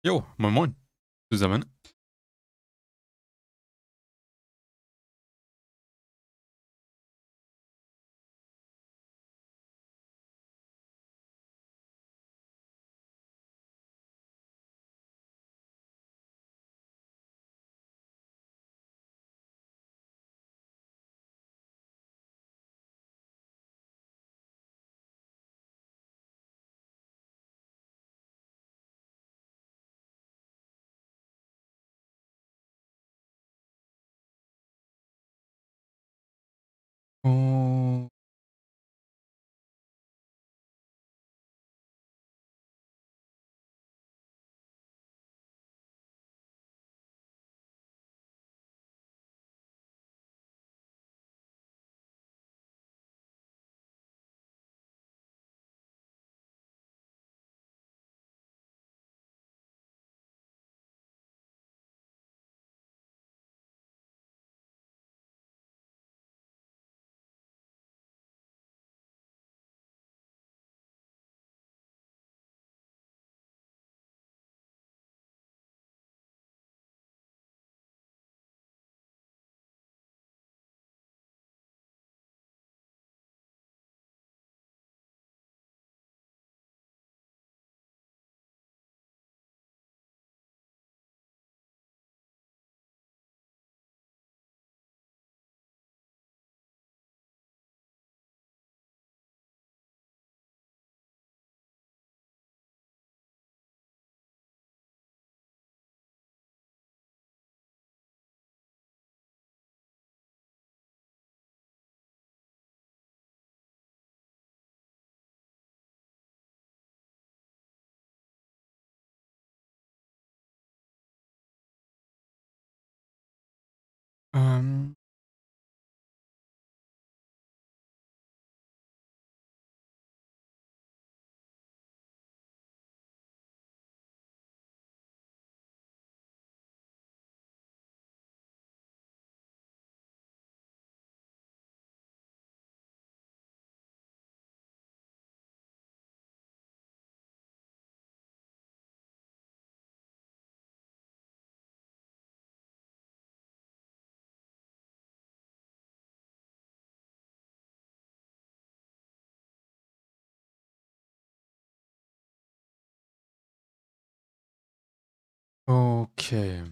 Jo, moin moin zusammen. Oh, ähm, okay.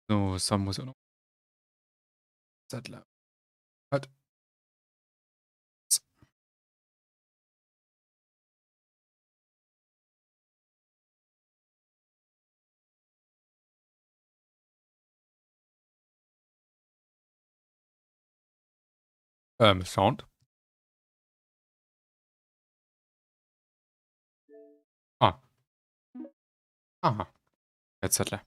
So, Sam muss auch noch Zettel. Halt. Sound. Ah, aha. Der Zettel.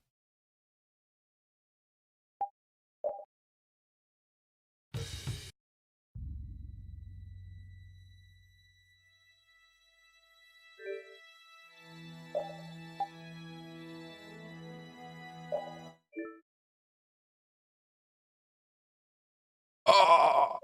Oh.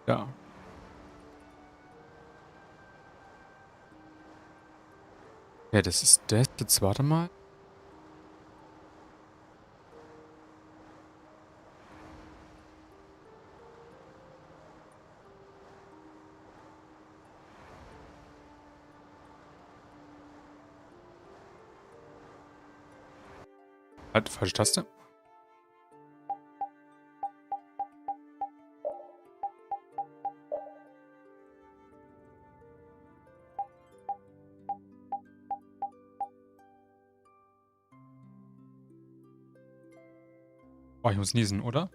Ja. Ja, das ist das. Jetzt warte mal. Halt, falsche Taste. Oh, ich muss niesen, oder?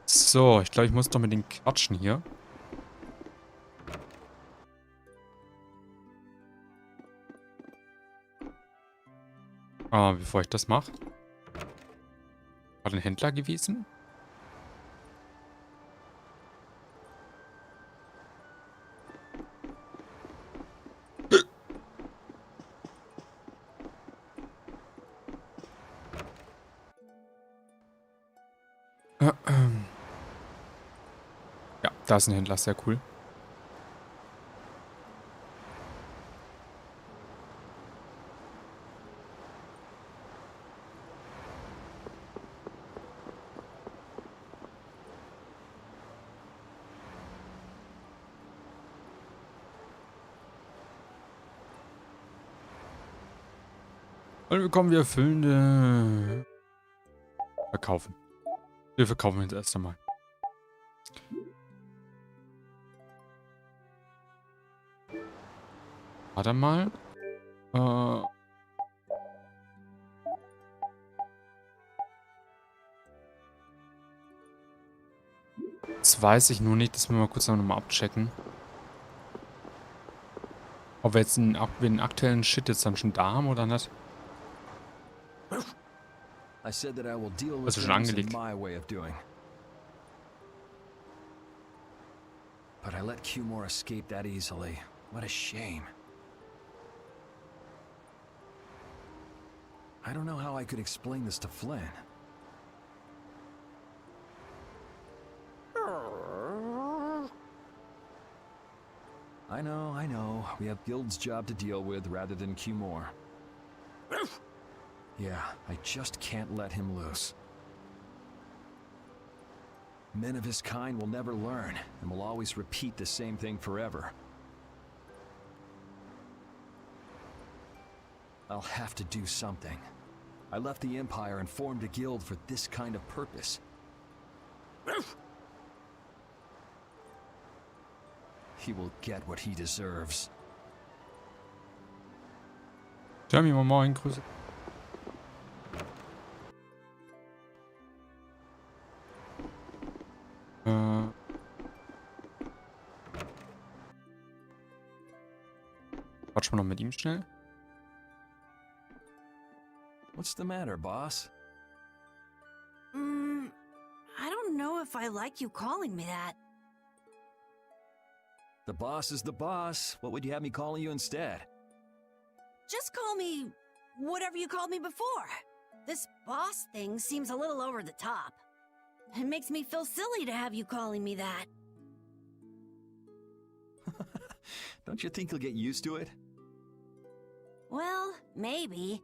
So, ich glaube, ich muss doch mit den quatschen hier. Aber bevor ich das mache. War ein Händler gewesen? Ja, da ist ein Händler, sehr cool. Und bekommen wir erfüllende... Verkaufen. Wir verkaufen jetzt erst einmal. Warte mal. Das weiß ich nur nicht. Das müssen wir mal kurz nochmal abchecken. Ob wir jetzt den aktuellen Shit jetzt dann schon da haben oder nicht. Hast du schon angelegt? But I let Cumore escape that easily. What a shame. I don't know how I could explain this to Flynn. I know. We have Guild's job to deal with rather than Cumore. Yeah, I just can't let him loose. Men of his kind will never learn, and will always repeat the same thing forever. I'll have to do something. I left the Empire and formed a guild for this kind of purpose. He will get what he deserves. Jamie, moin, Grüße. Quatschen wir noch mit ihm schnell. What's the matter, boss? I don't know if I like you calling me that. The boss is the boss. What would you have me calling you instead? Just call me whatever you called me before. This boss thing seems a little over the top. It makes me feel silly to have you calling me that. Don't you think you'll get used to it? Well, maybe.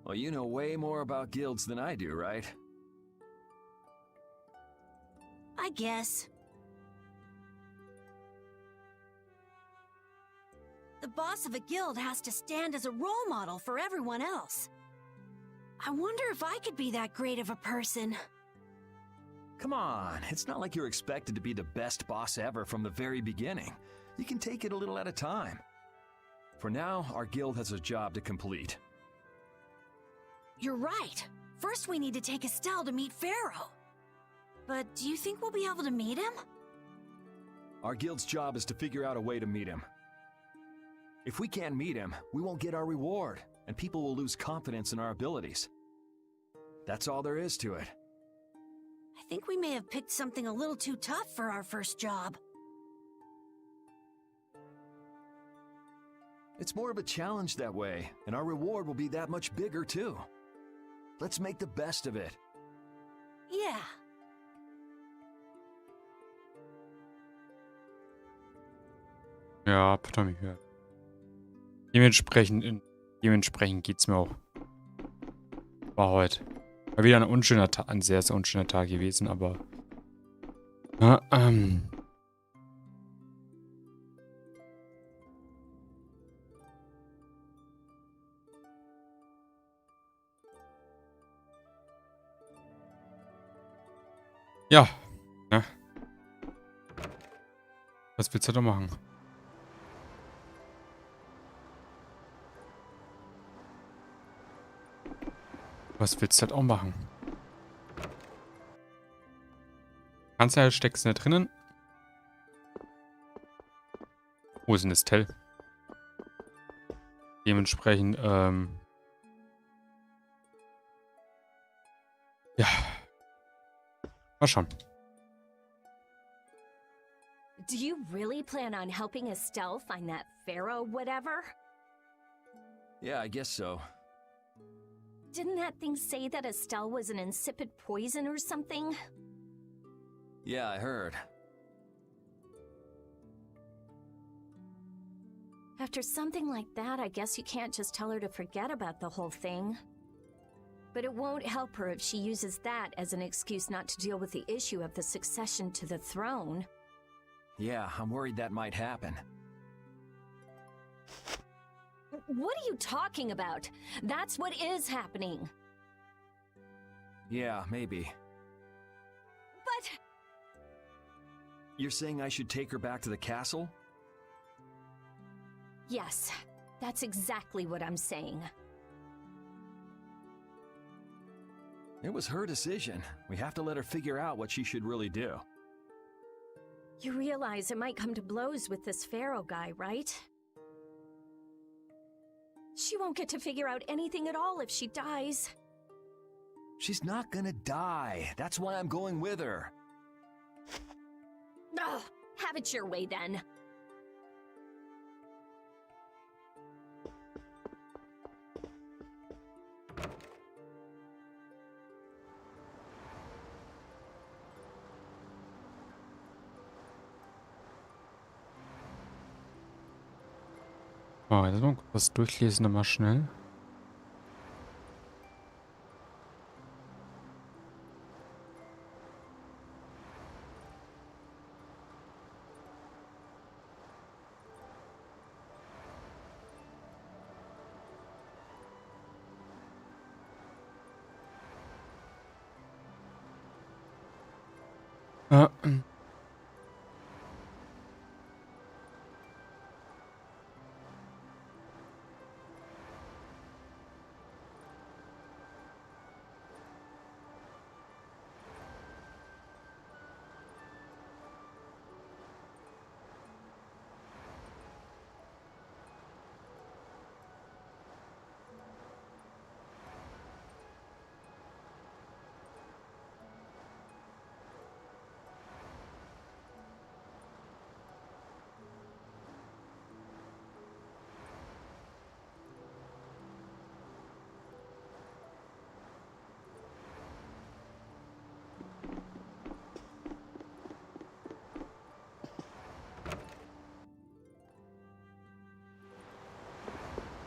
Well, you know way more about guilds than I do, right? I guess. The boss of a guild has to stand as a role model for everyone else. I wonder if I could be that great of a person. Come on, it's not like you're expected to be the best boss ever from the very beginning. You can take it a little at a time. For now, our guild has a job to complete. You're right. First we need to take Estelle to meet Pharaoh. But do you think we'll be able to meet him? Our guild's job is to figure out a way to meet him. If we can't meet him, we won't get our reward, and people will lose confidence in our abilities. That's all there is to it. I think we may have picked something a little too tough for our first job. It's more of a challenge that way, and our reward will be that much bigger too. Let's make the best of it. Yeah. Ja, Tommy, ja. Dementsprechend geht's mir auch. War heute. War wieder ein sehr, sehr unschöner Tag gewesen, aber. Ja. Ne? Was willst du da machen? Was willst du halt auch machen? Kannst du ja, steckst du da drinnen? Wo ist denn das Tell? Dementsprechend, ja. Mal schauen. Do you really plan on helping Estelle find that pharaoh whatever? Yeah, I guess so. Didn't that thing say that Estelle was an insipid poison or something? Yeah, I heard. After something like that, I guess you can't just tell her to forget about the whole thing. But it won't help her if she uses that as an excuse not to deal with the issue of the succession to the throne. Yeah, I'm worried that might happen. What are you talking about? That's what is happening. Yeah, maybe. But... You're saying I should take her back to the castle? Yes, that's exactly what I'm saying. It was her decision. We have to let her figure out what she should really do. You realize it might come to blows with this pharaoh guy, right? She won't get to figure out anything at all if she dies. She's not gonna die. That's why I'm going with her. Ugh, have it your way then. Oh, jetzt mal kurz durchlesen nochmal schnell. Ah,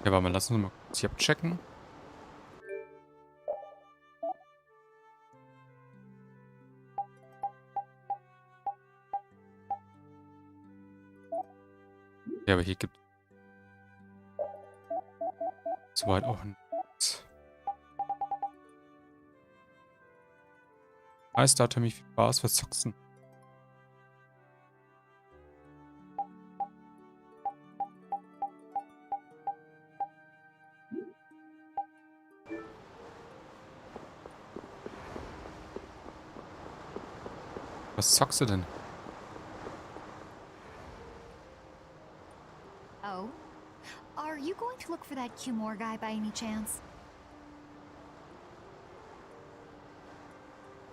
ja, aber mal lassen wir mal kurz hier abchecken. Ja, aber hier gibt es soweit auch nichts. Heißt, da hat er mich viel Spaß, was zockst du? Was zockst du denn? Oh? Are you going to look for that Cumore guy by any chance?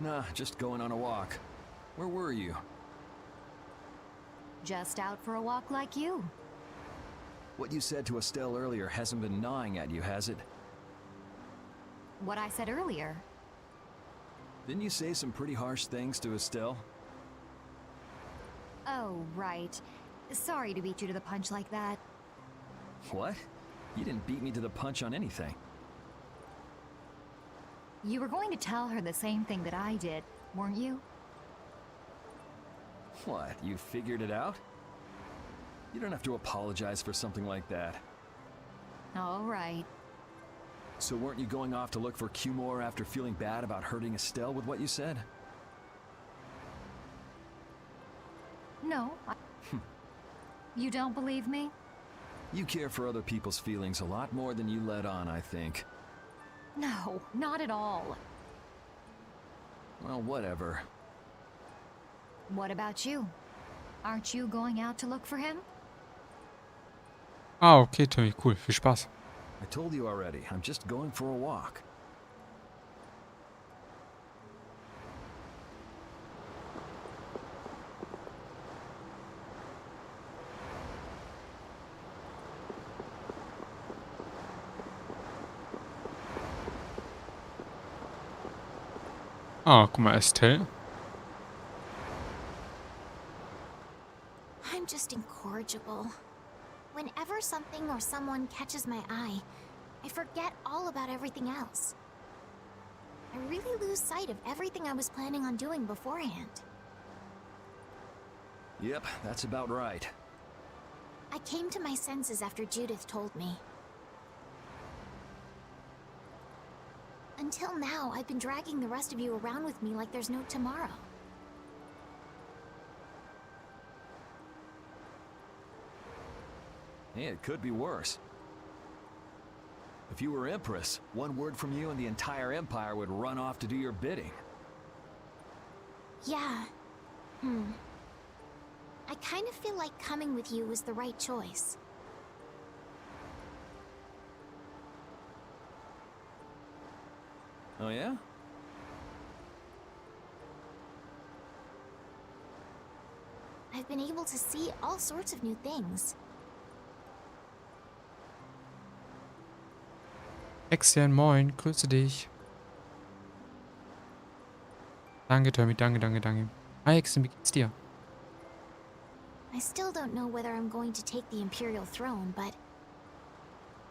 Nah, just going on a walk. Where were you? Just out for a walk like you. What you said to Estelle earlier hasn't been gnawing at you, has it? What I said earlier. Didn't you say some pretty harsh things to Estelle? Oh, right. Sorry to beat you to the punch like that. What? You didn't beat me to the punch on anything. You were going to tell her the same thing that I did, weren't you? What, you figured it out? You don't have to apologize for something like that. All right. So weren't you going off to look for Cumore after feeling bad about hurting Estelle with what you said? No. You don't believe me? You care for other people's feelings a lot more than you let on, I think. No, not at all. Well, whatever. What about you? Aren't you going out to look for him? Ah, okay, Tommy, cool. Viel Spaß. I told you already, I'm just going for a walk. Ah, guck mal, Estelle. I'm just incorrigible. Whenever something or someone catches my eye, I forget all about everything else. I really lose sight of everything I was planning on doing beforehand. Yep, that's about right. I came to my senses after Judith told me. Until now, I've been dragging the rest of you around with me like there's no tomorrow. Hey, it could be worse. If you were Empress, one word from you and the entire Empire would run off to do your bidding. Yeah. I kind of feel like coming with you was the right choice. Oh yeah? I've been able to see all sorts of new things. Extern, moin, grüße dich. Danke, Tommy, danke, danke, danke. Hi, Extern, wie geht's dir? I still don't know whether I'm going to take the Imperial throne, but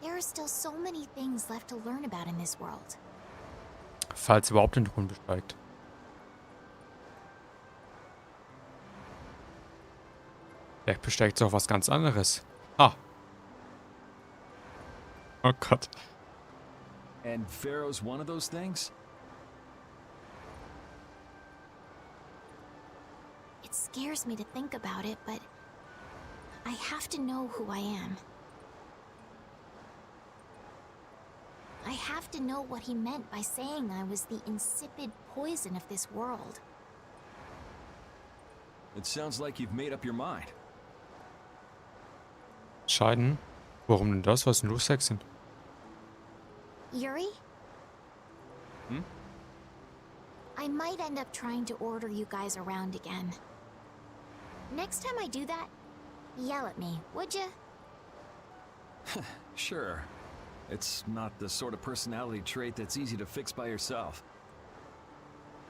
there are still so many things left to learn about in this world. Falls überhaupt den Thron besteigt. Vielleicht besteigt es auch was ganz anderes. Ah. Oh Gott. And Pharaoh's one of those things? It scares me to think about it, but I have to know who I am. I have to know what he meant by saying I was the insipid poison of this world. It sounds like you've made up your mind. Entscheiden. Warum denn das? Was ist denn los, Sexen? Yuri? Hmm? I might end up trying to order you guys around again. Next time I do that, yell at me, would you? Sure. It's not the sort of personality trait that's easy to fix by yourself.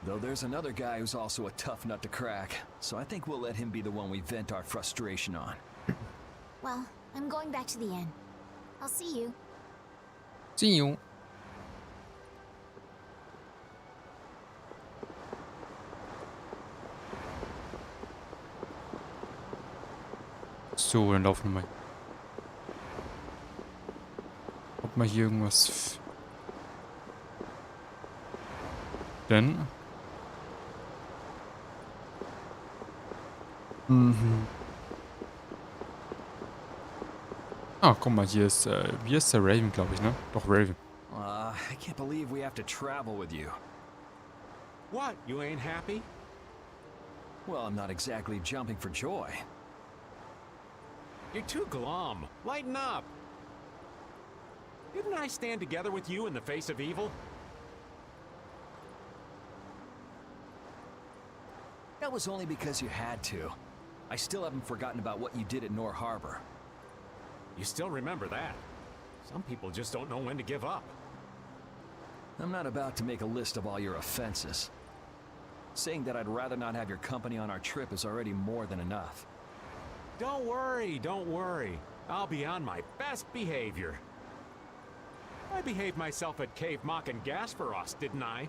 Though there's another guy who's also a tough nut to crack, so I think we'll let him be the one we vent our frustration on. Well, I'm going back to the inn. I'll see you. See you. So, dann laufen wir mal. Ob mal hier irgendwas... Denn... Ah, guck mal, hier ist der Raven, glaube ich, ne? Doch, Raven. I can't believe we have to travel with you. What, you ain't happy? Well, I'm not exactly jumping for joy. You're too glum. Lighten up. Didn't I stand together with you in the face of evil? That was only because you had to. I still haven't forgotten about what you did at Nor Harbor. You still remember that. Some people just don't know when to give up. I'm not about to make a list of all your offenses. Saying that I'd rather not have your company on our trip is already more than enough. Don't worry, don't worry. I'll be on my best behavior. I behaved myself at Cave Mock and Gasperos, didn't I?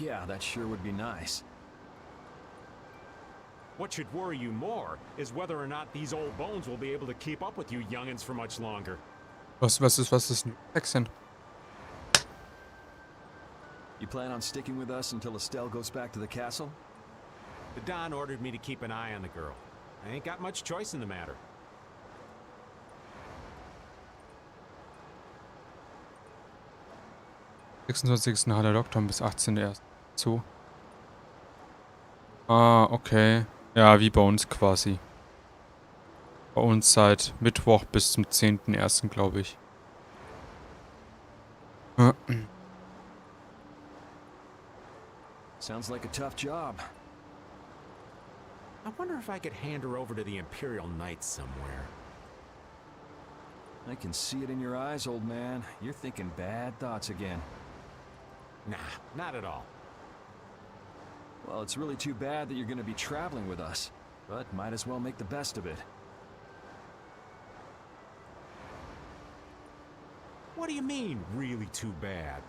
Yeah, that sure would be nice. What should worry you more is whether or not these old bones will be able to keep up with you youngins for much longer. Was ist ein Sexen? You plan on sticking with us until Estelle goes back to the castle? The Don ordered me to keep an eye on the girl. I ain't got much choice in the matter. Am 26. hat der Lockdown bis 18. erst zu. Ah, okay. Ja, wie bei uns quasi. Bei uns seit Mittwoch bis zum 10.01. glaube ich. Sounds like a tough job. I wonder if I could hand her over to the Imperial Knights somewhere. I can see it in your eyes, old man. You're thinking bad thoughts again. Nah, not at all. Well, it's really too bad that you're going to be traveling with us, but might as well make the best of it. What do you mean, really too bad?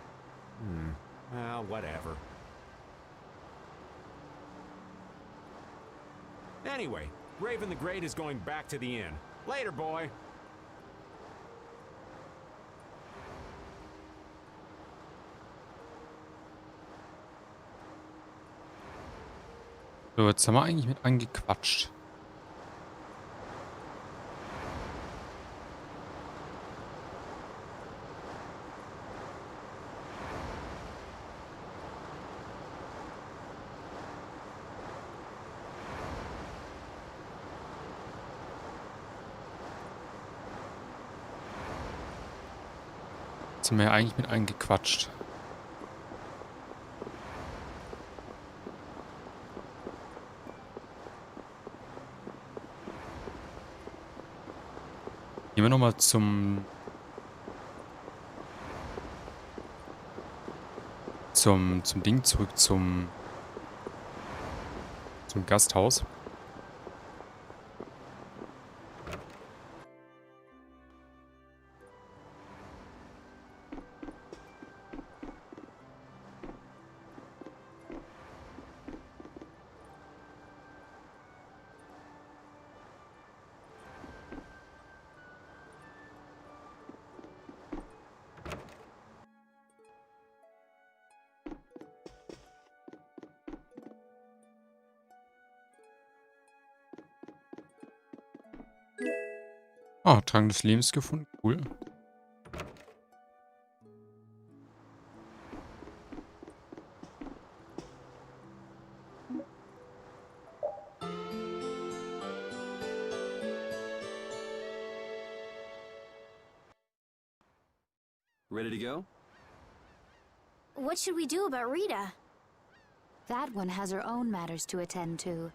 Well, whatever. Anyway, Raven the Great is going back to the inn. Later, boy. So, jetzt haben wir eigentlich mit angequatscht. Jetzt haben wir ja eigentlich mit eingequatscht. Gehen wir nochmal zum Ding zurück, zum Gasthaus. Ah, Trank des Lebens gefunden. Cool. Ready to go? What should we do about Rita? That one has her own matters to attend to.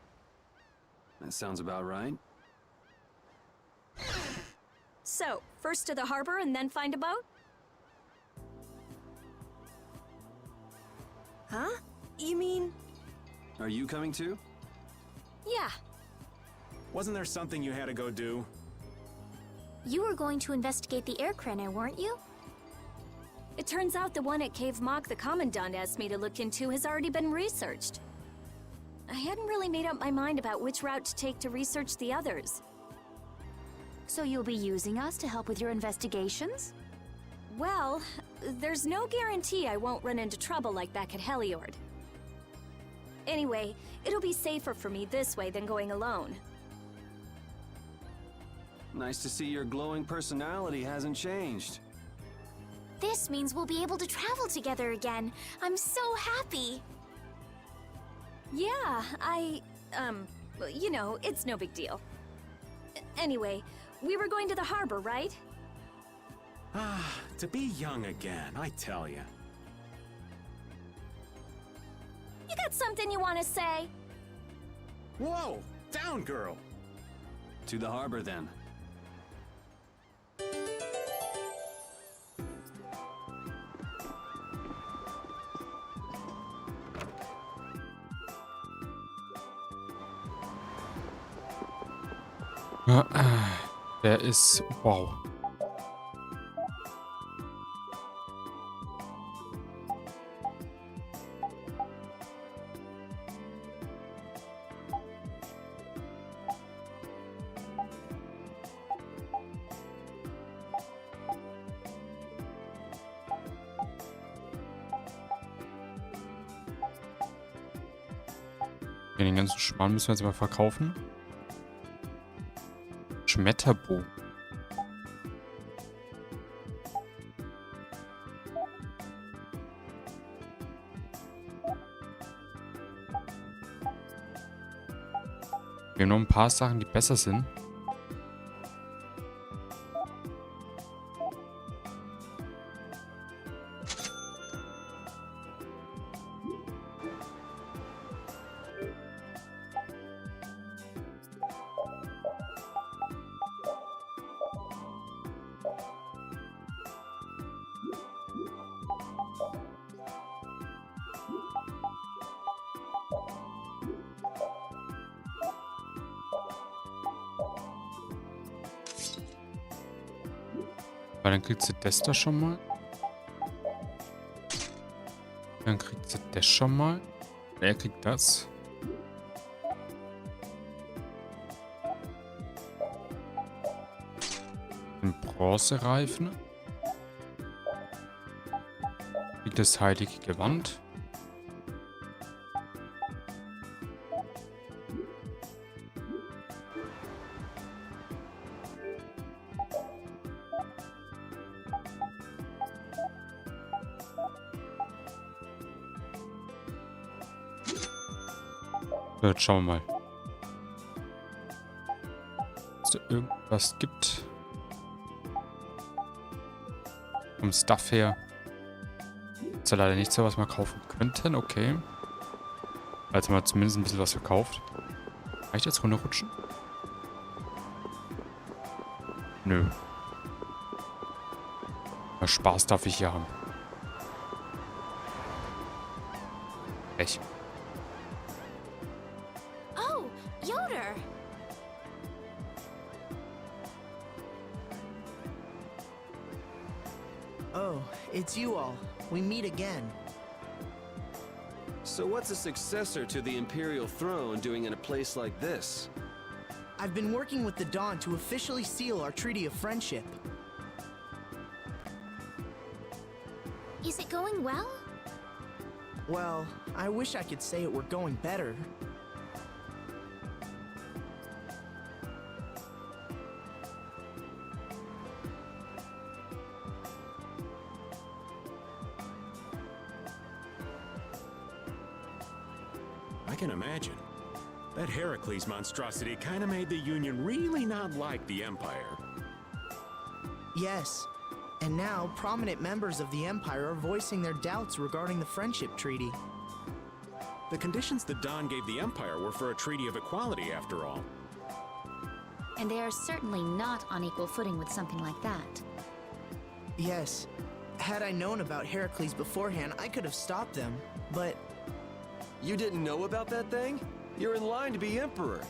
That sounds about right. So, first to the harbor and then find a boat? Huh? You mean... Are you coming too? Yeah. Wasn't there something you had to go do? You were going to investigate the air craner, weren't you? It turns out the one at Cave Mock the Commandant asked me to look into has already been researched. I hadn't really made up my mind about which route to take to research the others. So you'll be using us to help with your investigations? Well, there's no guarantee I won't run into trouble like back at Heliord. Anyway, it'll be safer for me this way than going alone. Nice to see your glowing personality hasn't changed. This means we'll be able to travel together again. I'm so happy. Yeah, you know, it's no big deal. Anyway, we were going to the harbor, right? Ah, to be young again, I tell ya. You got something you want to say? Whoa! Down, girl! To the harbor then. Der ist... Wow. Okay, den ganzen Schmarrn müssen wir jetzt mal verkaufen. Schmetterbo. Wir haben noch ein paar Sachen, die besser sind. Weil dann kriegt sie das da schon mal. Dann kriegt sie das schon mal. Er kriegt das. Ein Bronzereifen. Kriegt das heilige Gewand. So, jetzt schauen wir mal. Ob es da irgendwas gibt. Vom Stuff her. Ist ja leider nichts, was wir kaufen könnten. Okay. Also mal zumindest ein bisschen was verkauft. Kann ich jetzt runterrutschen? Nö. Aber Spaß darf ich hier haben. Echt. Oh, Yoder! Oh, it's you all. We meet again. So what's a successor to the Imperial throne doing in a place like this? I've been working with the Dawn to officially seal our Treaty of Friendship. Is it going well? Well, I wish I could say it were going better. I can imagine. That Heracles monstrosity kind of made the Union really not like the Empire. Yes. And now, prominent members of the Empire are voicing their doubts regarding the Friendship Treaty. The conditions the Dawn gave the Empire were for a treaty of equality, after all. And they are certainly not on equal footing with something like that. Yes. Had I known about Heracles beforehand, I could have stopped them, but... You didn't know about that thing? You're in line to be Emperor.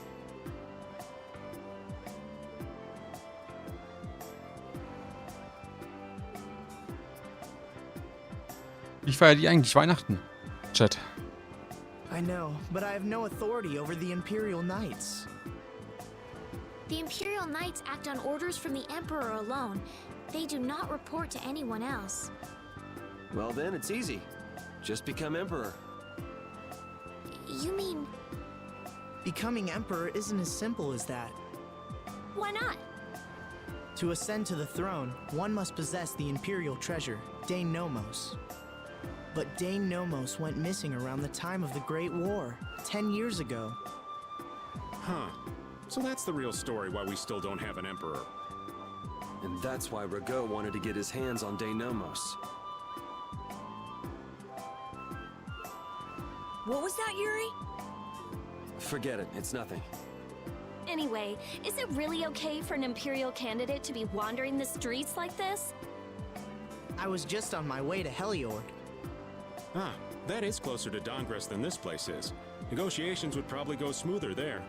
Wie feiert ihr eigentlich Weihnachten? Chat. I know, but I have no authority over the Imperial Knights. The Imperial Knights act on orders from the Emperor alone. They do not report to anyone else. Well then, it's easy. Just become Emperor. You mean... Becoming Emperor isn't as simple as that. Why not? To ascend to the throne, one must possess the Imperial treasure, Dane Nomos. But Dane Nomos went missing around the time of the Great War, 10 years ago. Huh. So that's the real story why we still don't have an Emperor. And that's why Ragosh wanted to get his hands on Dane Nomos. What was that, Yuri? Forget it, it's nothing. Anyway, is it really okay for an Imperial candidate to be wandering the streets like this? I was just on my way to Heliord. Ah, that is closer to Dongress than this place is. Negotiations would probably go smoother there.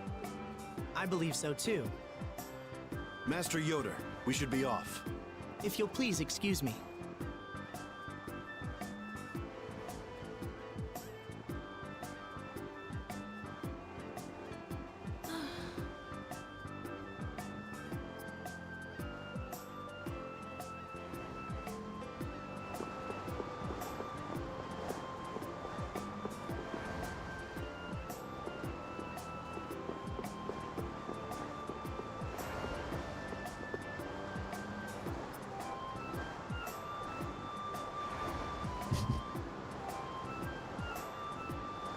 I believe so too. Master Yoder, we should be off. If you'll please excuse me.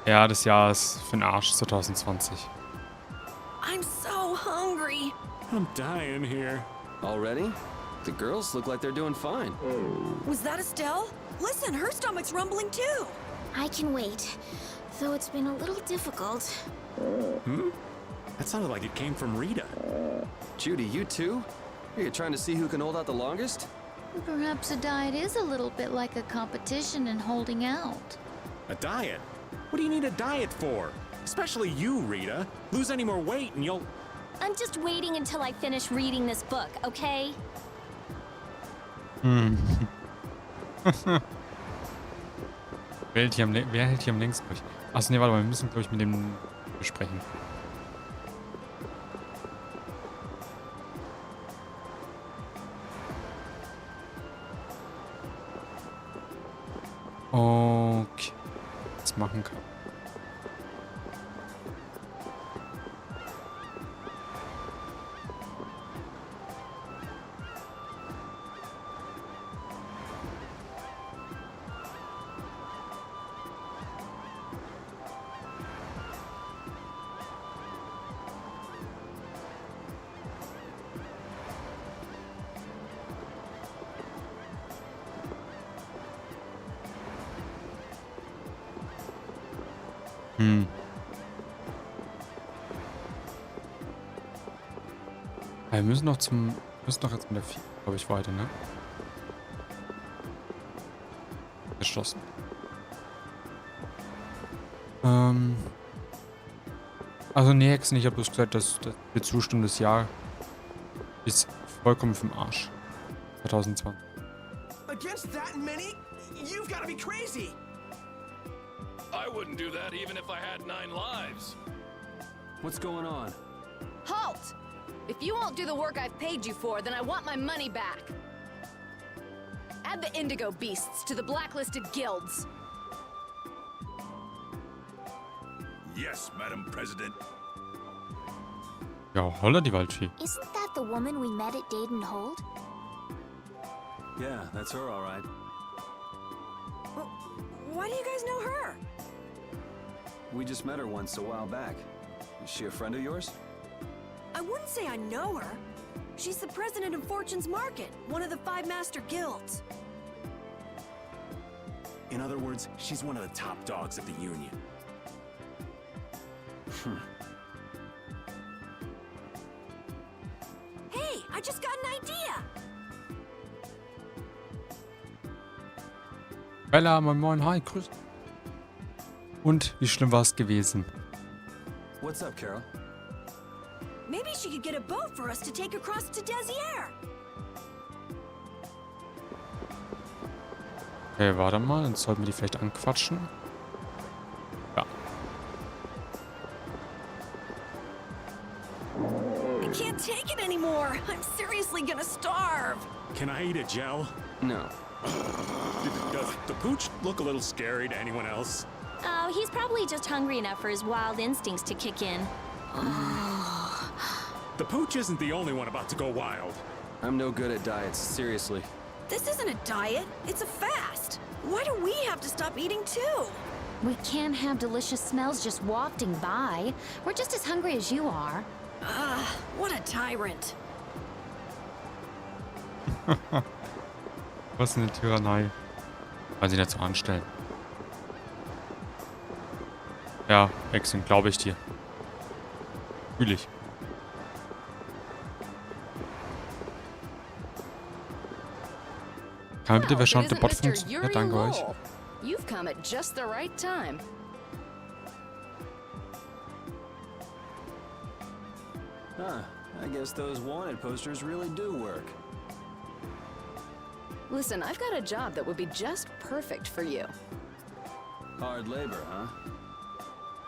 Ja, das Jahr ist für den Arsch 2020. I'm so hungry. I'm dying here. Already? The girls look like they're doing fine. Was that Estelle? Listen, her stomach's rumbling too. I can wait, though it's been a little difficult. Hmm? That sounded like it came from Rita. Judy, you too? Are you trying to see who can hold out the longest? Perhaps a diet is a little bit like a competition in holding out. A diet? What do you need a diet for? Especially you, Rita. Lose any more weight and you'll... I'm just waiting until I finish reading this book, okay? Hm. Wer hält hier am längsten durch? Achso, nee, warte mal, wir müssen, glaube ich, mit dem besprechen. Okay. Was machen kann. Hm. Ja, wir müssen noch jetzt mit der 4, glaube ich, weiter, ne? Geschlossen. Also nee, Hexen, ich habe bloß gesagt, dass der Zustand des Jahres ist vollkommen vom Arsch. 2020. Against that many? You've got to be crazy! I wouldn't do that even if I had 9 lives. What's going on? Halt! If you won't do the work I've paid you for, then I want my money back. Add the Indigo Beasts to the blacklisted guilds. Yes, Madam President. Ja, holla die Waldfee. Isn't that the woman we met at Dayton Hold? Yeah, that's her, all right. Why do you guys know her? We just met her once a while back. Is she a friend of yours? I wouldn't say I know her. She's the president of Fortune's Market, one of the 5 master guilds. In other words, she's one of the top dogs of the Union. Hey, I just got an idea. Bella, moin moin, hi, grüß. Und wie schlimm war es gewesen? What's up, Carol? Maybe she could get a boat for us to take across to Desier. Okay, warte mal, dann sollten wir die vielleicht anquatschen. Ja. I can't take it anymore. I'm seriously gonna starve. Can I eat a gel? No. Does the pooch look a little scary to anyone else? Oh, he's probably just hungry enough for his wild instincts to kick in. The pooch isn't the only one about to go wild. I'm no good at diets, seriously. This isn't a diet, it's a fast. Why do we have to stop eating too? We can't have delicious smells just wafting by. We're just as hungry as you are. What a tyrant. Was eine Tyrannei. Weil sie nicht so anstellen. Ja, Hexen, glaube ich dir. Fühl ich. Kann man bitte wer schauen, ob der Bot funktioniert? Danke euch. You've come at just the right time. Huh. I guess those wanted posters really do work. Listen, I've got a job that would be just perfect for you. Hard labor, huh?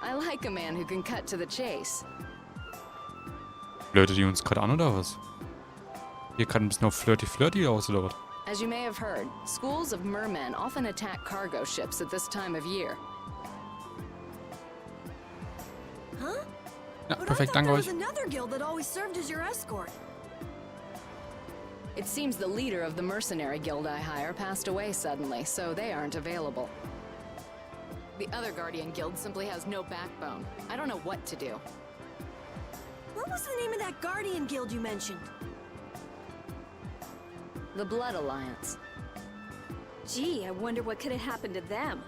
I like a man who can cut to the chase. Flirtet die uns gerade an, oder was? Hier gerade ein bisschen auf Flirty aus, oder was? As you may have heard, schools of mermen often attack cargo ships at this time of year. Huh? Ja, But perfekt, I thought danke there euch. was another guild that always served as your escort. It seems the leader of the mercenary guild I hire passed away suddenly, so they aren't available. The other Guardian Guild simply has no backbone. I don't know what to do. What was the name of that Guardian Guild you mentioned? The Blood Alliance. Gee, I wonder what could have happened to them.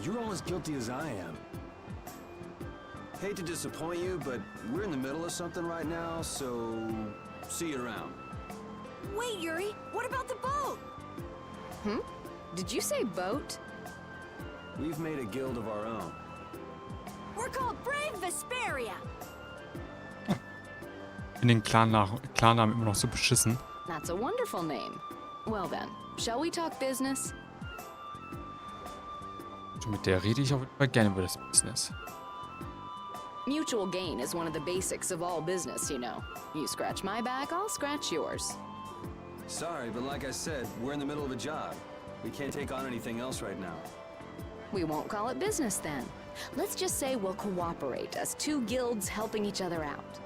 You're all as guilty as I am. Hate to disappoint you, but we're in the middle of something right now, so see you around. Wait, Yuri, what about the boat? Did you say boat? We've made a guild of our own. We're called Brave Vesperia. In den Klarnamen immer noch so beschissen. That's a wonderful name. Well then, shall we talk business? Mit der rede ich auf jeden Fall gerne über das Business. Mutual gain is one of the basics of all business, you know. You scratch my back, I'll scratch yours. Sorry, but like I said, we're in the middle of a job. We can't take on anything else right now. We won't call it business then. Let's just say we'll cooperate as two guilds helping each other out.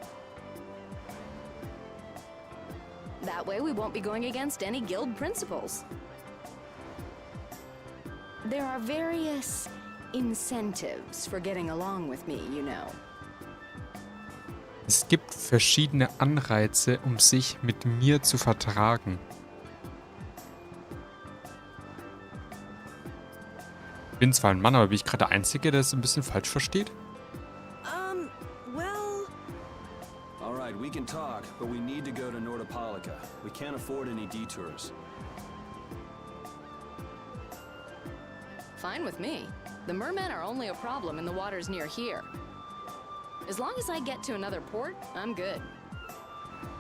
That way we won't be going against any guild principles. There are various incentives for getting along with me, you know. Es gibt verschiedene Anreize, um sich mit mir zu vertragen. Ich bin zwar ein Mann, aber bin ich gerade der Einzige, der es ein bisschen falsch versteht? Well... Alright, we can talk, but we need to go to Nordopolica. We can't afford any detours. Fine with me. The mermen are only a problem in the waters near here. As long as I get to another port, I'm good.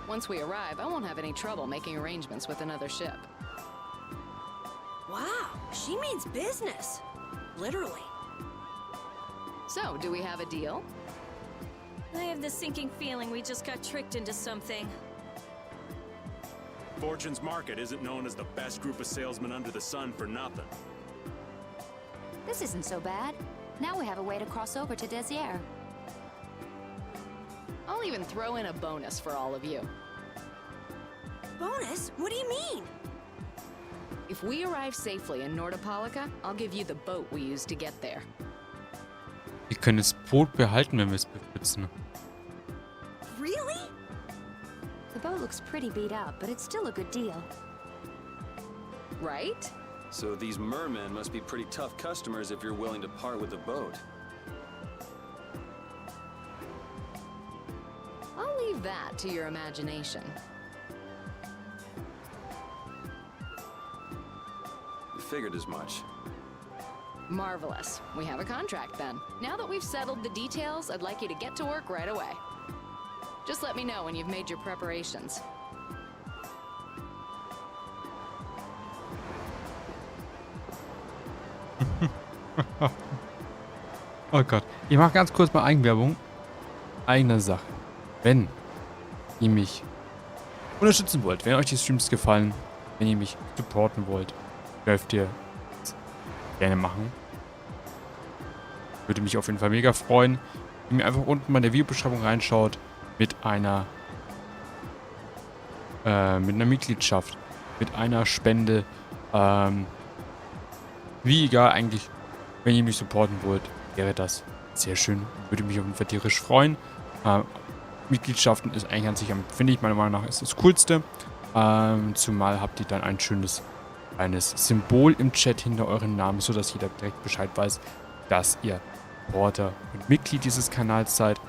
Once we arrive, I won't have any trouble making arrangements with another ship. Wow, she means business. Literally. So, do we have a deal? I have the sinking feeling we just got tricked into something. Fortune's Market isn't known as the best group of salesmen under the sun for nothing. This isn't so bad. Now we have a way to cross over to Desier. I'll even throw in a bonus for all of you. Bonus? What do you mean? If we arrive safely in Nordopolica, I'll give you the boat we used to get there. Wir können das Boot behalten, wenn wir es besitzen. Really? The boat looks pretty beat up, but it's still a good deal. Right? So these mermen must be pretty tough customers if you're willing to part with the boat. I'll leave that to your imagination. We figured as much. Marvelous. We have a contract then. Now that we've settled the details, I'd like you to get to work right away. Just let me know when you've made your preparations. Oh Gott. Ich mache ganz kurz mal Eigenwerbung. Eigene Sache. Wenn ihr mich unterstützen wollt, wenn euch die Streams gefallen, wenn ihr mich supporten wollt, dürft ihr das gerne machen. Würde mich auf jeden Fall mega freuen, wenn ihr einfach unten mal in der Videobeschreibung reinschaut mit einer Mitgliedschaft, mit einer Spende. Wie egal eigentlich, wenn ihr mich supporten wollt, wäre das sehr schön. Würde mich auf jeden Fall tierisch freuen. Mitgliedschaften ist eigentlich an sich, finde ich meiner Meinung nach, ist das Coolste. Zumal habt ihr dann ein schönes kleines Symbol im Chat hinter euren Namen, sodass jeder direkt Bescheid weiß, dass ihr Supporter und Mitglied dieses Kanals seid.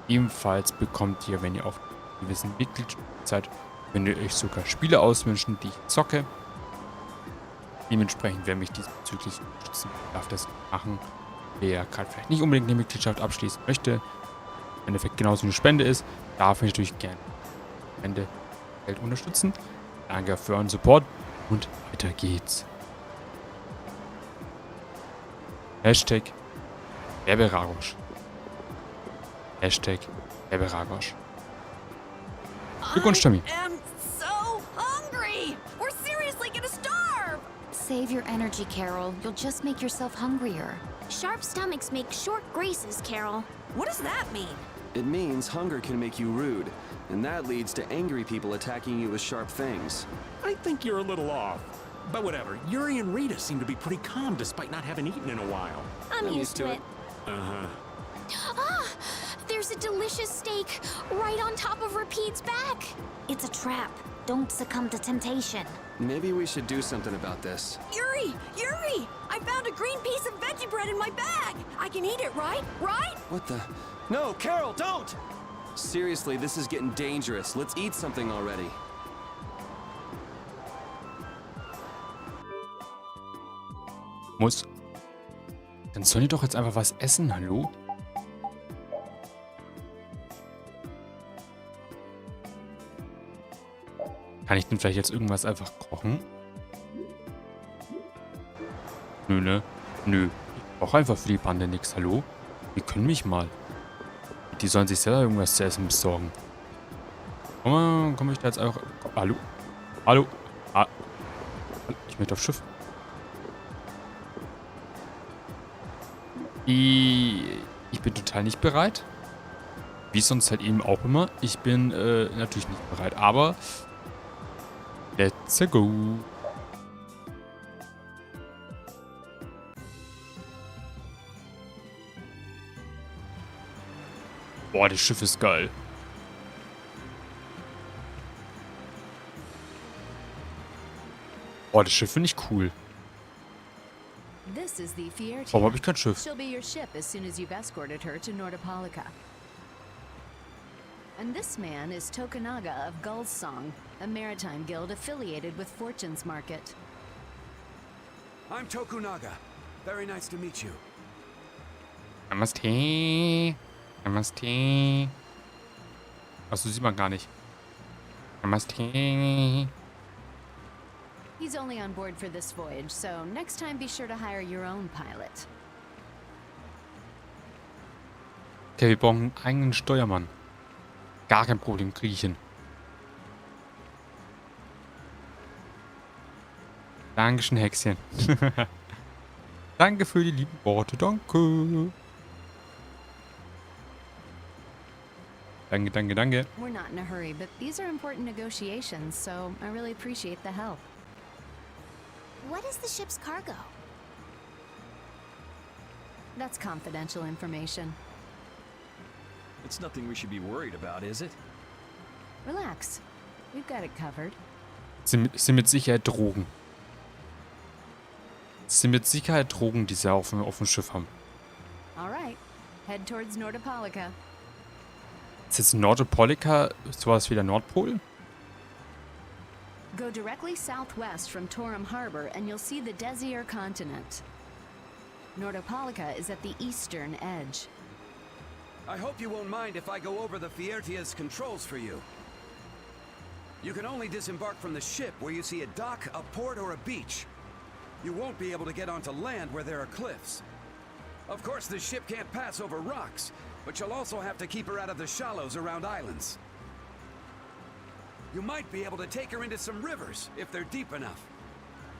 Ebenfalls bekommt ihr, wenn ihr auf gewissen Mitglied seid, könnt ihr euch sogar Spiele auswünschen, die ich zocke. Dementsprechend, wer mich diesbezüglich unterstützen darf, das machen. Wer gerade vielleicht nicht unbedingt eine Mitgliedschaft abschließen möchte, im Endeffekt genauso eine Spende ist, darf mich natürlich gerne Spende Geld unterstützen. Danke für euren Support und weiter geht's. Hashtag Ragosh. Hashtag Ragosh. Glückwunsch, Tammy. I am so hungry! We're seriously gonna starve! Save your energy, Carol. You'll just make yourself hungrier. Sharp stomachs make short graces, Carol. What does that mean? It means hunger can make you rude, and that leads to angry people attacking you with sharp things. I think you're a little off. But whatever, Yuri and Rita seem to be pretty calm despite not having eaten in a while. I'm used to it. Uh-huh. Ah! There's a delicious steak right on top of Rapide's back. It's a trap. Don't succumb to temptation. Maybe we should do something about this. Yuri! Yuri! I found a green piece of veggie bread in my bag! I can eat it, right? Right? What the? No, Carol, don't! Seriously, this is getting dangerous. Let's eat something already. Muss. Dann sollen die doch jetzt einfach was essen, hallo? Kann ich denn vielleicht jetzt irgendwas einfach kochen? Nö, ne? Nö. Ich brauche einfach für die Bande nichts, hallo? Die können mich mal. Die sollen sich selber irgendwas zu essen besorgen. Komm ich da jetzt einfach... Hallo? Hallo? Ah. Ich möchte auf Schiff. Ich bin total nicht bereit. Wie sonst halt eben auch immer. Ich bin natürlich nicht bereit, aber let's go. Boah, das Schiff ist geil. Boah, das Schiff finde ich cool. This is the Fiertia. Warum habe ich kein Schiff? She'll be your ship as soon as you've escorted her to Nordopolica. And this man is Tokunaga of Gull's Song, a maritime guild affiliated with Fortune's Market. I'm Tokunaga. Very nice to meet you. Namaste. Namaste. Achso, sieht man gar nicht. Namaste. He's only on board for this voyage, so next time be sure to hire your own pilot. Okay, wir brauchen einen eigenen Steuermann. Gar kein Problem, kriege ich hin. Dankeschön, Häschen. Danke für die lieben Worte, danke. Danke, danke, danke. We're not in a hurry, but these are important negotiations, so I really appreciate the help. What is the ship's cargo? That's confidential information. It's nothing we should be worried about, is it? Relax. We've got it covered. Sind mit Sicherheit Drogen. Sind mit Sicherheit Drogen, die sie auf dem Schiff haben. Alright. Head towards Nordopolica. Ist jetzt Nordopolica sowas wie der Nordpol? Go directly southwest from Torum Harbor and you'll see the Desir continent. Nordopolica is at the eastern edge. I hope you won't mind if I go over the Fiertia's controls for you. You can only disembark from the ship where you see a dock, a port, or a beach. You won't be able to get onto land where there are cliffs. Of course, the ship can't pass over rocks, but you'll also have to keep her out of the shallows around islands. You might be able to take her into some rivers, if they're deep enough.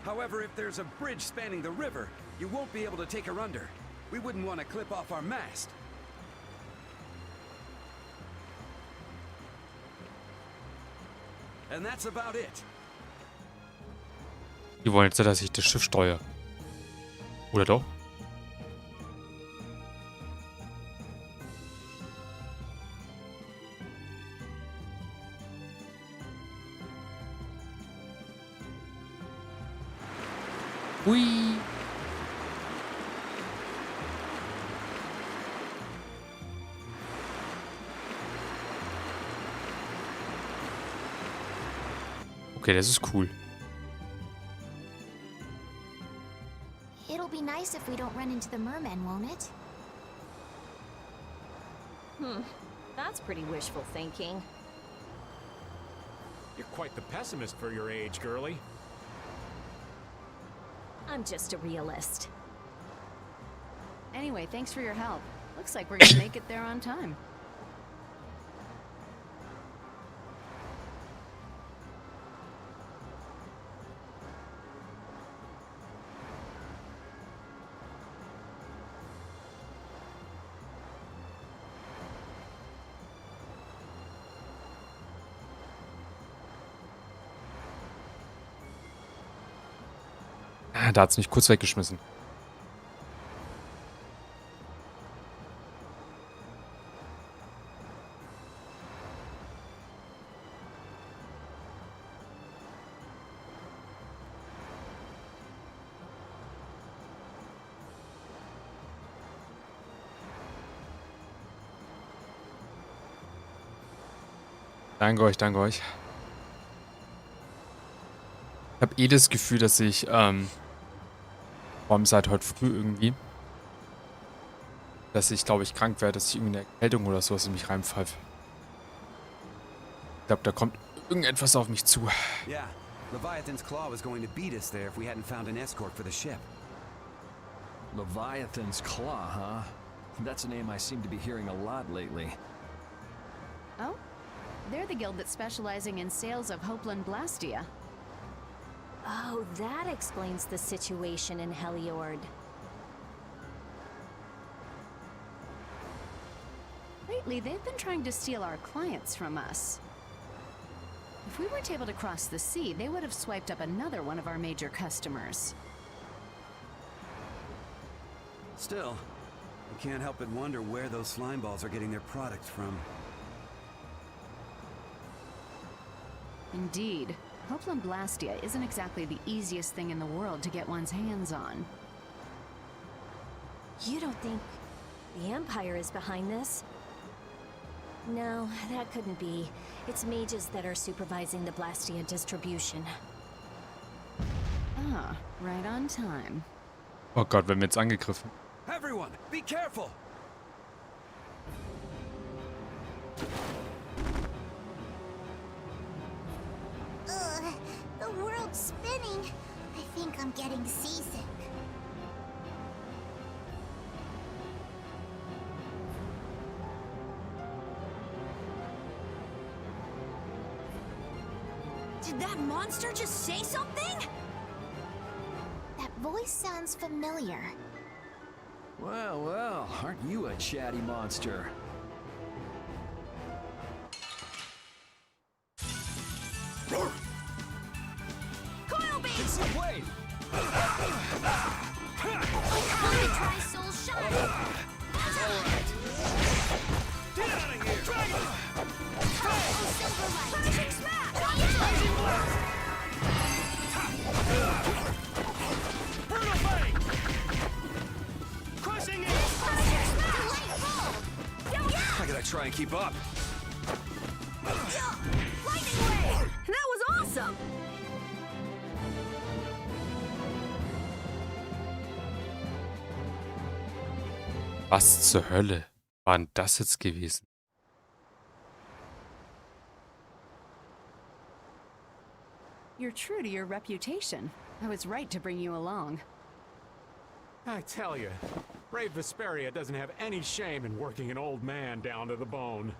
However, if there's a bridge spanning the river, you won't be able to take her under. We wouldn't want to clip off our mast. And that's about it. Die wollen jetzt, dass ich das Schiff steuere. Oder doch? Hui. Okay, das ist cool. It'll be nice if we don't run into the mermen, won't it? That's pretty wishful thinking. You're quite the pessimist for your age, girlie. I'm just a realist. Anyway, thanks for your help. Looks like we're gonna make it there on time. Da hat es mich kurz weggeschmissen. Danke euch, danke euch. Ich habe eh das Gefühl, dass ich, vor allem seit heute früh irgendwie, dass ich, glaube ich, krank werde, dass ich irgendwie eine Erkältung oder sowas in mich reinpfeife. Ich glaube, da kommt irgendetwas auf mich zu. Yeah, Leviathan's claw was going to beat us there if we hadn't found an escort for the ship. Leviathan's Claw, huh? That's a name I seem to be hearing a lot lately. Oh? They're the guild that's specializing in sales of Hopeland Blastia. Oh, that explains the situation in Heliord. Lately, they've been trying to steal our clients from us. If we weren't able to cross the sea, they would have swiped up another one of our major customers. Still, I can't help but wonder where those slime balls are getting their products from. Indeed. Hopeland Blastia isn't exactly the easiest thing in the world to get one's hands on. You don't think the Empire is behind this? No, that couldn't be. It's mages that are supervising the Blastia distribution. Ah, right on time. Oh Gott, werden wir jetzt angegriffen. Everyone, be careful! Ugh, the world's spinning. I think I'm getting seasick. Did that monster just say something? That voice sounds familiar. Well, well, aren't you a chatty monster? Coil beam! It's the way! Try soul shot. Get out of here! Dragon! Silver light. Finishing smash! Brutal bang! Crushing it! I gotta try and keep up. Lightning wave! That was awesome! Was zur Hölle war denn das jetzt gewesen? You're true to your reputation. I was right to bring you along. I tell you, brave Vesperia doesn't have any shame in working an old man down to the bone.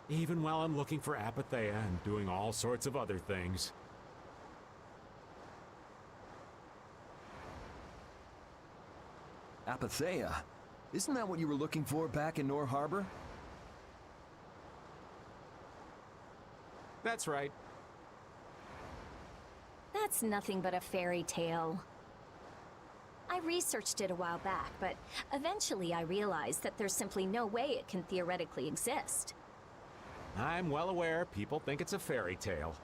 Even while I'm looking for Apatheia and doing all sorts of other things. Apatheia? Isn't that what you were looking for back in Nor Harbor? That's right. That's nothing but a fairy tale. I researched it a while back, but eventually I realized that there's simply no way it can theoretically exist. I'm well aware people think it's a fairy tale.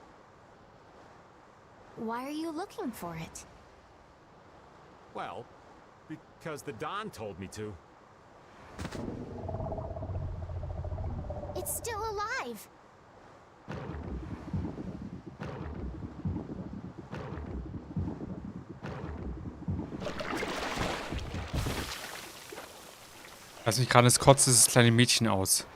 Why are you looking for it? Well, because the Don told me to. It's still alive. Lass mich gerade, es kotzt dieses kleine Mädchen aus.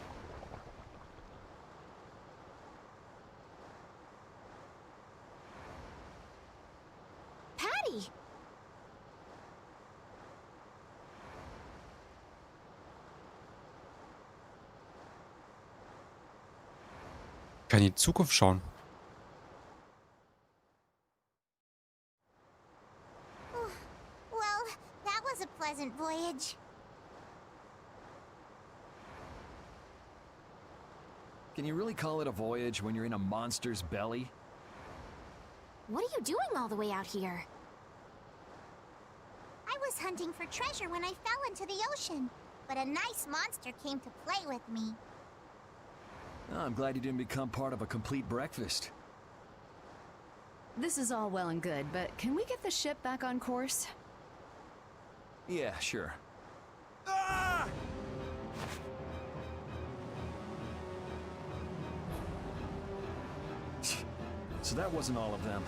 Patty! Ich kann in die Zukunft schauen. Well, that was a pleasant voyage. Can you really call it a voyage when you're in a monster's belly? What are you doing all the way out here? I was hunting for treasure when I fell into the ocean, but a nice monster came to play with me. Oh, I'm glad you didn't become part of a complete breakfast. This is all well and good, but can we get the ship back on course? Yeah, sure. So that wasn't all of them.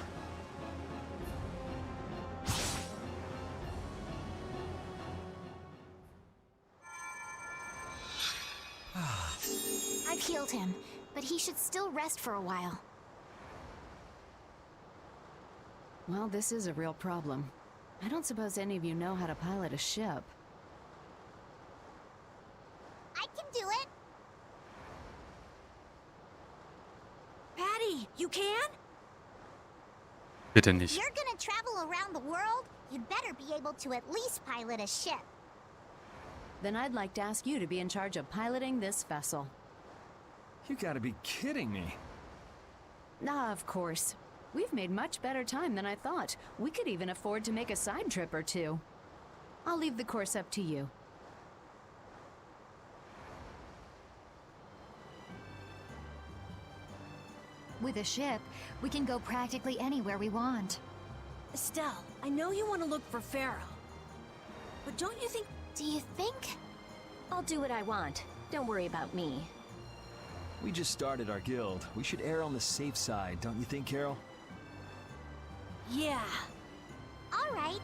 I've healed him, but he should still rest for a while. Well, this is a real problem. I don't suppose any of you know how to pilot a ship. I can do it. Patty, you can? Bitte If nicht. you're gonna travel around the world, you'd better be able to at least pilot a ship. Then I'd like to ask you to be in charge of piloting this vessel. You gotta be kidding me. Ah, of course. We've made much better time than I thought. We could even afford to make a side trip or two. I'll leave the course up to you. With a ship, we can go practically anywhere we want. Estelle, I know you want to look for Pharaoh. But don't you think... Do you think? I'll do what I want. Don't worry about me. We just started our guild. We should err on the safe side, don't you think, Carol? Yeah. All right.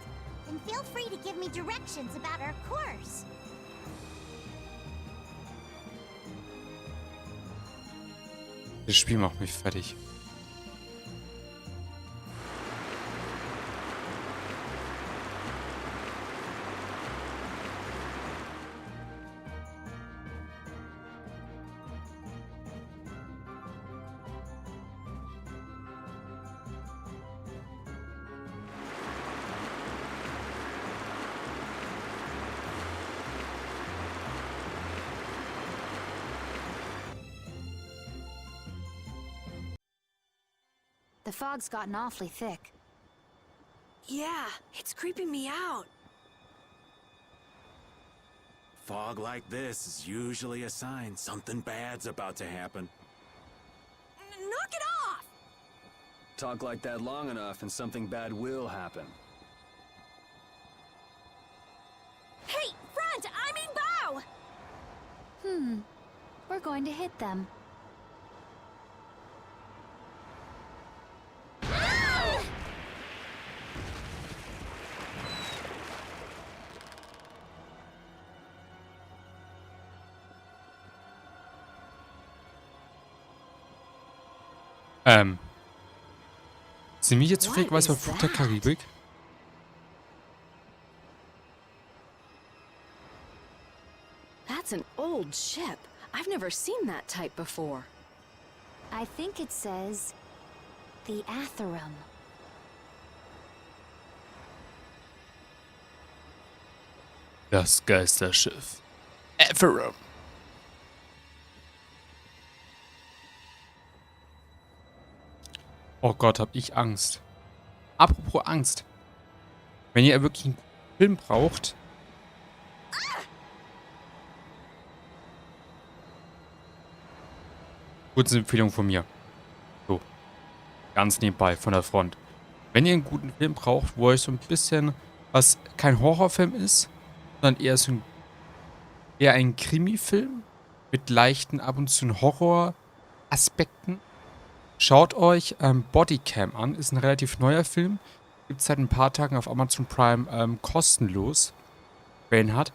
Then feel free to give me directions about our course. Das Spiel macht mich fertig. The fog's gotten awfully thick. Yeah, it's creeping me out. Fog like this is usually a sign something bad's about to happen. Knock it off! Talk like that long enough and something bad will happen. Hey, front! I mean bow! We're going to hit them. Sind wir jetzt zufälligerweise bei Fluch der Karibik? That's an old ship. I've never seen that type before. I think it says the Atherum. Das Geisterschiff. Atherum. Oh Gott, hab ich Angst. Apropos Angst. Wenn ihr wirklich einen Film braucht. Kurze Empfehlung von mir. So. Ganz nebenbei, von der Front. Wenn ihr einen guten Film braucht, wo euch so ein bisschen, was kein Horrorfilm ist, sondern eher ein Krimi-Film mit leichten ab und zu Horror-Aspekten. Schaut euch Bodycam an. Ist ein relativ neuer Film. Gibt es seit ein paar Tagen auf Amazon Prime kostenlos. Wer ihn hat.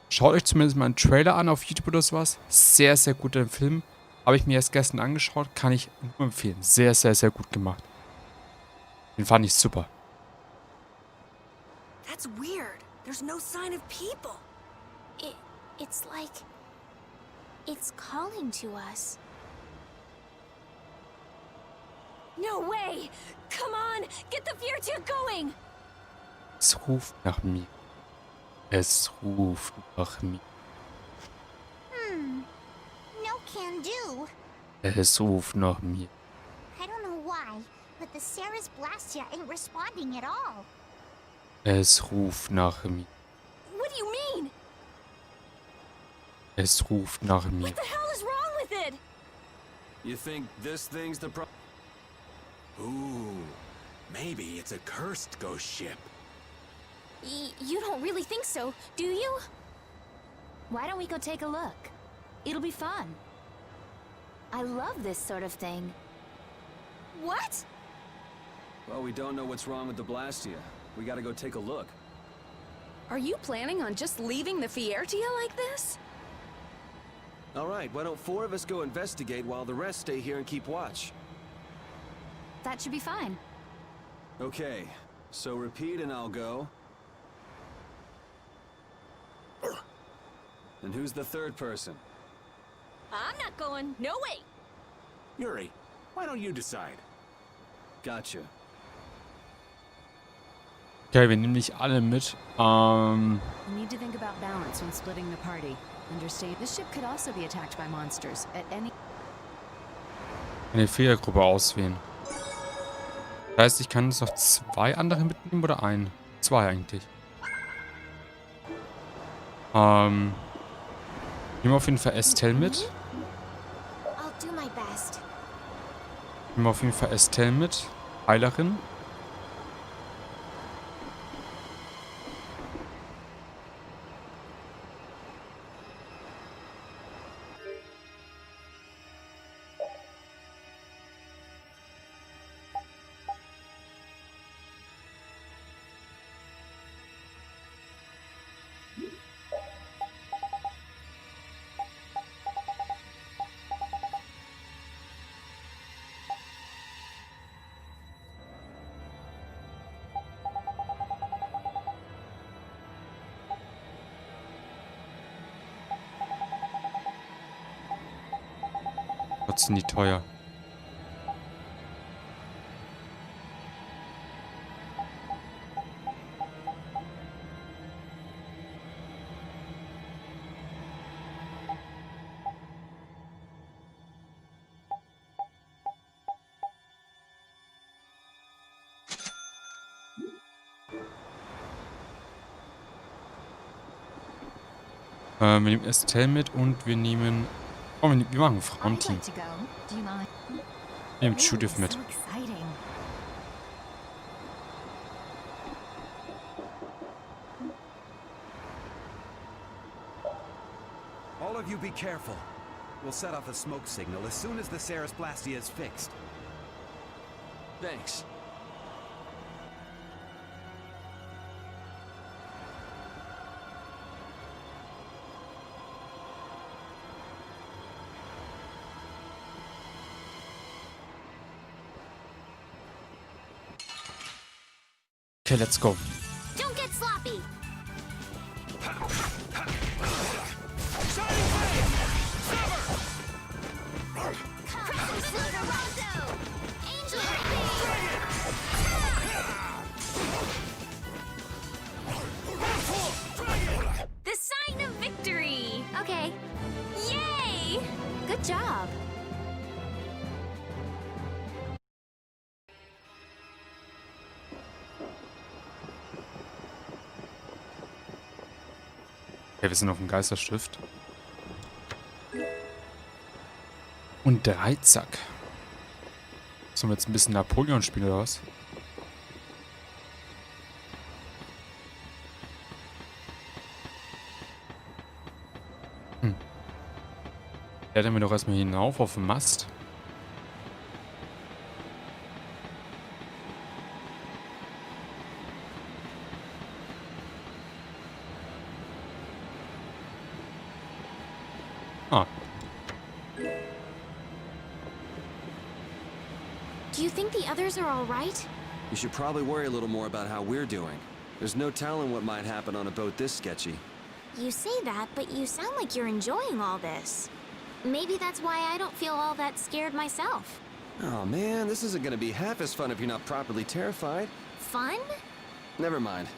Schaut euch zumindest mal einen Trailer an auf YouTube oder sowas. Sehr, sehr guter Film. Habe ich mir erst gestern angeschaut. Kann ich nur empfehlen. Sehr, sehr, sehr gut gemacht. Den fand ich super. That's weird. There's no sign of people. It's like... It's calling to us. No way! Come on! Get the Fiertier going! Es ruft nach mir. Es ruft nach mir. No can do. Es ruft nach mir. I don't know why, but the Sarah's Blastia ain't responding at all. Es ruft nach mir. What do you mean? Es ruft nach mir. What the hell is wrong with it? You think this thing's the problem? Ooh, maybe it's a cursed ghost ship. You don't really think so, do you? Why don't we go take a look? It'll be fun. I love this sort of thing. What? Well, we don't know what's wrong with the Blastia. We gotta go take a look. Are you planning on just leaving the Fiertia like this? All right, why don't 4 of us go investigate while the rest stay here and keep watch? That should be fine. Okay, so repeat and I'll go. And who's the third person? I'm not going. No way. Yuri, why don't you decide? Gotcha. Okay, wir nehmen nicht alle mit. You need to think about balance when splitting the party. Understand? This ship could also be attacked by monsters at any. Eine Vierergruppe auswählen. Das heißt, ich kann jetzt noch 2 andere mitnehmen oder einen? 2 eigentlich. Nehmen wir auf jeden Fall Estelle mit. I'll do my best. Nehmen wir auf jeden Fall Estelle mit. Heilerin. Gott, sind die teuer. Wir nehmen Estelle mit und wir nehmen... Oh, wir machen ein Frauenteam. Wir nehmen Judith mit. All of you be careful. We'll set off a smoke signal as soon as the Ceres Blastia is fixed. Thanks. Okay, let's go. Don't get sloppy. The sign of victory. Okay, Yay! good job. Okay, wir sind auf dem Geisterstift. Und Dreizack. Sollen wir jetzt ein bisschen Napoleon spielen oder was? Klettern wir doch erstmal hinauf auf den Mast. Ah. Do you think the others are all right? You should probably worry a little more about how we're doing. There's no telling what might happen on a boat this sketchy. You say that, but you sound like you're enjoying all this. Maybe that's why I don't feel all that scared myself. Oh man, this isn't gonna be half as fun if you're not properly terrified. Fun? Never mind.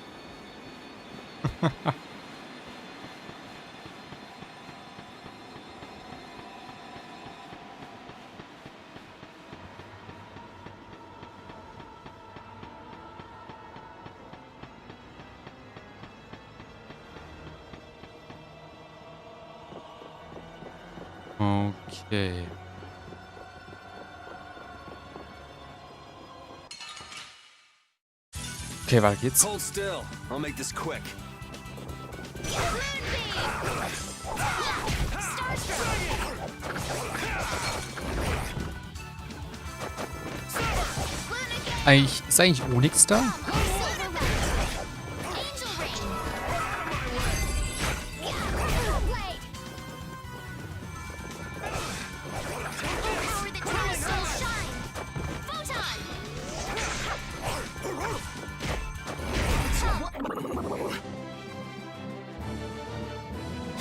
Okay. Okay, weiter geht's. Hold still. I'll make this quick. Ist eigentlich Onyx da?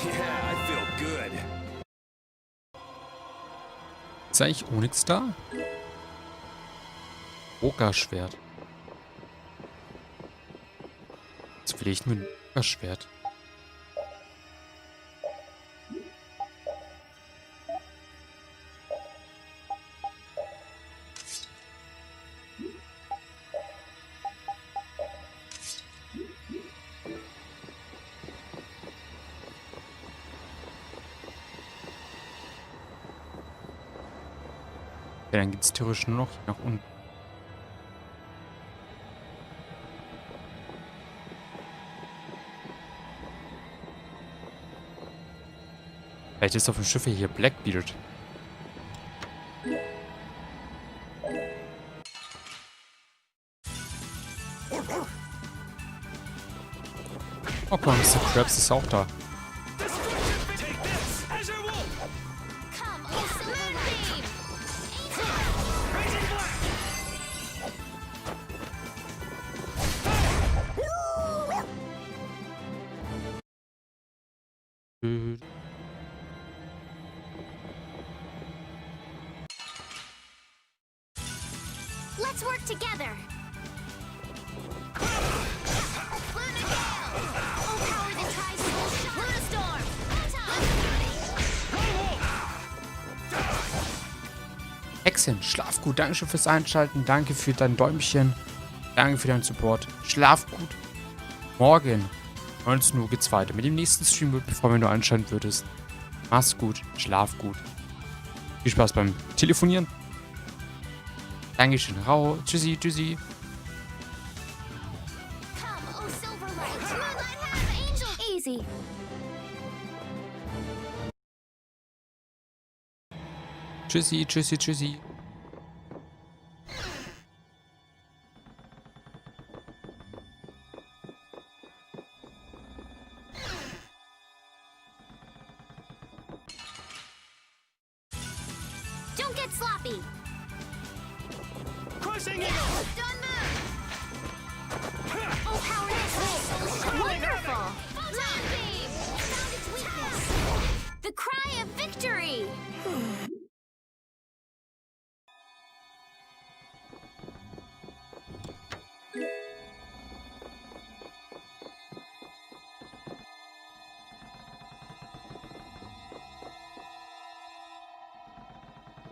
Yeah, I feel good. Ist eigentlich Onyx da? Okerschwert. Jetzt will ich nur ein Okerschwert. Ja, dann geht es theoretisch nur noch nach unten. Vielleicht ist auf dem Schiff hier Blackbeard. Oh, komm, Mr. Krabs ist auch da. Let's work together. Hexen, schlaf gut. Dankeschön fürs Einschalten. Danke für dein Däumchen. Danke für deinen Support. Schlaf gut. Morgen, 19 Uhr geht's weiter. Mit dem nächsten Stream würde mich freuen, wenn du einschalten würdest. Mach's gut. Schlaf gut. Viel Spaß beim Telefonieren. Dankeschön. Rau. Tschüssi, tschüssi. Easy. Tschüssi, tschüssi, tschüssi. Don't get sloppy. Crushing it. Don't move. Oh, power this. Wonderful. Photon beam. Found its weakness. The cry of victory.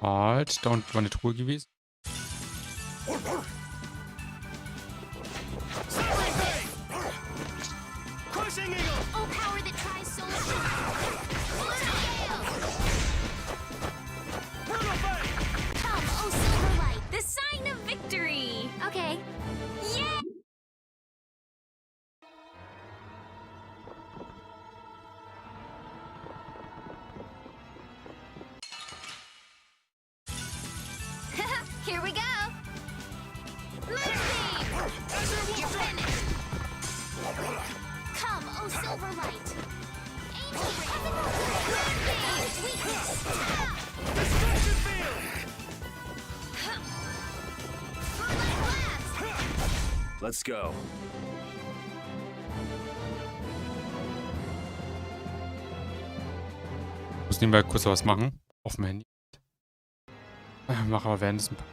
Halt, da unten war eine Truhe gewesen. Oh, power that tries so Come, oh, silver light. The sign of victory. Okay. Yeah. Here we go. You're finished. Come, oh silver light. Angel ring. Weakness. Destruction field. Moonlight blast. Let's go. Muss nebenbei kurz was machen. Auf dem Handy. Mach aber währenddessen ein paar.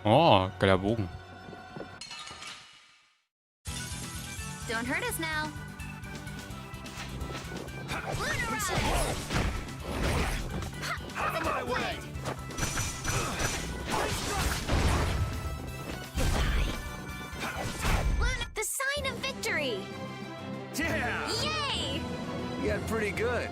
Oh, geiler Bogen. Don't hurt us now. Out of my way. The sign of victory. Yeah. Yay! pretty good.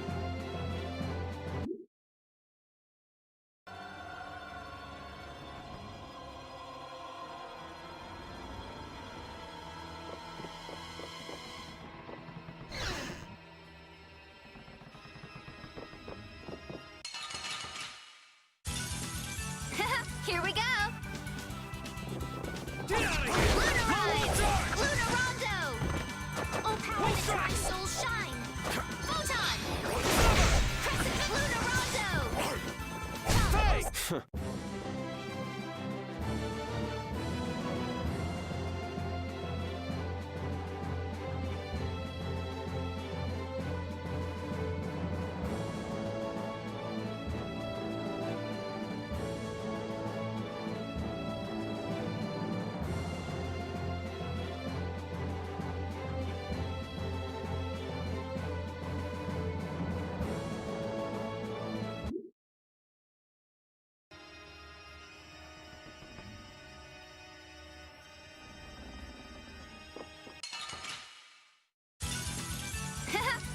Here we go! Get out of here! Lunar Rondo! Oh, power that my soul shine! Photon! Crescent Lunar Rondo! Hey!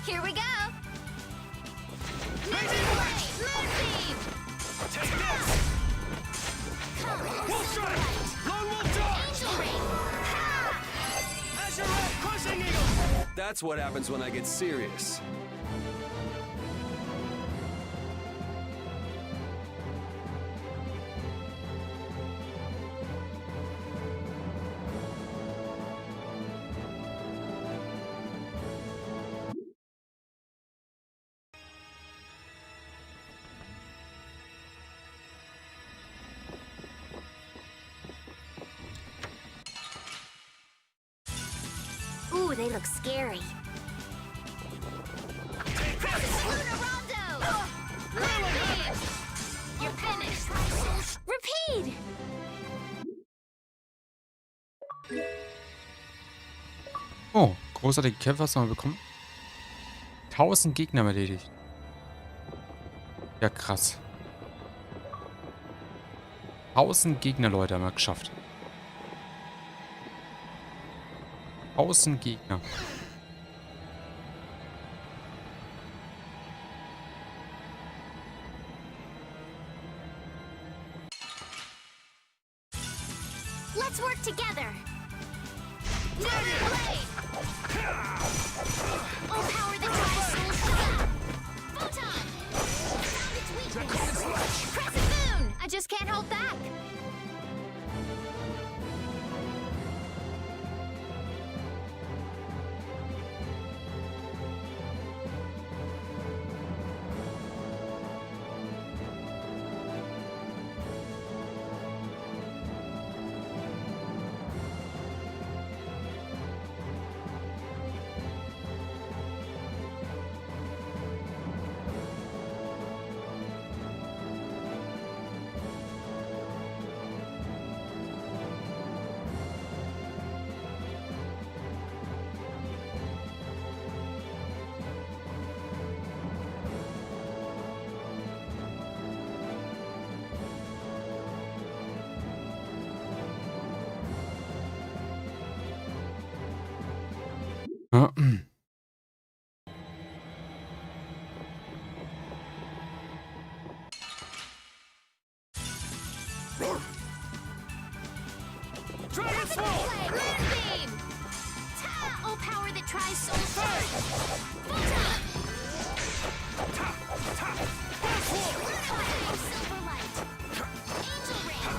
Here we go! Magic Blade! Moonbeam! Take this! Come, Wolf Strike! Lone Wolf Charge! Angel Ring! Ha! Azure Red Crushing Eagle! That's what happens when I get serious. Ooh, they look scary. Lunar Rondo! Moonbeam! You're finished! Repeat! Oh, großartige Kämpfe hast du mal bekommen. 1000 Gegner erledigt. Ja, krass. 1000 Gegner, Leute, haben wir geschafft. 1000 Gegner. Let's work together! Magic Blade! Oh, power that drives soul shine! Photon! Found its weakness! Crescent Moon! I just can't hold back! Dragon Sword! Moonbeam! Oh, power that tries soul shine! Photon! Lunar Silver Light! Angel Ring!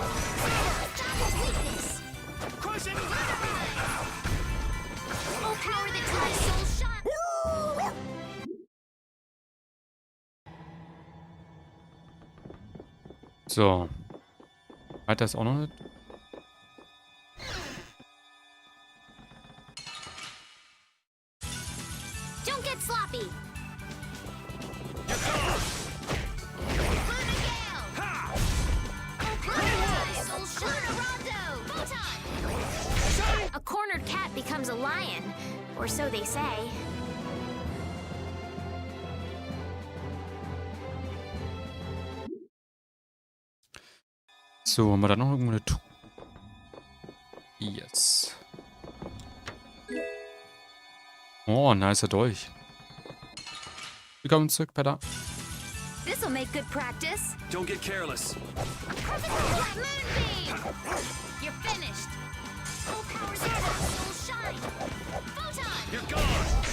Stop its weakness! Crushing Oh, power that tries soul shine! So. Weiter ist auch noch nicht. Don't get sloppy! A cornered cat becomes a lion, or so they say. So, haben wir da noch irgendwo eine Truhe? Yes. Oh, nicer Dolch. Willkommen zurück, Peter. This'll make good practice. Don't get careless. Moonbeam! You're finished. Full power soul shine. Photon! You're gone!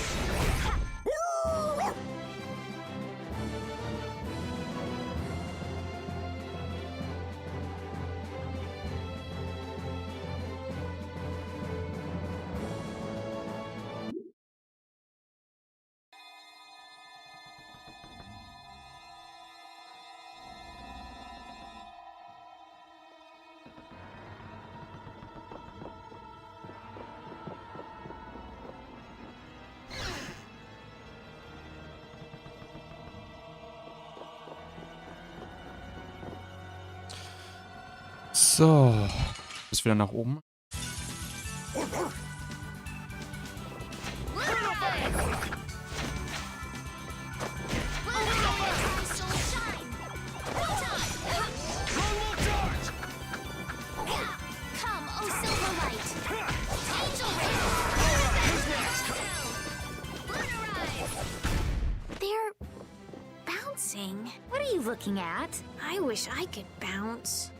So. Ist wieder nach oben. They're bouncing. What are you looking at? I wish I could bounce.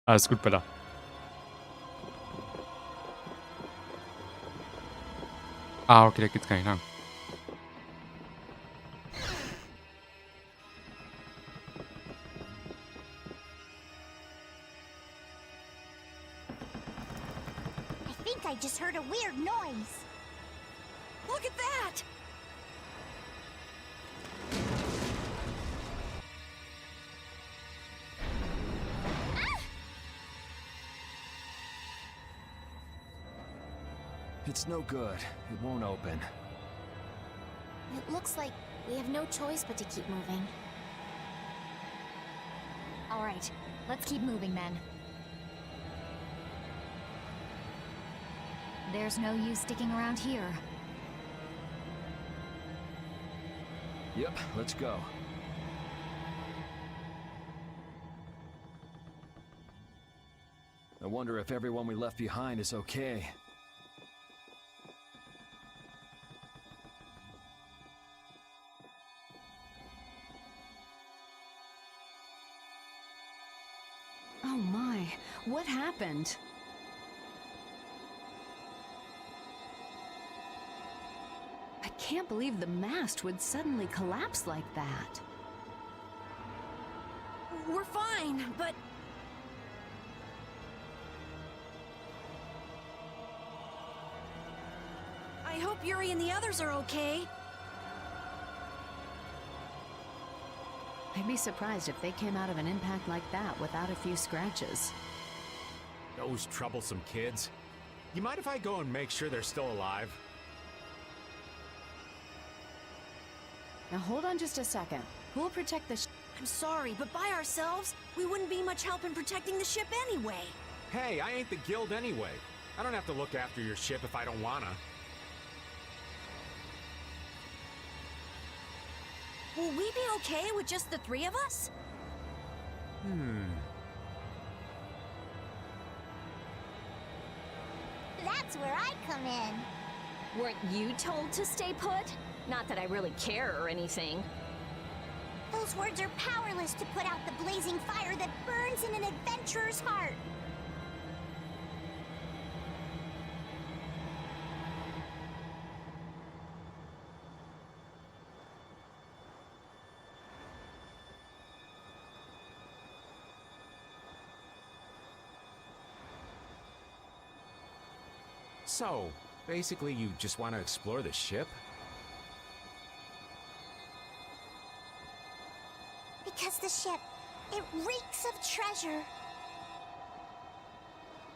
Alles gut, Bella. Ah, okay, da geht's gar nicht lang. I think I just heard a weird noise. Look at that! It's no good. It won't open. It looks like we have no choice but to keep moving. All right, let's keep moving then. There's no use sticking around here. Yep, let's go. I wonder if everyone we left behind is okay. Oh my, what happened? I can't believe the mast would suddenly collapse like that. We're fine, but... I hope Yuri and the others are okay. I'd be surprised if they came out of an impact like that without a few scratches. Those troublesome kids. You mind if I go and make sure they're still alive? Now hold on just a second. Who'll protect the I'm sorry, but by ourselves, we wouldn't be much help in protecting the ship anyway. Hey, I ain't the guild anyway. I don't have to look after your ship if I don't wanna. Will we be okay with just the three of us? That's where I come in. Weren't you told to stay put? Not that I really care or anything. Those words are powerless to put out the blazing fire that burns in an adventurer's heart. So, basically you just want to explore the ship? Because the ship, it reeks of treasure.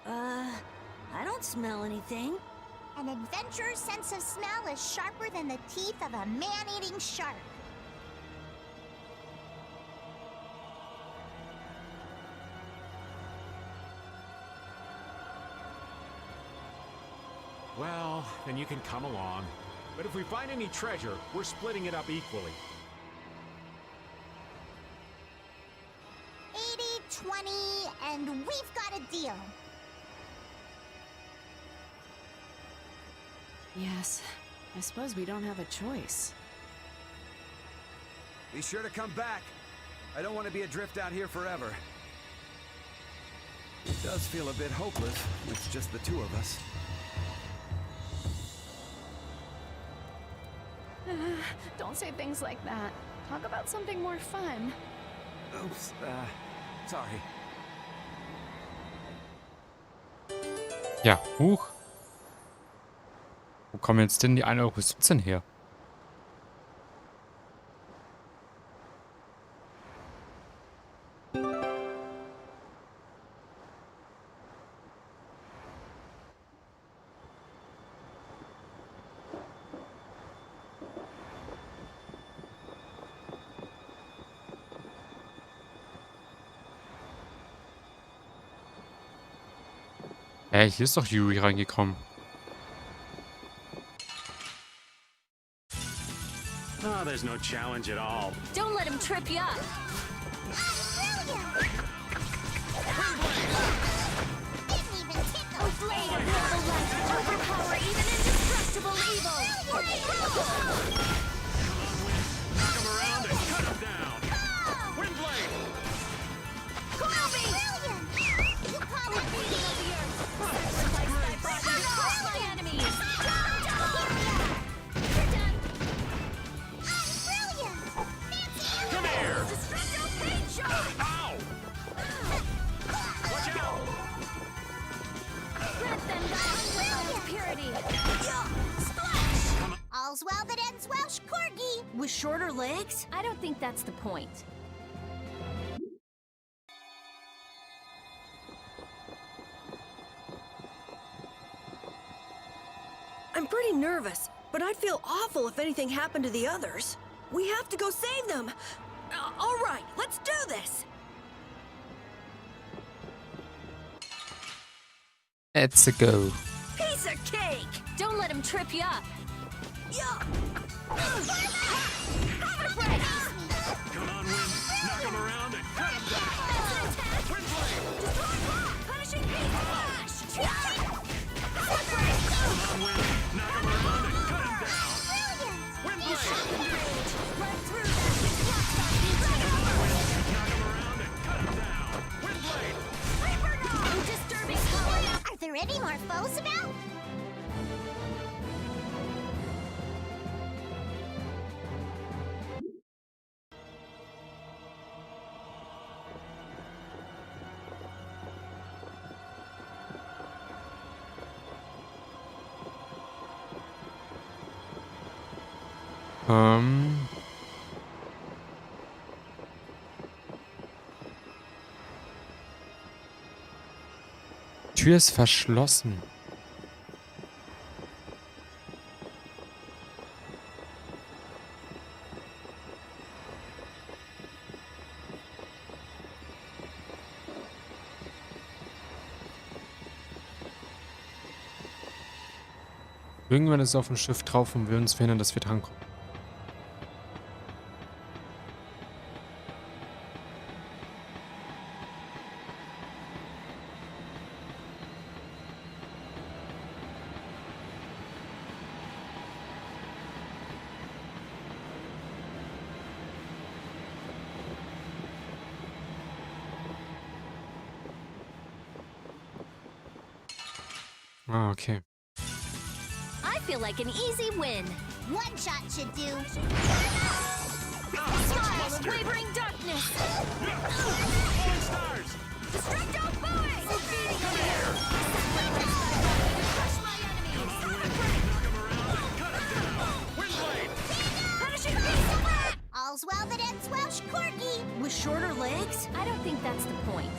I don't smell anything. An adventurer's sense of smell is sharper than the teeth of a man-eating shark. Well, then you can come along. But if we find any treasure, we're splitting it up equally. 80-20, and we've got a deal. Yes, I suppose we don't have a choice. Be sure to come back. I don't want to be adrift out here forever. It does feel a bit hopeless. It's just the two of us. Don't say things like that. Talk about something more fun. Oops, sorry. Ja, huch. Wo kommen jetzt denn die 1,17 € her? Hier ist doch Yuri reingekommen. Oh, there's no challenge at all. Don't let him trip you up. A blade of noble light to overpower even indestructible evil. Knock him around and cut him down. Windblade! Kobe! You call it Beating of the earth. Sacrifice thy body to crush my enemies. You're done. brilliant! Come here! Destructo pain shot. Ow! Watch out! Grant them the undefiled purity. Splash! All's well that ends well, Corgi. With shorter legs? I don't think that's the point. I'm pretty nervous, but I'd feel awful if anything happened to the others. We have to go save them. All right, let's do this. Let's go. Piece of cake. Don't let him trip you up. Yeah. Have a break. Come on, Wind. Knock him around and cut him down. That's an attack. Windblade! Destroy block. Punishing beam flash. Have a break. Come on, Wind. Knock him around and cut him down. Windblade! Run through that and block our beam. Knock him around and cut him down. Windblade! Disturbing power. Are there any more foes about? Tür ist verschlossen. Irgendwann ist auf dem Schiff drauf und will uns verhindern, dass wir drankommen. Ah, okay. I feel like an easy win. One shot should do. Smile of wavering darkness. Stars! Destructo boy! Defeating of the earth. Sacrifice thy body to crush my enemies. Have a break. Knock him around and cut him down. Windblade! Punishing beam flash. All's well that ends well, Corgi. With shorter legs? I don't think that's the point.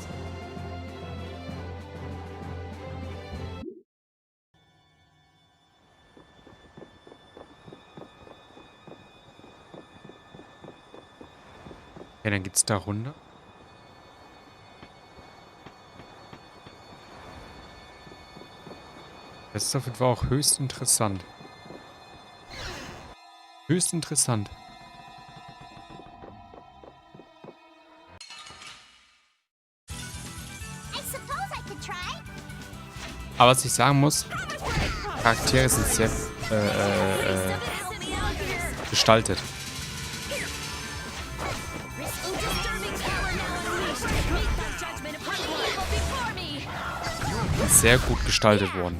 Ja, dann geht's da runter. Das ist auf jeden Fall auch höchst interessant. Höchst interessant. Aber was ich sagen muss, Charaktere sind sehr gestaltet. Sehr gut gestaltet worden.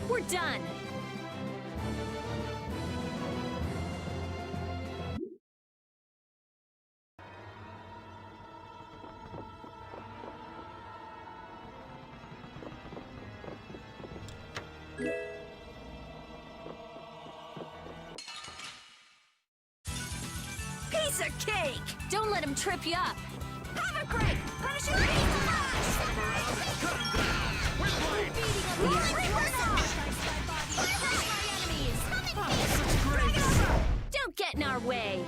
Piece of cake! Don't let him trip you up. Have a break! Punish your Don't get in our way!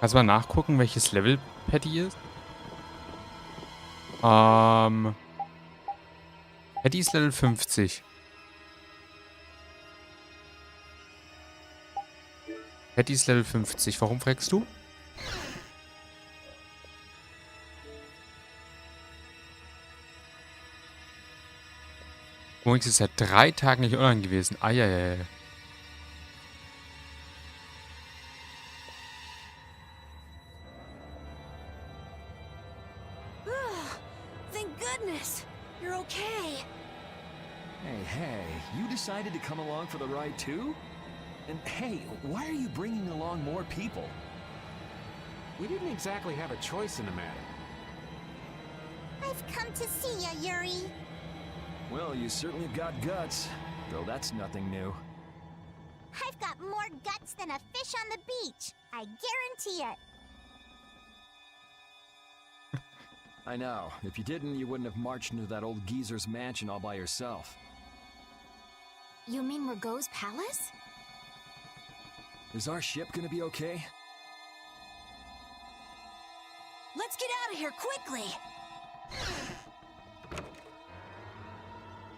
Kannst du mal nachgucken, welches Level Patty ist? Patty ist Level 50. Patty ist Level 50. Warum fragst du? Übrigens ist er 3 Tage nicht online gewesen. Eieiei. Thank goodness. You're okay. Hey, you decided to come along for the ride too? And hey, why are you bringing along more people? We didn't exactly have a choice in the matter. I've come to see ya, Yuri. Well, you certainly have got guts, though that's nothing new. I've got more guts than a fish on the beach. I guarantee it. I know. If you didn't, you wouldn't have marched into that old geezer's mansion all by yourself. You mean Ragosh's palace? Is our ship gonna be okay? Let's get out of here quickly.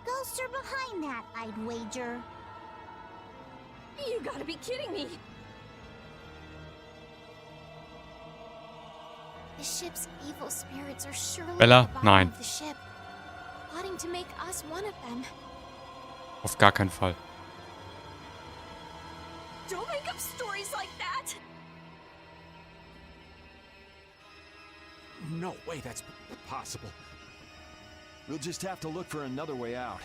Ghosts are behind that, I'd wager. You gotta be kidding me! The ship's evil spirits are surely Bella, at the bottom nein. of the ship, plotting to make us one of them. Auf gar keinen Fall. Don't make up stories like that! No way that's possible. We'll just have to look for another way out.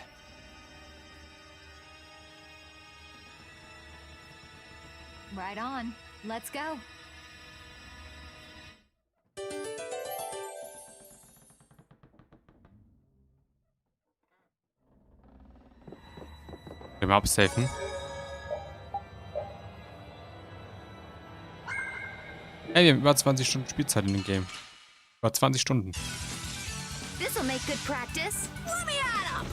Right on. Let's go. Können wir absafen? Hey, wir haben über 20 Stunden Spielzeit in dem Game. Über 20 Stunden. This'll make good practice. Let me at him!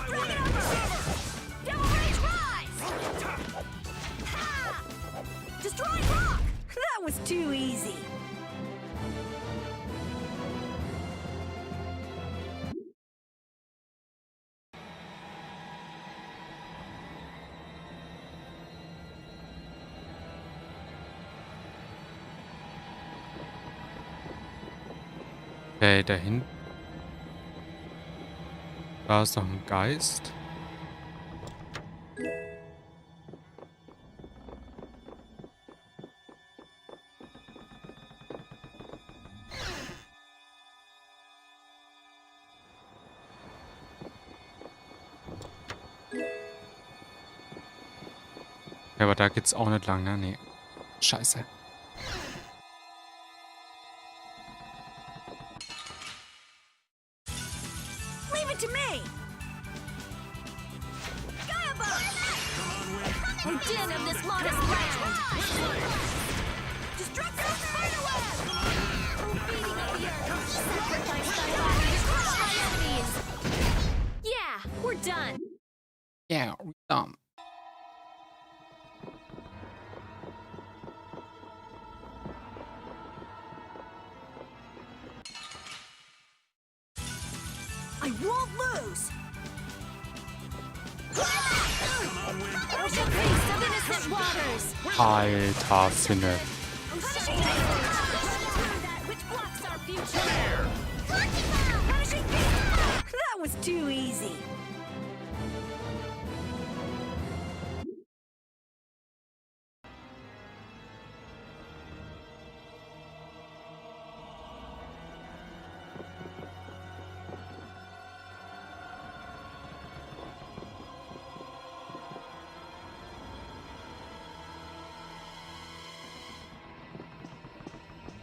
Bring it over! Devil Rage Rise! Ha! Destroy rock! That was too easy. Okay, dahin. Da ist noch ein Geist. Ja, aber da geht's auch nicht lang, ne? Nee. Scheiße. Leave it to me. Den of this modest land! Destructive spiderweb! Beating of the earth! Sacrifice thy body! Crush my enemies! Yeah, we're done! Yeah, we're done. Alter Finne. That was too easy.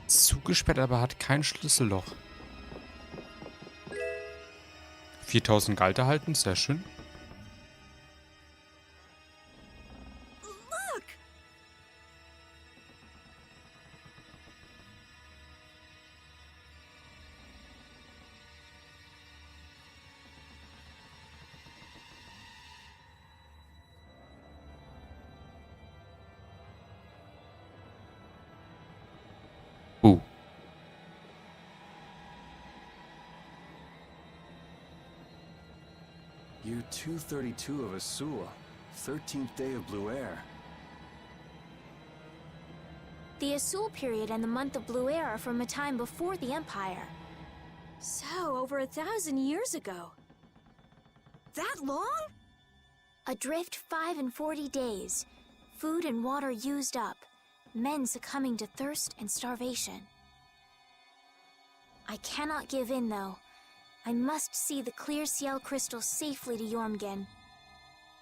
Zugesperrt, aber hat kein Schlüsselloch. 4000 Galt erhalten, sehr schön. Look! Year 232 of Asul, 13th day of Blue Air. The Asul period and the month of Blue Air are from a time before the Empire. So, over 1,000 years ago. That long? Adrift 5 and 40 days. Food and water used up. Men succumbing to thirst and starvation. I cannot give in, though. I must see the clear Ciel crystal safely to Jormungand.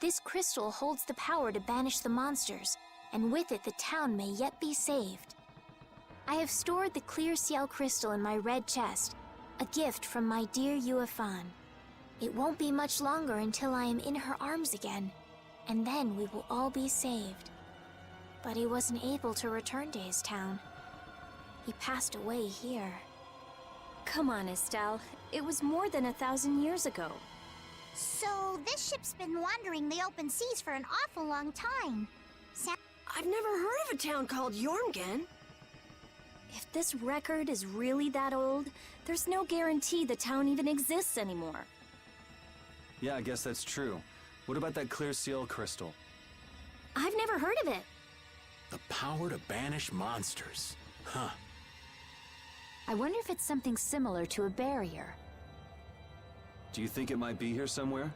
This crystal holds the power to banish the monsters, and with it the town may yet be saved. I have stored the clear Ciel crystal in my red chest, a gift from my dear Yuefan. It won't be much longer until I am in her arms again, and then we will all be saved. But he wasn't able to return to his town. He passed away here. Come on, Estelle. It was more than 1,000 years ago. So this ship's been wandering the open seas for an awful long time. I've never heard of a town called Jormungand. If this record is really that old, there's no guarantee the town even exists anymore. Yeah, I guess that's true. What about that clear Ciel crystal? I've never heard of it. The power to banish monsters. Huh. I wonder if it's something similar to a barrier. Do you think it might be here somewhere?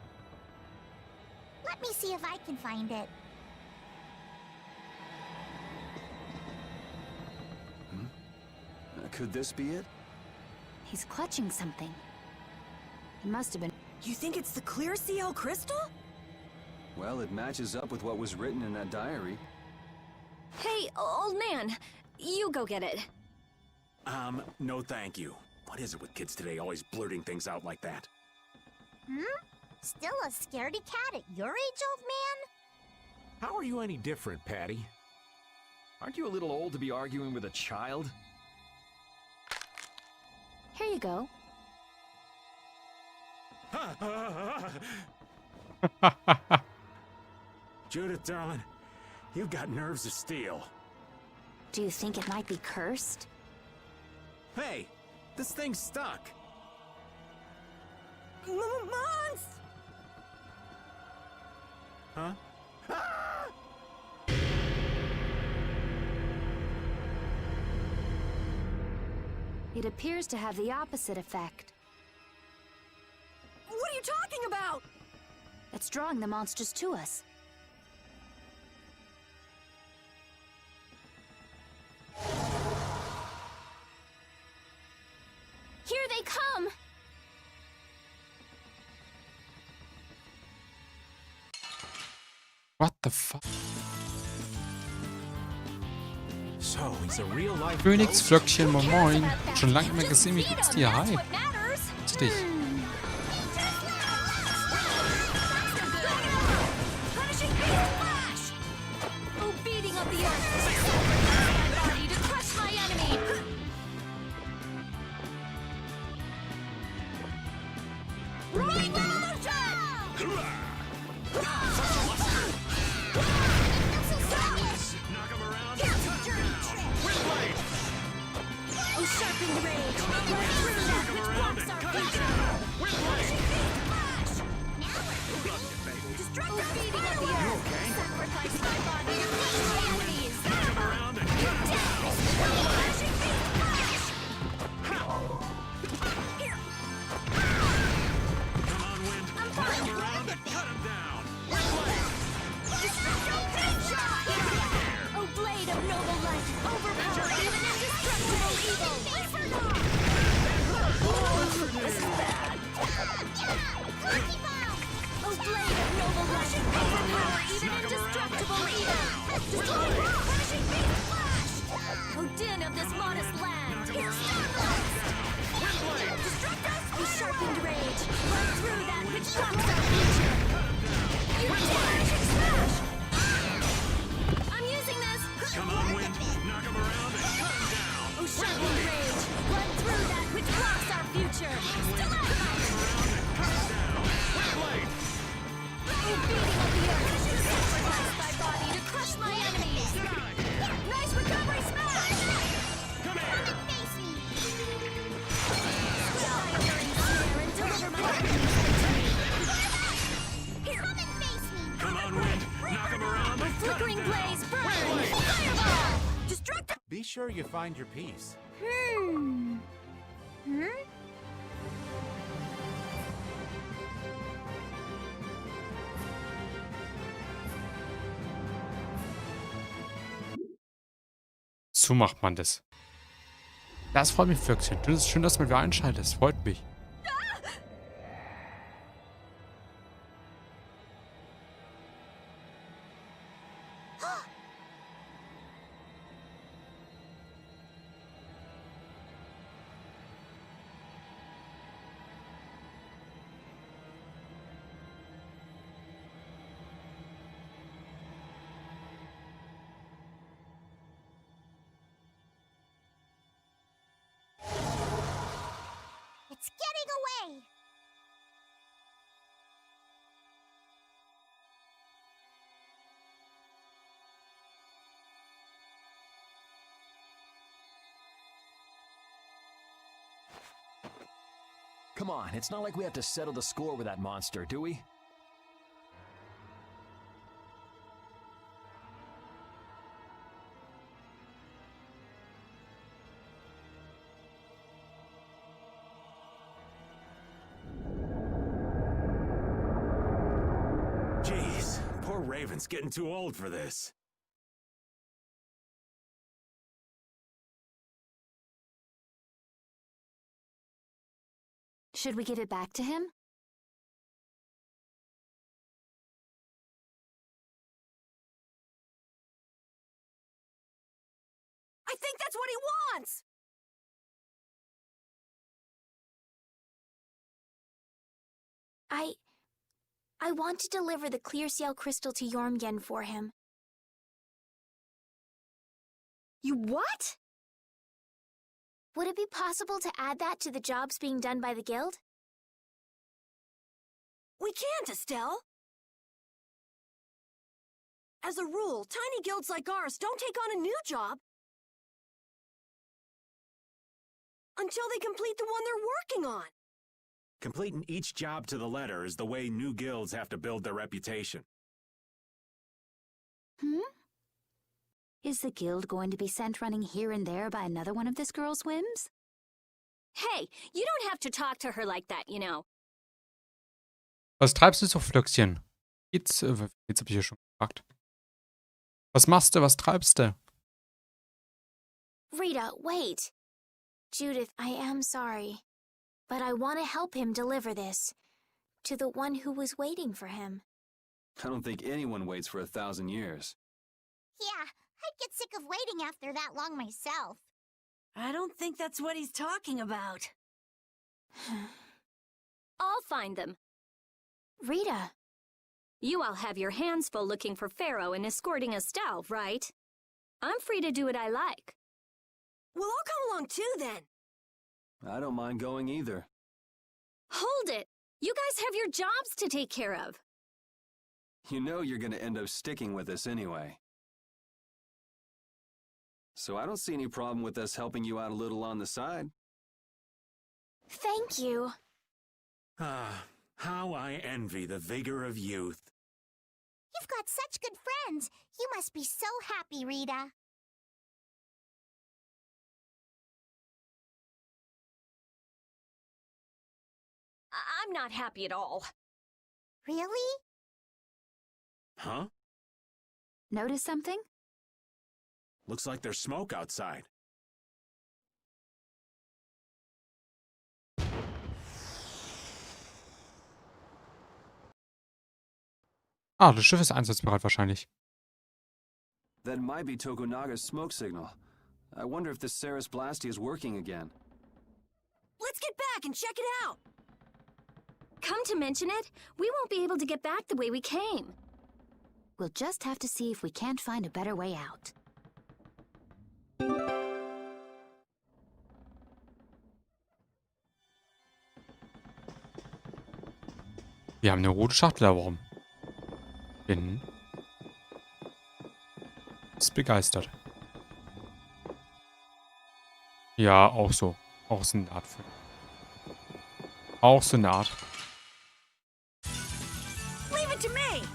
Let me see if I can find it. Could this be it? He's clutching something. It must have been... You think it's the clear Ciel crystal? Well, it matches up with what was written in that diary. Hey, old man, you go get it. No thank you. What is it with kids today always blurting things out like that? Still a scaredy cat at your age, old man? How are you any different, Patty? Aren't you a little old to be arguing with a child? Here you go. Judith, darling, you've got nerves of steel. Do you think it might be cursed? Hey, this thing's stuck. Mons! Huh? It appears to have the opposite effect. What are you talking about? It's drawing the monsters to us. Here they come! What the fuck? So, he's a real-life Königsflöckchen, moin moin. Schon lange nicht mehr gesehen, wie geht's dir? Hi. Grüß dich. Sharpened rage, burn through that which blocks our future! blade of noble light, overpower even indestructible evil. Destroy the punishing beast flash! O din of this modest land, hear stormblast! Destruct us! A sharpened rage, run through that which blocks our future. You damaging smash! I'm using this! Come on, Wind. Knock him around and cut him down. O sharpened rage, run through that which blocks our future. Stalagmite! O beating of the earth, sacrifice thy body to crush my enemies. Nice recovery smash! Come here. Face me! And deliver my enemies to me. Here, come and face me! Come on, Wind. Knock him around O and cut him flickering down. blaze, burn! Fireball! Destruct. Be sure you find your piece. Hmm? So macht man das. Das freut mich, Füchschen. Das ist schön, dass du mal wieder einschaltest. Freut mich. It's getting away! Come on, it's not like we have to settle the score with that monster, do we? Jeez, poor Raven's getting too old for this. Should we give it back to him? I think that's what he wants! I want to deliver the clear seal crystal to Yormgen for him. You what? Would it be possible to add that to the jobs being done by the guild? We can't, Estelle. As a rule, tiny guilds like ours don't take on a new job until they complete the one they're working on. Completing each job to the letter is the way new guilds have to build their reputation. Is the guild going to be sent running here and there by another one of this girl's whims? Hey, you don't have to talk to her like that, you know. Was treibst du so, Flöckchen? Jetzt hab ich ja schon gefragt. Was machst du? Was treibst du? Rita, wait. Judith, I am sorry. But I want to help him deliver this. To the one who was waiting for him. I don't think anyone waits for 1,000 years. Yeah, I'd get sick of waiting after that long myself. I don't think that's what he's talking about. I'll find them. Rita. You all have your hands full looking for Pharaoh and escorting Estelle, right? I'm free to do what I like. Well, I'll come along too, then. I don't mind going either. Hold it! You guys have your jobs to take care of. You know you're gonna end up sticking with us anyway. So I don't see any problem with us helping you out a little on the side. Thank you. Ah, how I envy the vigor of youth. You've got such good friends. You must be so happy, Rita. I'm not happy at all. Really? Huh? Notice something? Looks like there's smoke outside. Ah, das Schiff ist einsatzbereit wahrscheinlich. That might be Tokunaga's smoke signal. I wonder if the Saris Blasty is working again. Let's get back and check it out! Come to mention it, we won't be able to get back the way we came. We'll just have to see if we can't find a better way out. Wir haben eine rote Schachtel erworben. Bin ist begeistert. Ja, auch so. Auch so eine Art. Auch so eine Art. Leave it to me!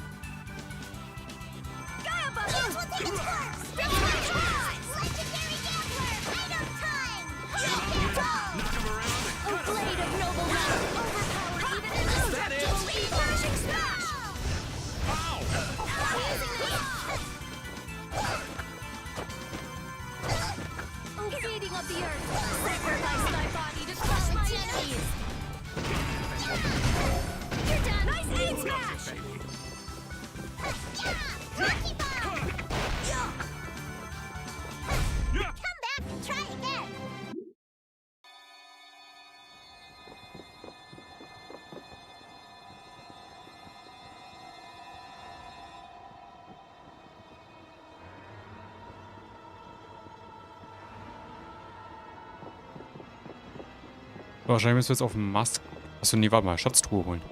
Wahrscheinlich müssen wir jetzt auf dem Mast. Achso, nee, warte mal. Schatztruhe holen.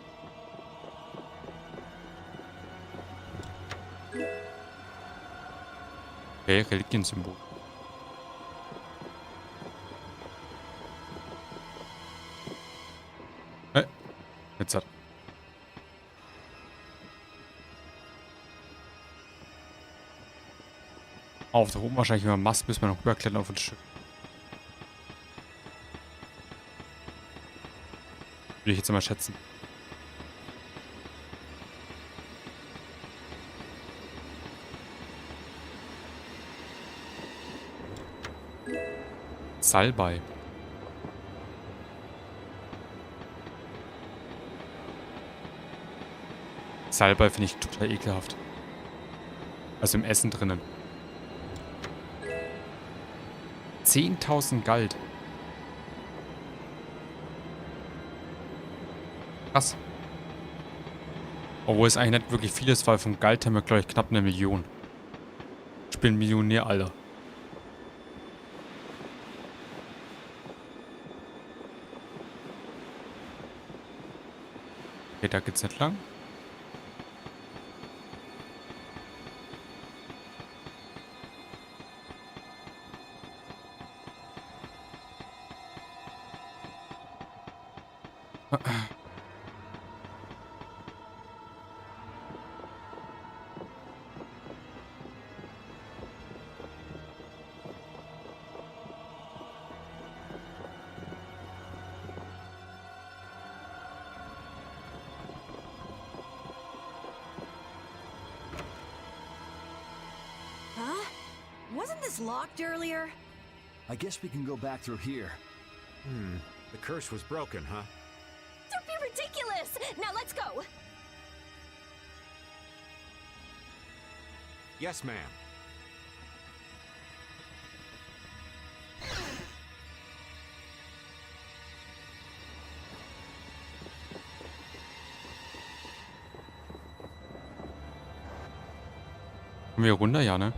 Okay, Reliquiensymbol. Jetzt hat. Auf da oben wahrscheinlich über den Mast müssen wir noch rüberklettern auf das Schiff. Würde ich jetzt mal schätzen. Salbei. Salbei finde ich total ekelhaft. Also im Essen drinnen. 10.000 Galt. Krass. Obwohl es eigentlich nicht wirklich viel ist, weil vom Galt haben wir, glaube ich, knapp 1 Million. Ich bin Millionär, Alter. Okay, da geht's nicht lang. Wasn't this locked earlier? I guess we can go back through here. The curse was broken, huh? Don't be ridiculous! Now let's go! Yes, ma'am. Kommen wir runter, ja, ne?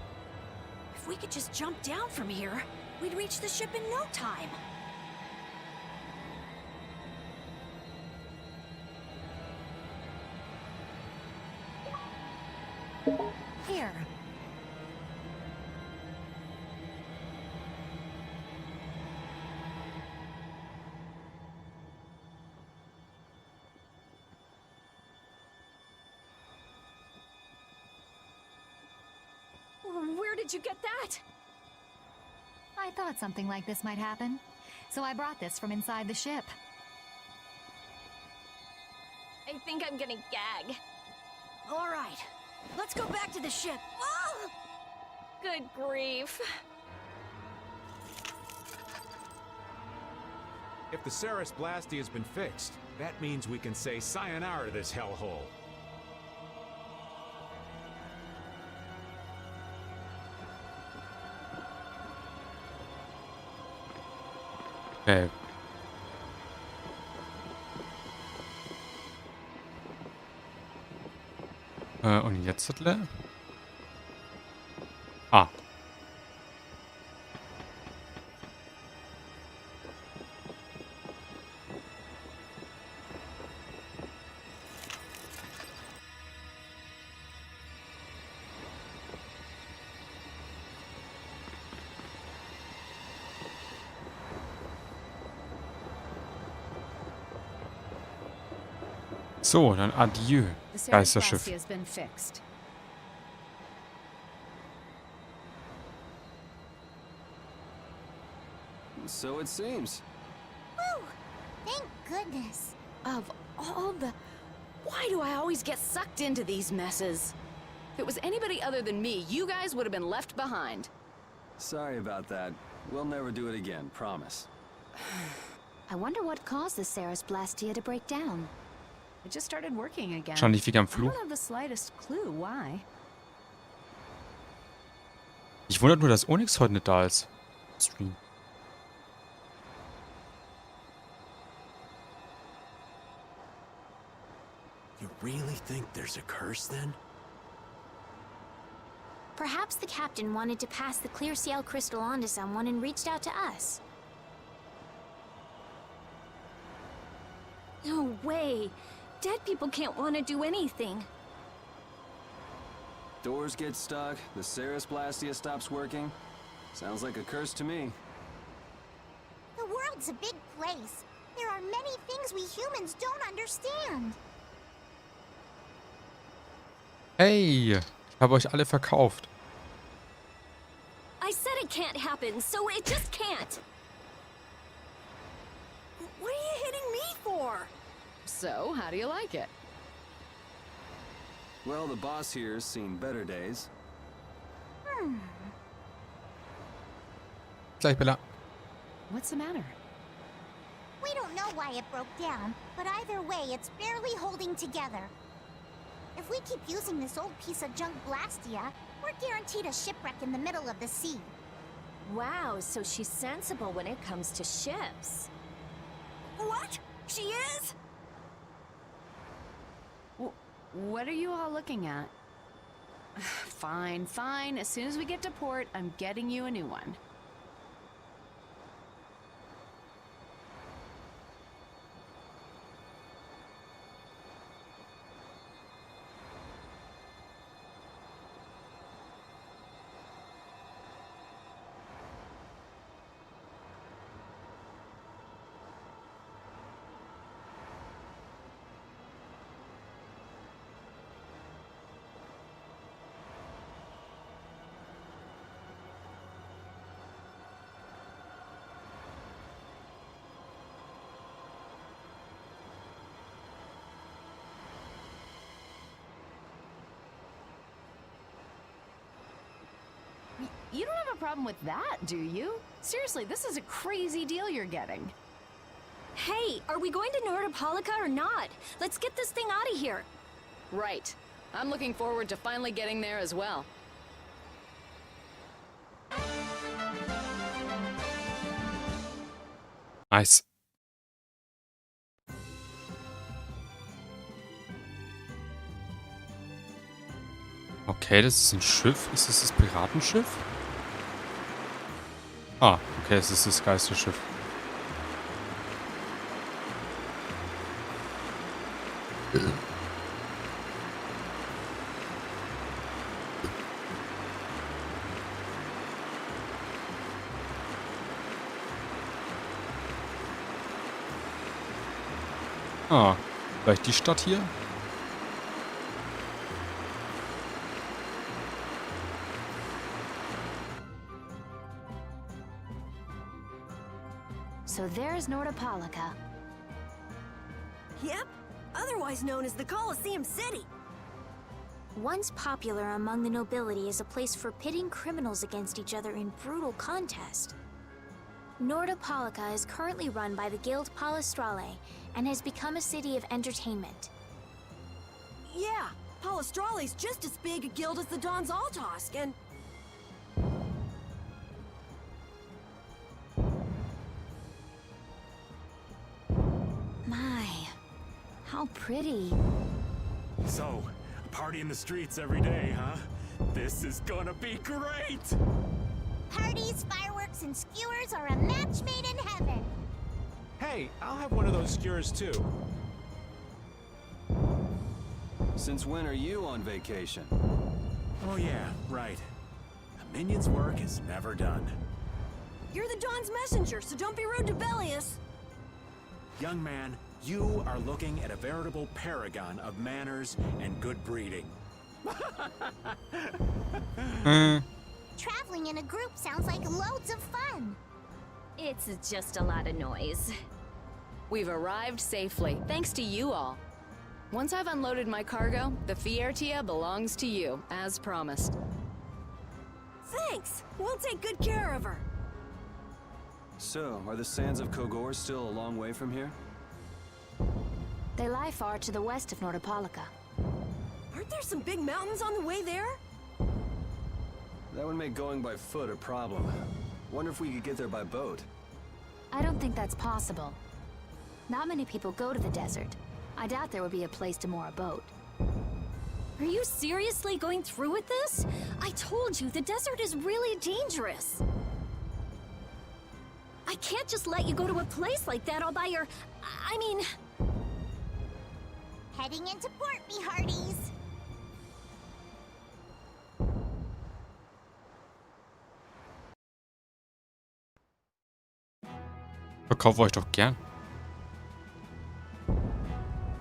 If we could just jump down from here, we'd reach the ship in no time. Here. Where did you get that? I thought something like this might happen, so I brought this from inside the ship. I think I'm gonna gag. All right, let's go back to the ship. Oh! Good grief. If the Saris Blasty has been fixed, that means we can say sayonara to this hellhole. Okay. Und jetzt Zettel? Ah. So, dann adieu, Geisterschiff. has been fixed. So it seems. Whew! Thank goodness. Of all the... Why do I always get sucked into these messes? If it was anybody other than me, you guys would have been left behind. Sorry about that. We'll never do it again, promise. I wonder what caused the Sarkastischer to break down. It just started working again. Wahrscheinlich wegen am I Fluch. don't have the slightest clue why. Ich wundert nur, dass Onyx heute nicht da ist. Stream. You really think there's a curse then? Perhaps the captain wanted to pass the clear sail crystal on to someone and reached out to us. No way. Dead people can't want to do anything. Doors get stuck, the Sarkastischer stops working. Sounds like a curse to me. The world's a big place. There are many things we humans don't understand. Hey, ich habe euch alle verkauft. I said it can't happen, so it just can't. What are you hitting me for? So, how do you like it? Well, the boss here's seen better days. Gleich, Bella. What's the matter? We don't know why it broke down, but either way, it's barely holding together. If we keep using this old piece of junk Blastia, we're guaranteed a shipwreck in the middle of the sea. Wow, so she's sensible when it comes to ships. What? She is? What are you all looking at? Fine, fine. As soon as we get to port, I'm getting you a new one. You don't have a problem with that, do you? Seriously, this is a crazy deal you're getting. Hey, are we going to Nordopolica or not? Let's get this thing out of here. Right. I'm looking forward to finally getting there as well. Nice. Okay, das ist ein Schiff. Ist das das Piratenschiff? Ah, okay, es ist das Geisterschiff. Ah, vielleicht die Stadt hier? So there's Nordopolica. Yep, otherwise known as the Colosseum City. Once popular among the nobility as a place for pitting criminals against each other in brutal contest. Nordopolica is currently run by the Guild Palestrale and has become a city of entertainment. Yeah, Palestrale's just as big a guild as the Don's Altosk, and... How pretty. So, a party in the streets every day, huh? This is gonna be great! Parties, fireworks, and skewers are a match made in heaven. Hey, I'll have one of those skewers too. Since when are you on vacation? Oh yeah, right. A minion's work is never done. You're the Dawn's messenger, so don't be rude to Bellius. Young man, you are looking at a veritable paragon of manners and good breeding. Traveling in a group sounds like loads of fun. It's just a lot of noise. We've arrived safely, thanks to you all. Once I've unloaded my cargo, the Fiertia belongs to you, as promised. Thanks. We'll take good care of her. So, are the sands of Kogor still a long way from here? They lie far to the west of Nordopolica. Aren't there some big mountains on the way there? That would make going by foot a problem. Wonder if we could get there by boat. I don't think that's possible. Not many people go to the desert. I doubt there would be a place to moor a boat. Are you seriously going through with this? I told you, the desert is really dangerous. I can't just let you go to a place like that all by your... I mean... Heading into port, me hearties. Verkaufe euch doch gern.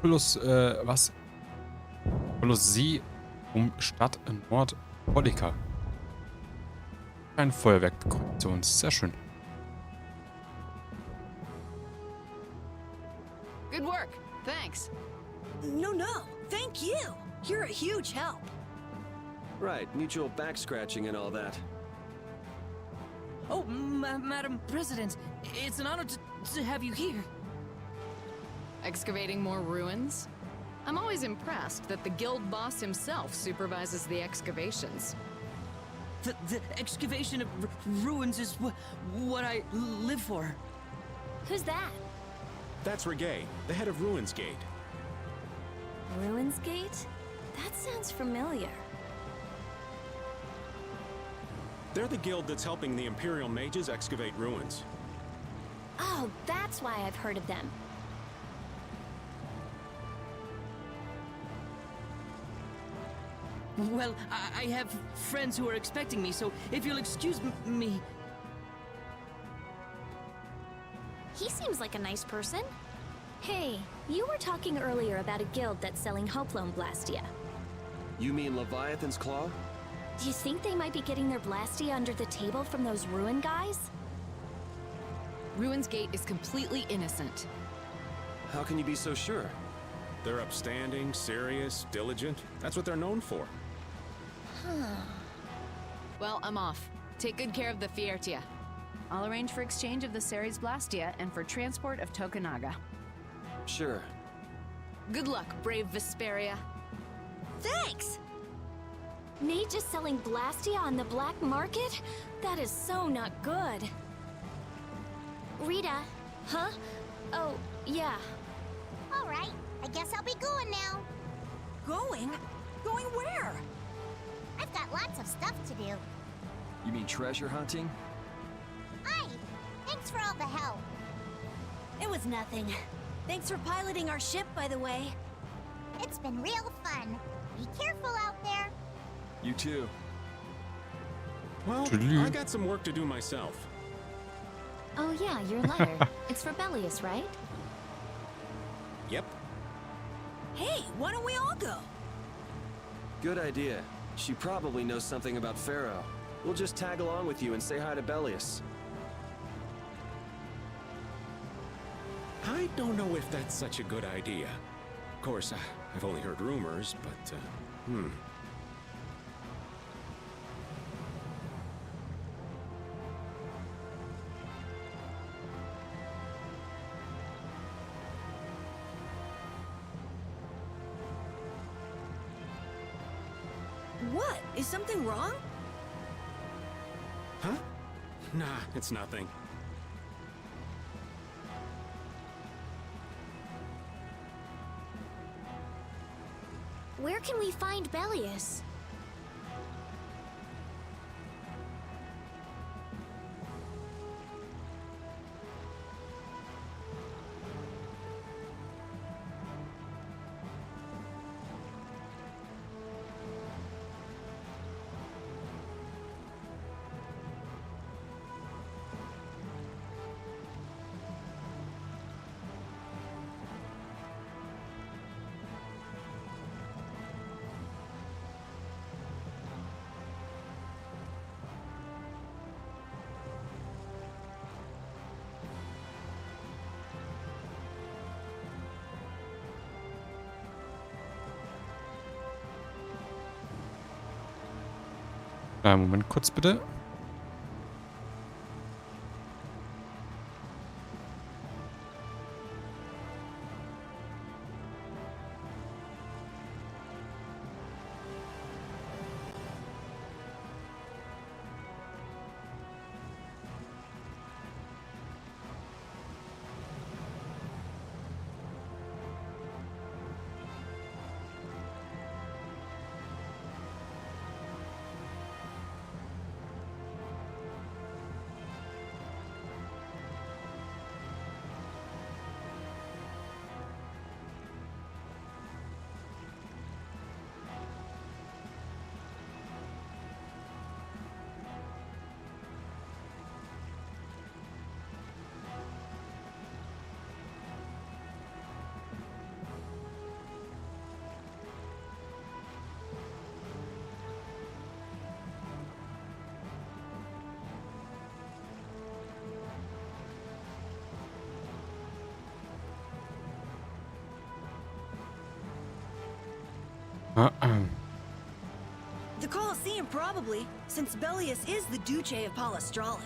Plus, was? Plus Sie Stadt Nordpolika. Ein Feuerwerk bekommt zu uns. Sehr schön. Good work. Thanks. No, thank you. You're a huge help. Right, mutual back scratching and all that. Oh, Madam President, it's an honor to have you here. Excavating more ruins? I'm always impressed that the guild boss himself supervises the excavations. The excavation of ruins is what I live for. Who's that? That's Ragosh, the head of Ruins Gate. Ruins Gate? That sounds familiar. They're the guild that's helping the Imperial mages excavate ruins. Oh, that's why I've heard of them. Well, I have friends who are expecting me, so if you'll excuse me... He seems like a nice person. Hey, you were talking earlier about a guild that's selling Hoplone Blastia. You mean Leviathan's Claw? Do you think they might be getting their Blastia under the table from those ruin guys? Ruins Gate is completely innocent. How can you be so sure? They're upstanding, serious, diligent. That's what they're known for. Well, I'm off. Take good care of the Fiertia. I'll arrange for exchange of the Ceres Blastia and for transport of Tokunaga. Sure. Good luck, brave Vesperia. Thanks! Nate just selling Blastia on the black market? That is so not good. Rita. Huh? Oh, yeah. All right, I guess I'll be going now. Going? Going where? I've got lots of stuff to do. You mean treasure hunting? Aye, thanks for all the help. It was nothing. Thanks for piloting our ship, by the way. It's been real fun. Be careful out there. You too. Well, I got some work to do myself. Oh yeah, your letter. It's for Bellius, right? Yep. Hey, why don't we all go? Good idea. She probably knows something about Pharaoh. We'll just tag along with you and say hi to Bellius. I don't know if that's such a good idea. Of course, I've only heard rumors, but, What? Is something wrong? Huh? Nah, it's nothing. Where can we find Bellius? Moment kurz bitte. The Colosseum, probably, since Bellius is the Duce of Palestrale.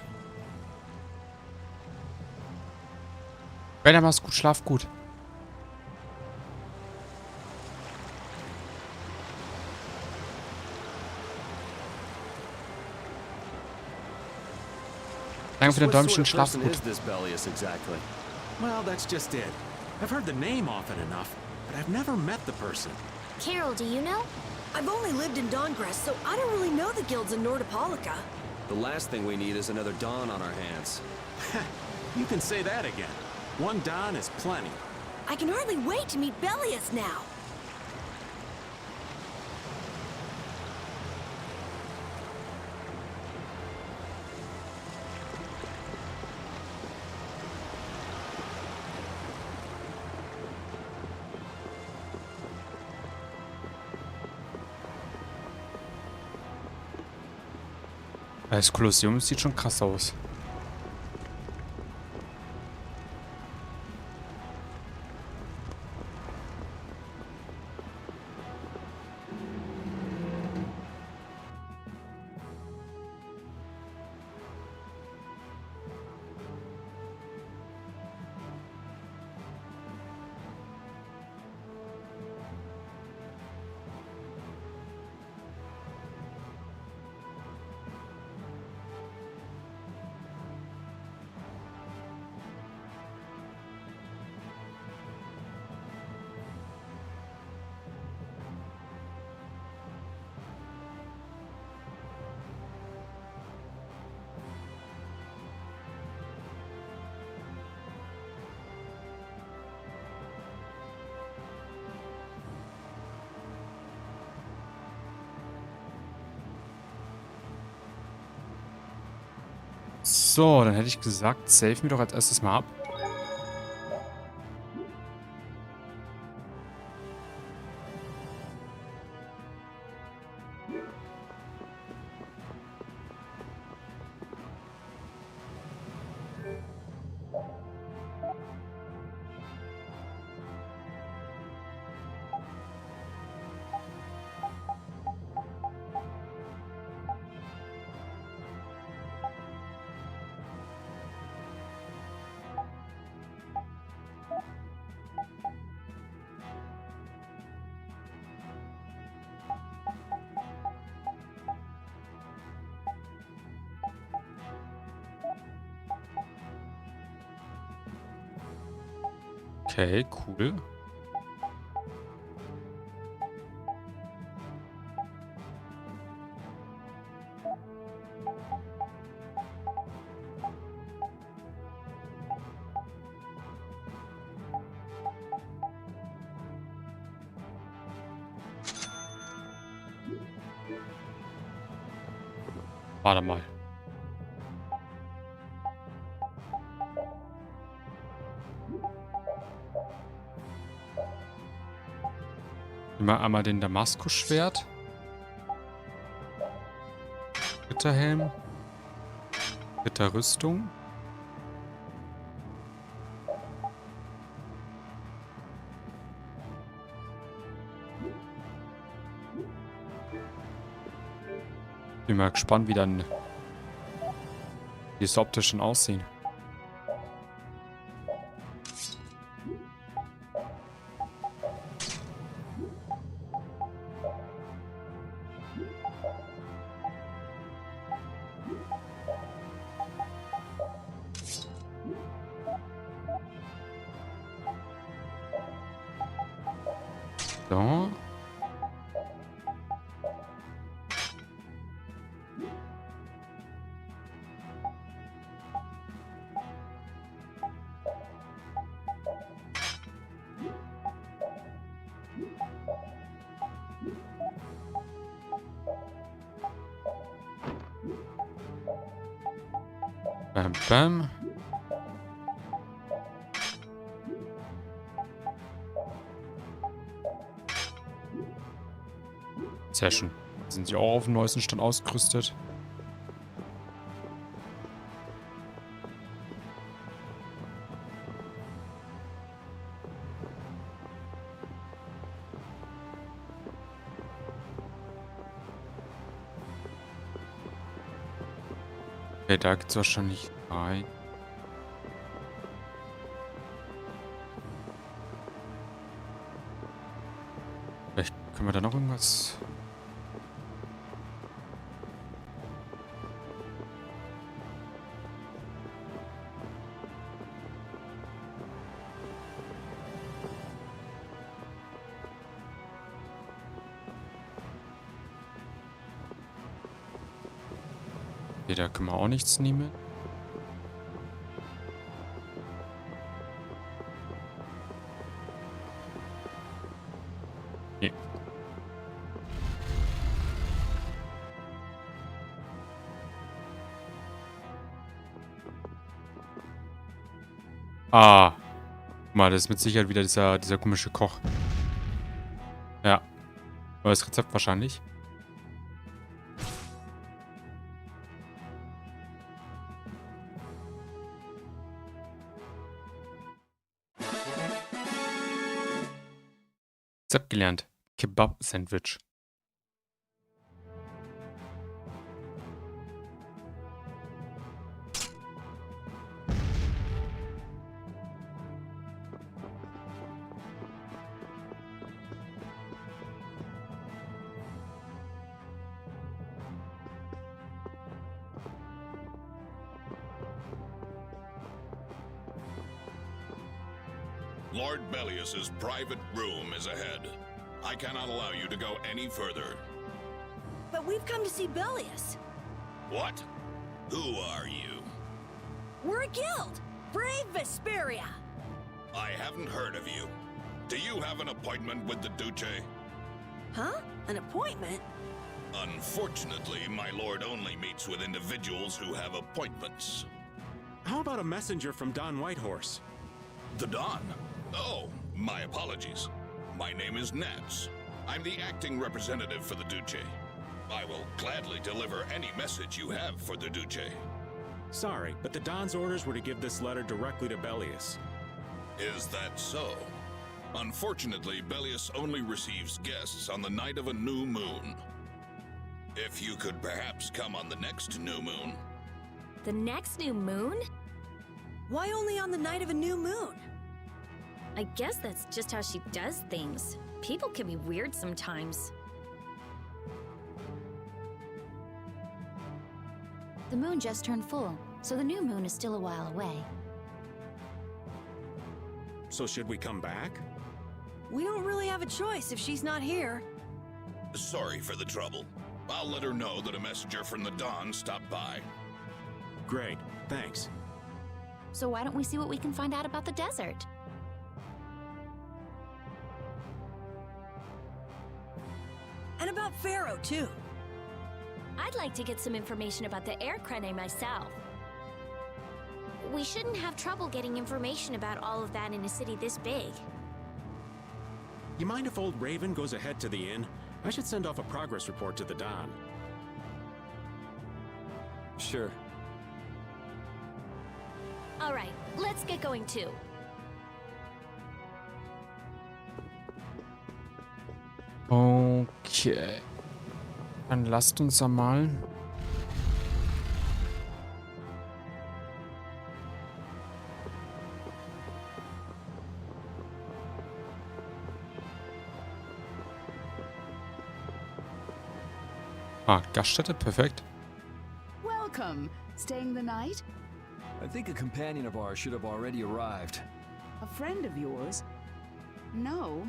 Bella, mach's gut, schlaf gut. Danke für den Däumchen, schlaf gut. Is this Bellius exactly? Well, that's just it. I've heard the name often enough, but I've never met the person. Carol, do you know? I've only lived in Dawngress, so I don't really know the guilds in Nordopolica. The last thing we need is another Dawn on our hands. You can say that again. One Don is plenty. I can hardly wait to meet Bellius now. Das Kolosseum sieht schon krass aus. So, dann hätte ich gesagt, save mir doch als erstes mal ab. Okay, cool. Warte mal. Immer einmal den Damaskusschwert. Ritterhelm. Ritterrüstung. Bin mal gespannt, wie es optisch schon aussehen. So. Bam, bam. Sehr schön. Sind sie auch auf dem neuesten Stand ausgerüstet? Okay, da gibt's wahrscheinlich rein. Vielleicht können wir da noch irgendwas... Okay, da können wir auch nichts nehmen. Nee. Ah. Guck mal, das ist mit Sicherheit wieder dieser komische Koch. Ja. Neues Rezept wahrscheinlich. Rezept gelernt. Kebab-Sandwich. Lord Bellius's private room is ahead. I cannot allow you to go any further. But we've come to see Bellius. What? Who are you? We're a guild. Brave Vesperia. I haven't heard of you. Do you have an appointment with the Duce? Huh? An appointment? Unfortunately, my lord only meets with individuals who have appointments. How about a messenger from Don Whitehorse? The Don? Oh, my apologies. My name is Nats. I'm the acting representative for the Duce. I will gladly deliver any message you have for the Duce. Sorry, but the Don's orders were to give this letter directly to Bellius. Is that so? Unfortunately, Bellius only receives guests on the night of a new moon. If you could perhaps come on the next new moon. The next new moon? Why only on the night of a new moon? I guess that's just how she does things. People can be weird sometimes. The moon just turned full, so the new moon is still a while away. So should we come back? We don't really have a choice if she's not here. Sorry for the trouble. I'll let her know that a messenger from the Don stopped by. Great, thanks. So why don't we see what we can find out about the desert? And about Pharaoh, too. I'd like to get some information about the air crane myself. We shouldn't have trouble getting information about all of that in a city this big. You mind if old Raven goes ahead to the inn? I should send off a progress report to the Don. Sure. All right, let's get going too. Okay. Dann lasst uns einmal. Ah, Gaststätte, perfekt. Welcome. Staying the night? I think a companion of ours should have already arrived. A friend of yours? No.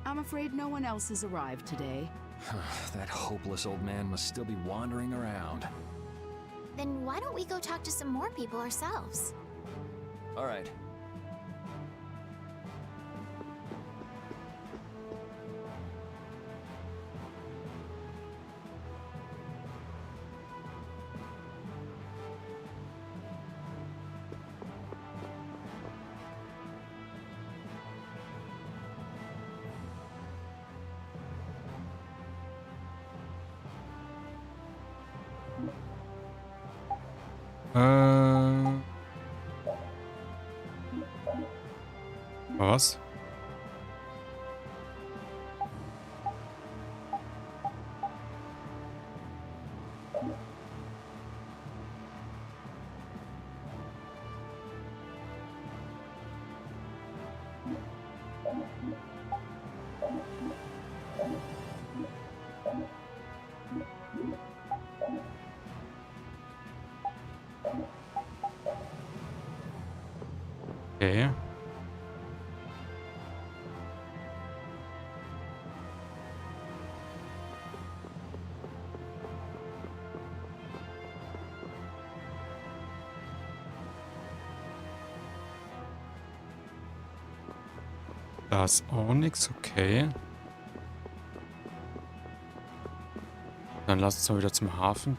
I'm afraid no one else has arrived today. That hopeless old man must still be wandering around. Then why don't we go talk to some more people ourselves? All right. Was? Okay. Da ist auch nichts, okay. Dann lass uns mal wieder zum Hafen.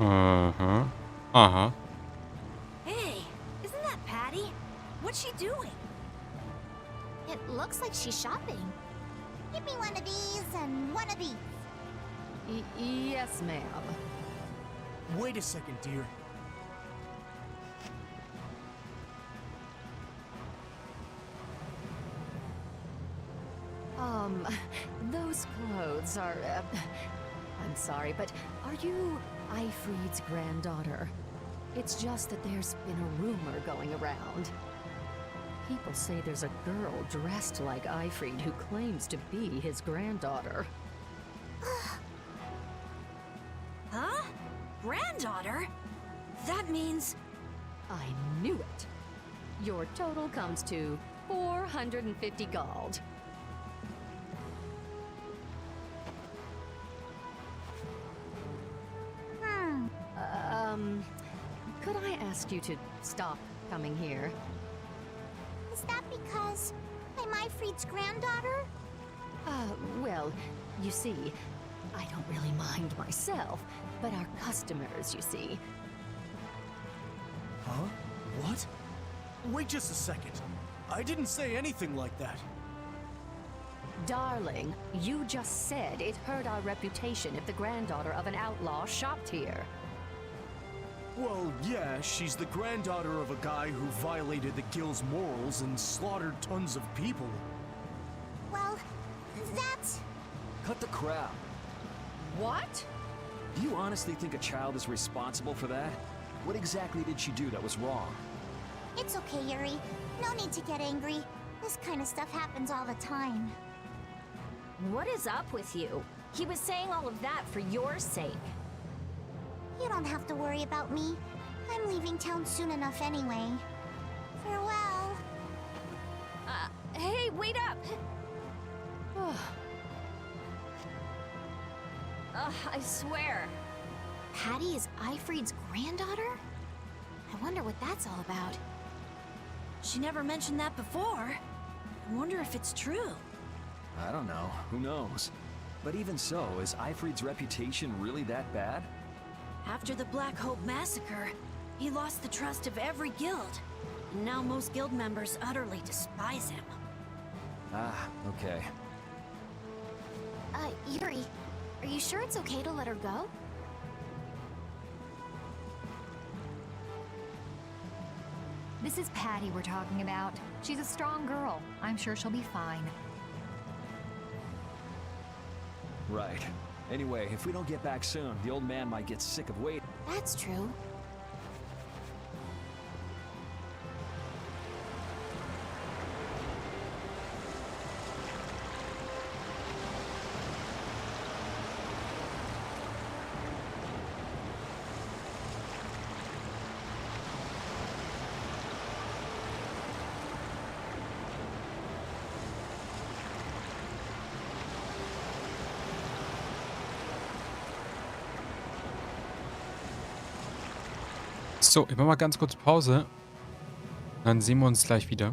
Uh-huh. Uh-huh. Hey, isn't that Patty? What's she doing? It looks like she's shopping. Give me one of these and one of these. Yes, ma'am. Wait a second, dear. Those clothes are, I'm sorry, but are you Ifried's granddaughter? It's just that there's been a rumor going around. People say there's a girl dressed like Ifried who claims to be his granddaughter. Huh? Granddaughter? That means... I knew it. Your total comes to 450 gold. Could I ask you to stop coming here? Is that because I'm Ifried's granddaughter? Well, you see, I don't really mind myself, but our customers, you see. Huh? What? Wait just a second. I didn't say anything like that. Darling, you just said it hurt our reputation if the granddaughter of an outlaw shopped here. Well, yeah, she's the granddaughter of a guy who violated the guild's morals and slaughtered tons of people. Well, that's... Cut the crap. What? Do you honestly think a child is responsible for that? What exactly did she do that was wrong? It's okay, Yuri. No need to get angry. This kind of stuff happens all the time. What is up with you? He was saying all of that for your sake. You don't have to worry about me. I'm leaving town soon enough anyway. Farewell. Hey, wait up! I swear. Patty is Ifried's granddaughter? I wonder what that's all about. She never mentioned that before. I wonder if it's true. I don't know. Who knows? But even so, is Ifried's reputation really that bad? After the Black Hope massacre, he lost the trust of every guild. And now most guild members utterly despise him. Ah, okay. Yuri, are you sure it's okay to let her go? This is Patty we're talking about. She's a strong girl. I'm sure she'll be fine. Right. Anyway, if we don't get back soon, the old man might get sick of waiting. That's true. So, ich mache mal ganz kurz Pause. Dann sehen wir uns gleich wieder.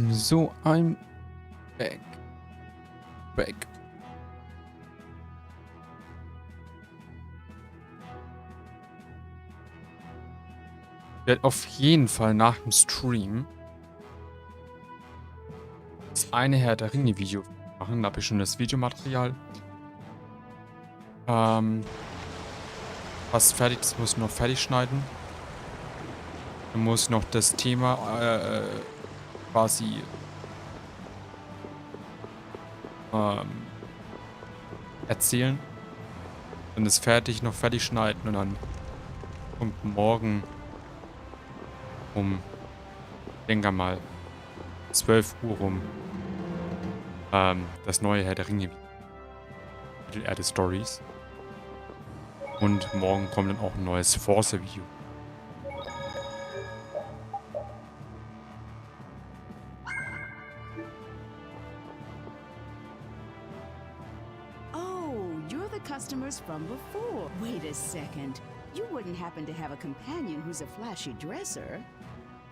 So, I'm back. Ich werde auf jeden Fall nach dem Stream das eine Herr der Ringe Video machen. Da habe ich schon das Videomaterial. Fast fertig, das muss ich noch fertig schneiden. Dann muss ich noch das Thema quasi erzählen. Dann ist fertig, noch fertig schneiden und dann kommt morgen um, ich denke mal, 12 Uhr rum das neue Herr der Ringe Mittelerde Stories. Und morgen kommt dann auch ein neues Force-Video. Oh, you're the customers from before. Wait a second. You wouldn't happen to have a companion who's a flashy dresser?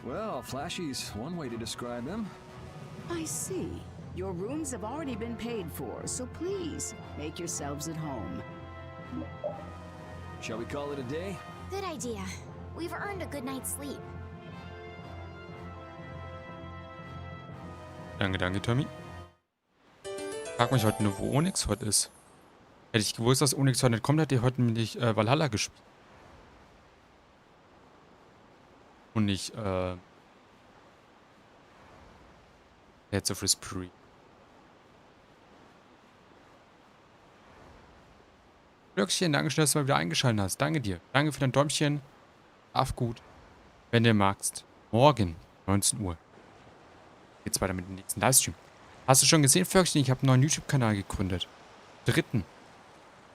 Well, flashy's one way to describe him. I see. Your rooms have already been paid for, so please, make yourselves at home. Shall we call it a day? Good idea. We've earned a good night's sleep. Danke, Tommy. Frag mich heute nur, wo Onyx heute ist. Hätte ich gewusst, dass Onyx heute nicht kommt, hätte ich heute nämlich Valhalla gespielt. Und nicht, Heads of Vesperia. Glöckchen, danke schön, dass du mal wieder eingeschaltet hast. Danke dir. Danke für dein Däumchen. Schlaf gut. Wenn du magst. Morgen, 19 Uhr. Geht's weiter mit dem nächsten Livestream. Hast du schon gesehen, Völkchen? Ich habe einen neuen YouTube-Kanal gegründet. 3.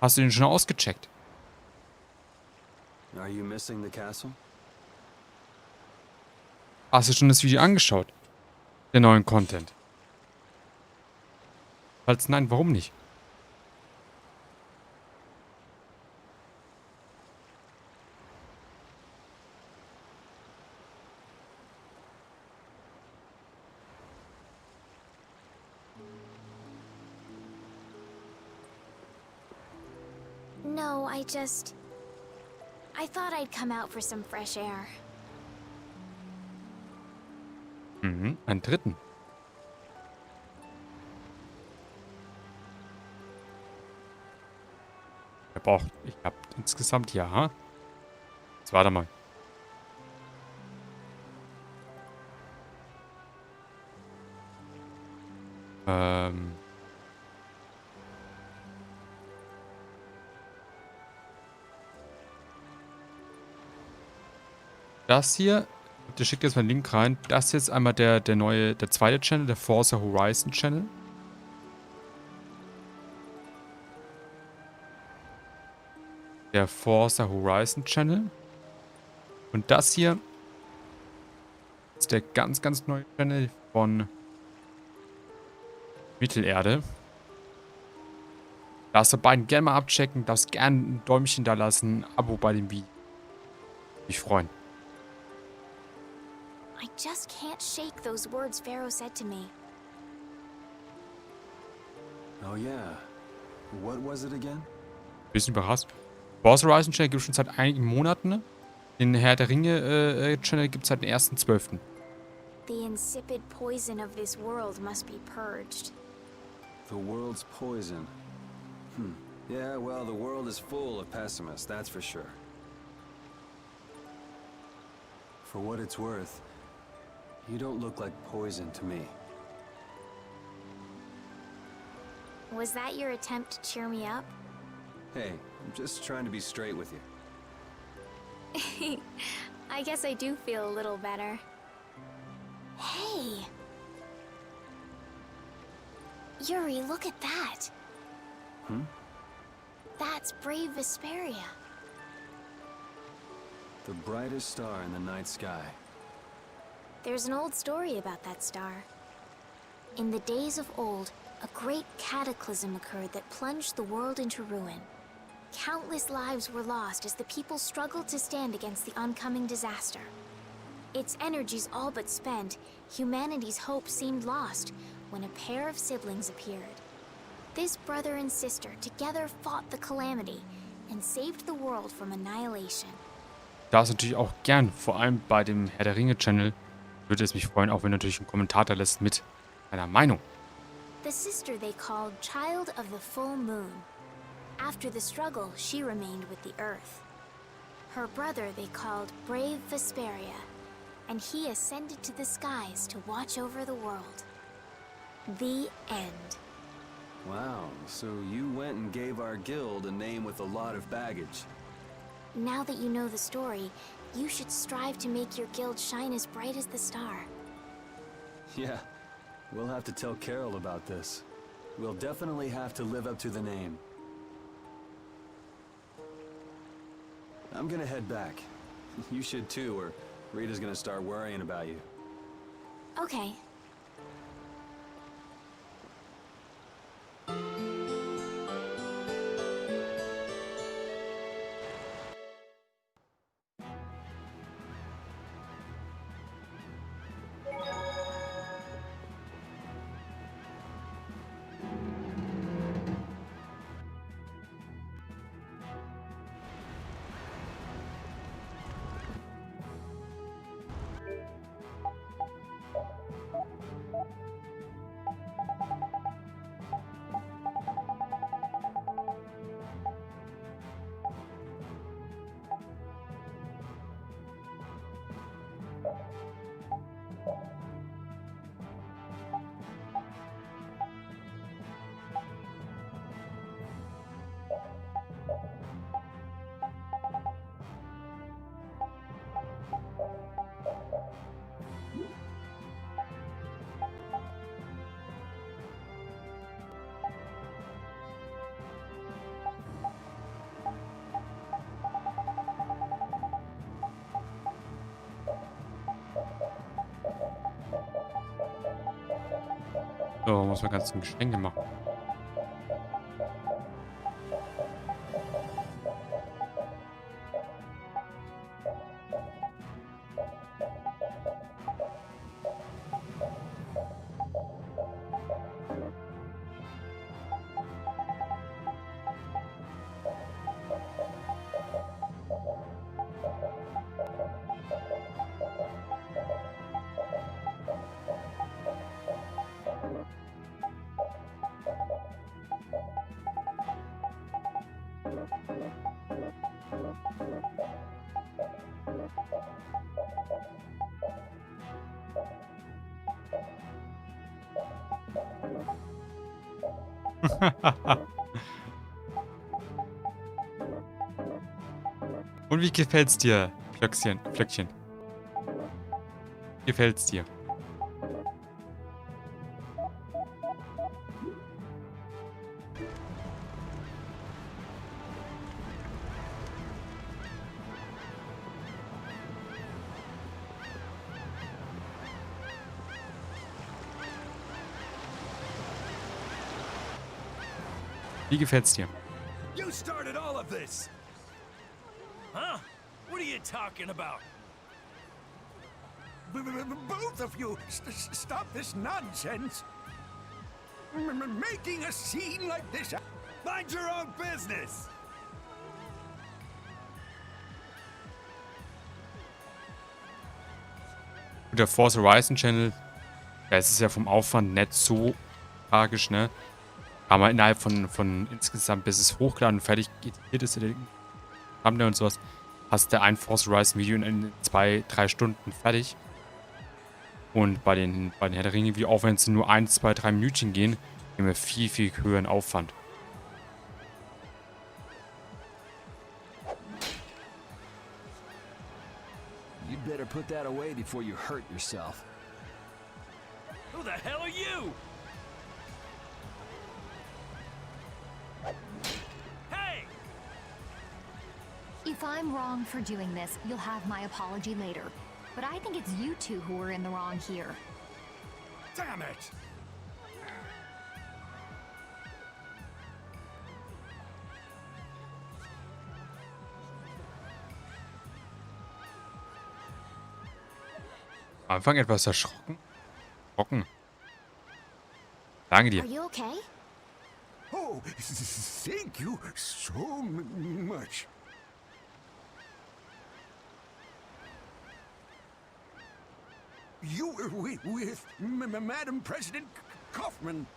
Hast du den schon ausgecheckt? Are you missing the castle? Hast du schon das Video angeschaut? Den neuen Content? Falls nein, warum nicht? No, I thought I'd come out for some fresh air. Mhm, einen 3. Ich hab insgesamt, ja. Jetzt warte mal. Das hier, ich schicke jetzt mal einen Link rein. Das ist jetzt einmal der zweite Channel, der Forza Horizon Channel. Der Forza Horizon Channel. Und das hier ist der ganz, ganz neue Channel von Mittelerde. Darfst du beiden gerne mal abchecken, darfst gerne ein Däumchen da lassen, ein Abo bei dem Video. Mich freuen. I just can't shake those words Pharaoh said to me. Oh yeah. What was it again? Bisschen überrascht. Forza Horizon Channel gibt es schon seit einigen Monaten. Den Herr der Ringe Channel gibt es seit dem 1.12. The insipid poison of this world must be purged. The world's poison. Yeah, well, the world is full of pessimists, that's for sure. For what it's worth, you don't look like poison to me. Was that your attempt to cheer me up? Hey, I'm just trying to be straight with you. I guess I do feel a little better. Hey! Yuri, look at that! That's brave Vesperia. The brightest star in the night sky. There's an old story about that star. In the days of old, a great cataclysm occurred that plunged the world into ruin. Countless lives were lost as the people struggled to stand against the oncoming disaster. Its energies all but spent, humanity's hope seemed lost when a pair of siblings appeared. This brother and sister together fought the calamity and saved the world from annihilation. Das natürlich auch gern, vor allem bei dem Herr der Ringe Channel. Würde es mich freuen, auch wenn du natürlich einen Kommentar da lässt mit einer Meinung. The sister they called Child of the Full Moon. After the struggle, she remained with the Earth. Her brother they called Brave Vesperia, and he ascended to the skies to watch over the world. The end. Wow, so you went and gave our guild a name with a lot of baggage. Now that you know the story, you should strive to make your guild shine as bright as the star. Yeah, we'll have to tell Carol about this. We'll definitely have to live up to the name. I'm gonna head back. You should too, or Rita's gonna start worrying about you. Okay. So, muss man ganz Geschenke machen. Und wie gefällt's dir, Flöckchen? Gefällt's dir? Wie gefällt's dir? You started all of this! Huh? What are you talking about? Both of you, stop this nonsense! Making a scene like this! Mind your own business! Der Forza Horizon Channel, da ist es ja vom Aufwand nicht so tragisch, ne? Aber innerhalb von insgesamt, bis es hochgeladen und fertig geht, ist Thumbnail und sowas, hast du ein Forza Horizon Video in 2-3 Stunden fertig. Und bei den Herr der Ringe, wie auch wenn es nur 1, 2, 3 Minütchen gehen, haben wir viel, viel höheren Aufwand. You'd better put that away before you hurt yourself. Who the hell are you? Hey! If I'm wrong for doing this, you'll have my apology later. But I think it's you two who are in the wrong here. Damn it! Am Anfang etwas erschrocken. Danke dir. Are you okay? Oh, thank you so much. You were with Madam President Kaufman.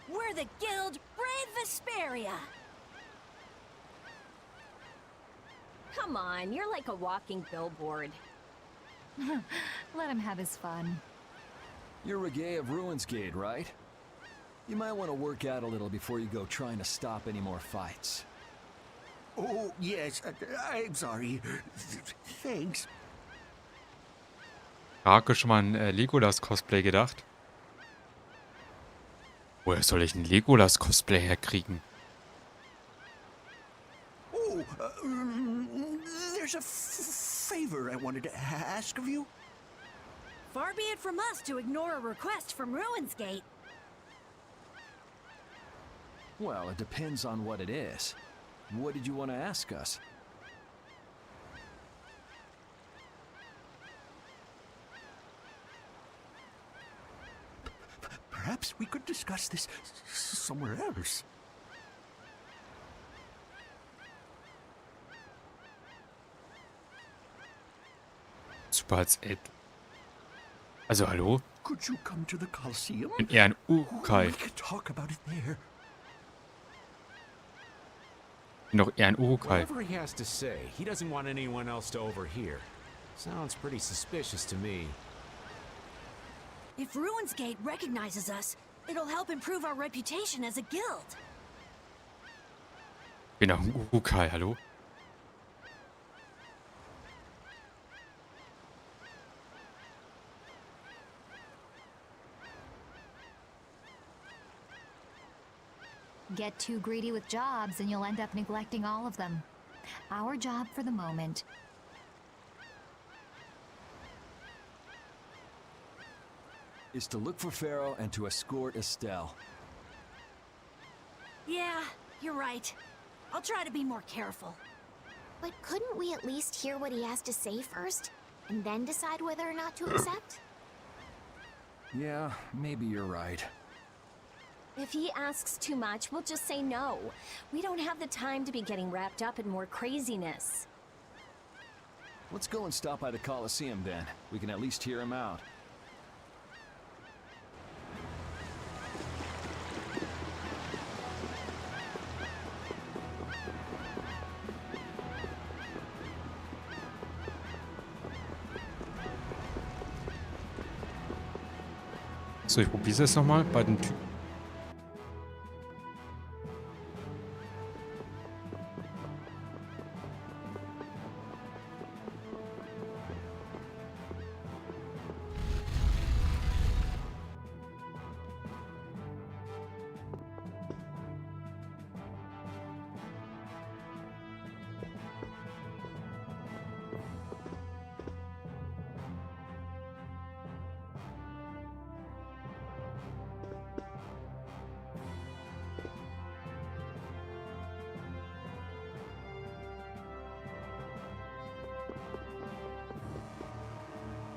We're the guild Brave Vesperia. Come on, you're like a walking billboard. Let him have his fun. You're Reggae of Ruinsgate, right? You might want to work out a little before you go trying to stop any more fights. Oh, yes, I'm sorry. Thanks. Ragosh schon mal an Legolas-Cosplay gedacht? Woher soll ich ein Legolas-Cosplay herkriegen? Oh, there's a favor I wanted to ask of you. Far be it from us to ignore a request from Ruinsgate. Well, it depends on what it is. What did you want to ask us? Perhaps we could discuss this somewhere else. Super als Also, hallo? Could you come to the Coliseum? Bin eher ein Urukai. We could talk about it there. Bin doch eher ein Urukai. Whatever he has to say, he doesn't want anyone else to overhear. Sounds pretty suspicious to me. If Ruinsgate recognizes us, it'll help improve our reputation as a guild. Bin doch ein Urukai, hallo? Get too greedy with jobs and you'll end up neglecting all of them. Our job for the moment is to look for Pharaoh and to escort Estelle. Yeah, you're right. I'll try to be more careful. But couldn't we at least hear what he has to say first, and then decide whether or not to accept? Yeah, maybe you're right. If he asks too much, we'll just say no. We don't have the time to be getting wrapped up in more craziness. Let's go and stop by the Coliseum then. We can at least hear him out. So, ich probiere es jetzt nochmal bei den Typen.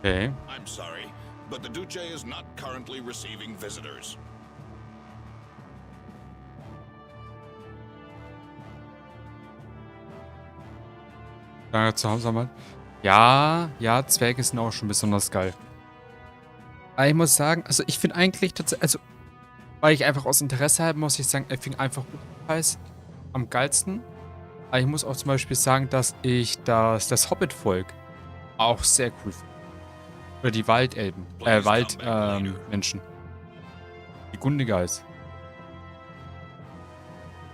Okay. I'm sorry, but the Duce is not currently receiving visitors. Danke zu Hause mal. Ja, Zwerge sind auch schon besonders geil. Aber ich muss sagen, also ich finde eigentlich tatsächlich, also weil ich einfach aus Interesse habe, muss ich sagen, ich finde einfach Urukais am geilsten. Aber ich muss auch zum Beispiel sagen, dass ich das Hobbit-Volk auch sehr cool finde. Oder die Waldelben, Menschen. Die Gundigais.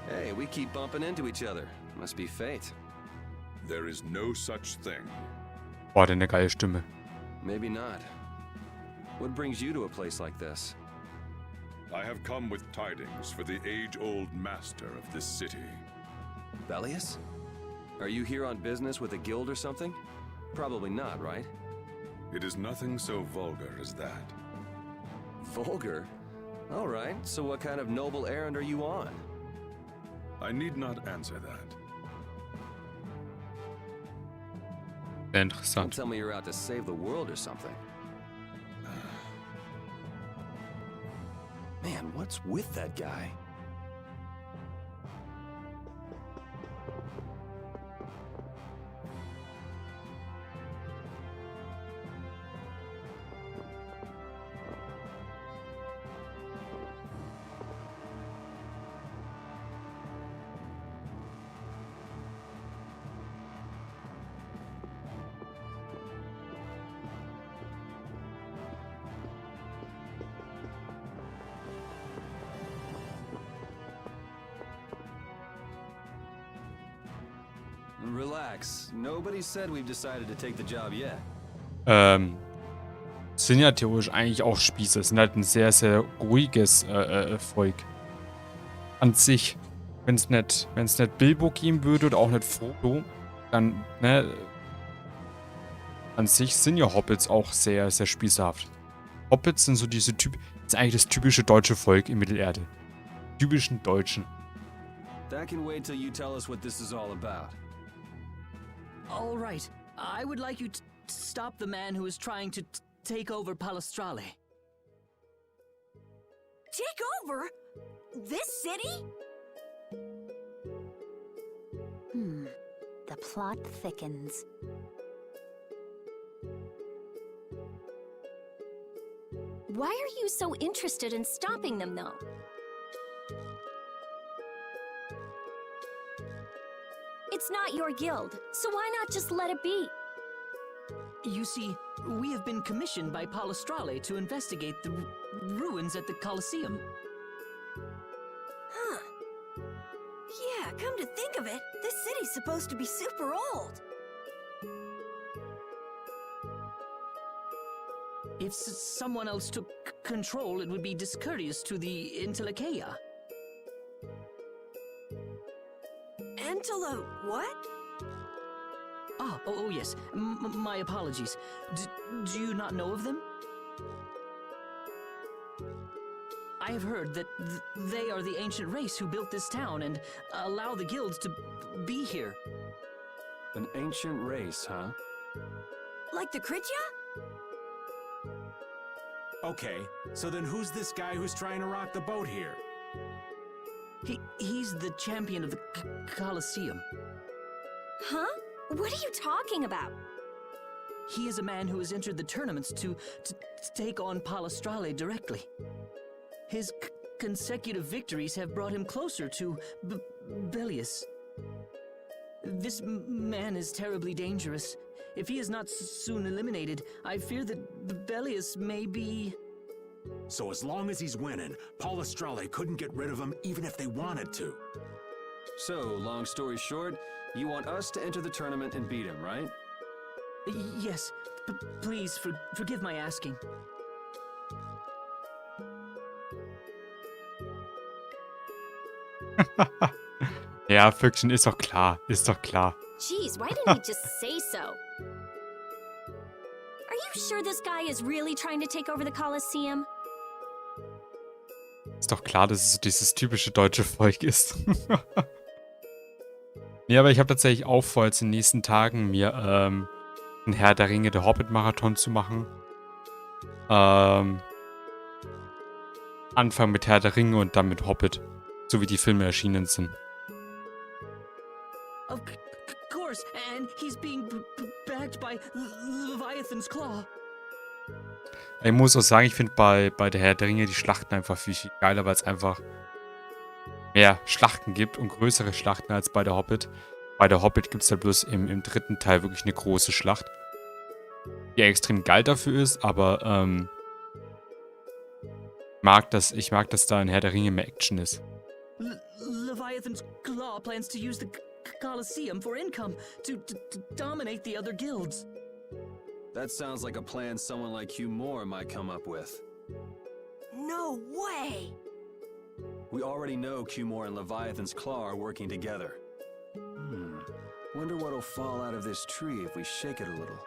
Hey, we keep bumping into each other. Must be fate. There is no such thing. Boah, der eine geile Stimme. Maybe not. What brings you to a place like this? I have come with tidings for the age-old master of this city. Bellius? Are you here on business with a guild or something? Probably not, right? It is nothing so vulgar as that. Vulgar? All right, so what kind of noble errand are you on? I need not answer that. Sehr Don't interessant. tell me you're out to save the world or something. Man, what's with that guy? Relax. Nobody said we've decided to take the job yet. Sind ja theoretisch eigentlich auch Spießer. Sind halt ein sehr, sehr ruhiges Volk. An sich. Wenn es nicht Bilbo geben würde oder auch nicht Frodo, dann, ne, an sich sind ja Hobbits auch sehr, sehr spießerhaft. Hobbits sind so das ist eigentlich das typische deutsche Volk in Mittelerde. Typischen Deutschen. That can wait till you tell us what this is all about. All right. I would like you to stop the man who is trying to take over Palestrale. Take over? This city? The plot thickens. Why are you so interested in stopping them, though? It's not your guild, so why not just let it be? You see, we have been commissioned by Palestrale to investigate the ruins at the Colosseum. Huh. Yeah, come to think of it, this city's supposed to be super old. If someone else took control, it would be discourteous to the UNTERSTÜTZUNG. Antelo what? Oh yes. My apologies. Do you not know of them? I have heard that they are the ancient race who built this town and allow the guilds to be here. An ancient race, huh? Like the Kritya? Okay, so then who's this guy who's trying to rock the boat here? He's the champion of the Colosseum. Huh? What are you talking about? He is a man who has entered the tournaments to take on Palestrale directly. His consecutive victories have brought him closer to Belias. This man is terribly dangerous. If he is not soon eliminated, I fear that Belias may be... So as long as he's winning, Palestrale couldn't get rid of him even if they wanted to. So, long story short, you want us to enter the tournament and beat him, right? Yes. Please, forgive my asking. Ja, Füchschen, ist doch klar. Ist doch klar. Jeez, why didn't he just say so? Are you sure this guy is really trying to take over the Colosseum? Ist doch klar, dass es so dieses typische deutsche Volk ist. Nee, aber ich habe tatsächlich auch vor, jetzt in den nächsten Tagen mir einen Herr der Ringe, der Hobbit-Marathon zu machen. Anfangen mit Herr der Ringe und dann mit Hobbit. So wie die Filme erschienen sind. Of course, and he's being backed by Leviathan's Claw. Ich muss auch sagen, ich finde bei der Herr der Ringe die Schlachten einfach viel, viel geiler, weil es einfach mehr Schlachten gibt und größere Schlachten als bei der Hobbit. Bei der Hobbit gibt es ja bloß im dritten Teil wirklich eine große Schlacht, die extrem geil dafür ist, aber ich mag, dass da in Herr der Ringe mehr Action ist. Leviathan's Claw plans to use the Colosseum for income to dominate the other guilds. That sounds like a plan someone like Hugh Moore might come up with. No way! We already know Hugh Moore and Leviathan's Claw are working together. Wonder what'll fall out of this tree if we shake it a little.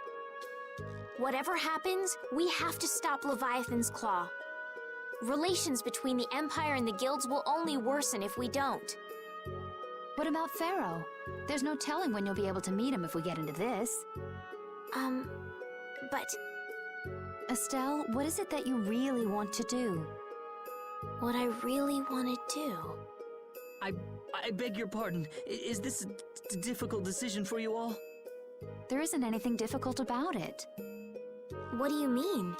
Whatever happens, we have to stop Leviathan's Claw. Relations between the Empire and the guilds will only worsen if we don't. What about Pharaoh? There's no telling when you'll be able to meet him if we get into this. But Estelle, what is it that you really want to do? what I really want to do... I beg your pardon. Is this a difficult decision for you all? There isn't anything difficult about it. What do you mean?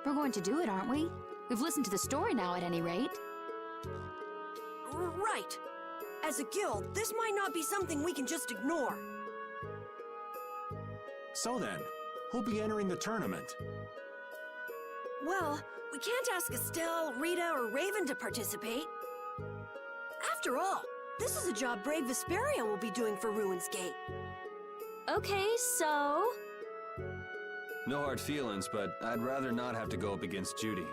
We're going to do it, aren't we? We've listened to the story now, at any rate. Right. As a guild, this might not be something we can just ignore. So then, who'll be entering the tournament? Well, we can't ask Estelle, Rita, or Raven to participate. After all, this is a job brave Vesperia will be doing for Ruins Gate. Okay, so... No hard feelings, but I'd rather not have to go up against Judy.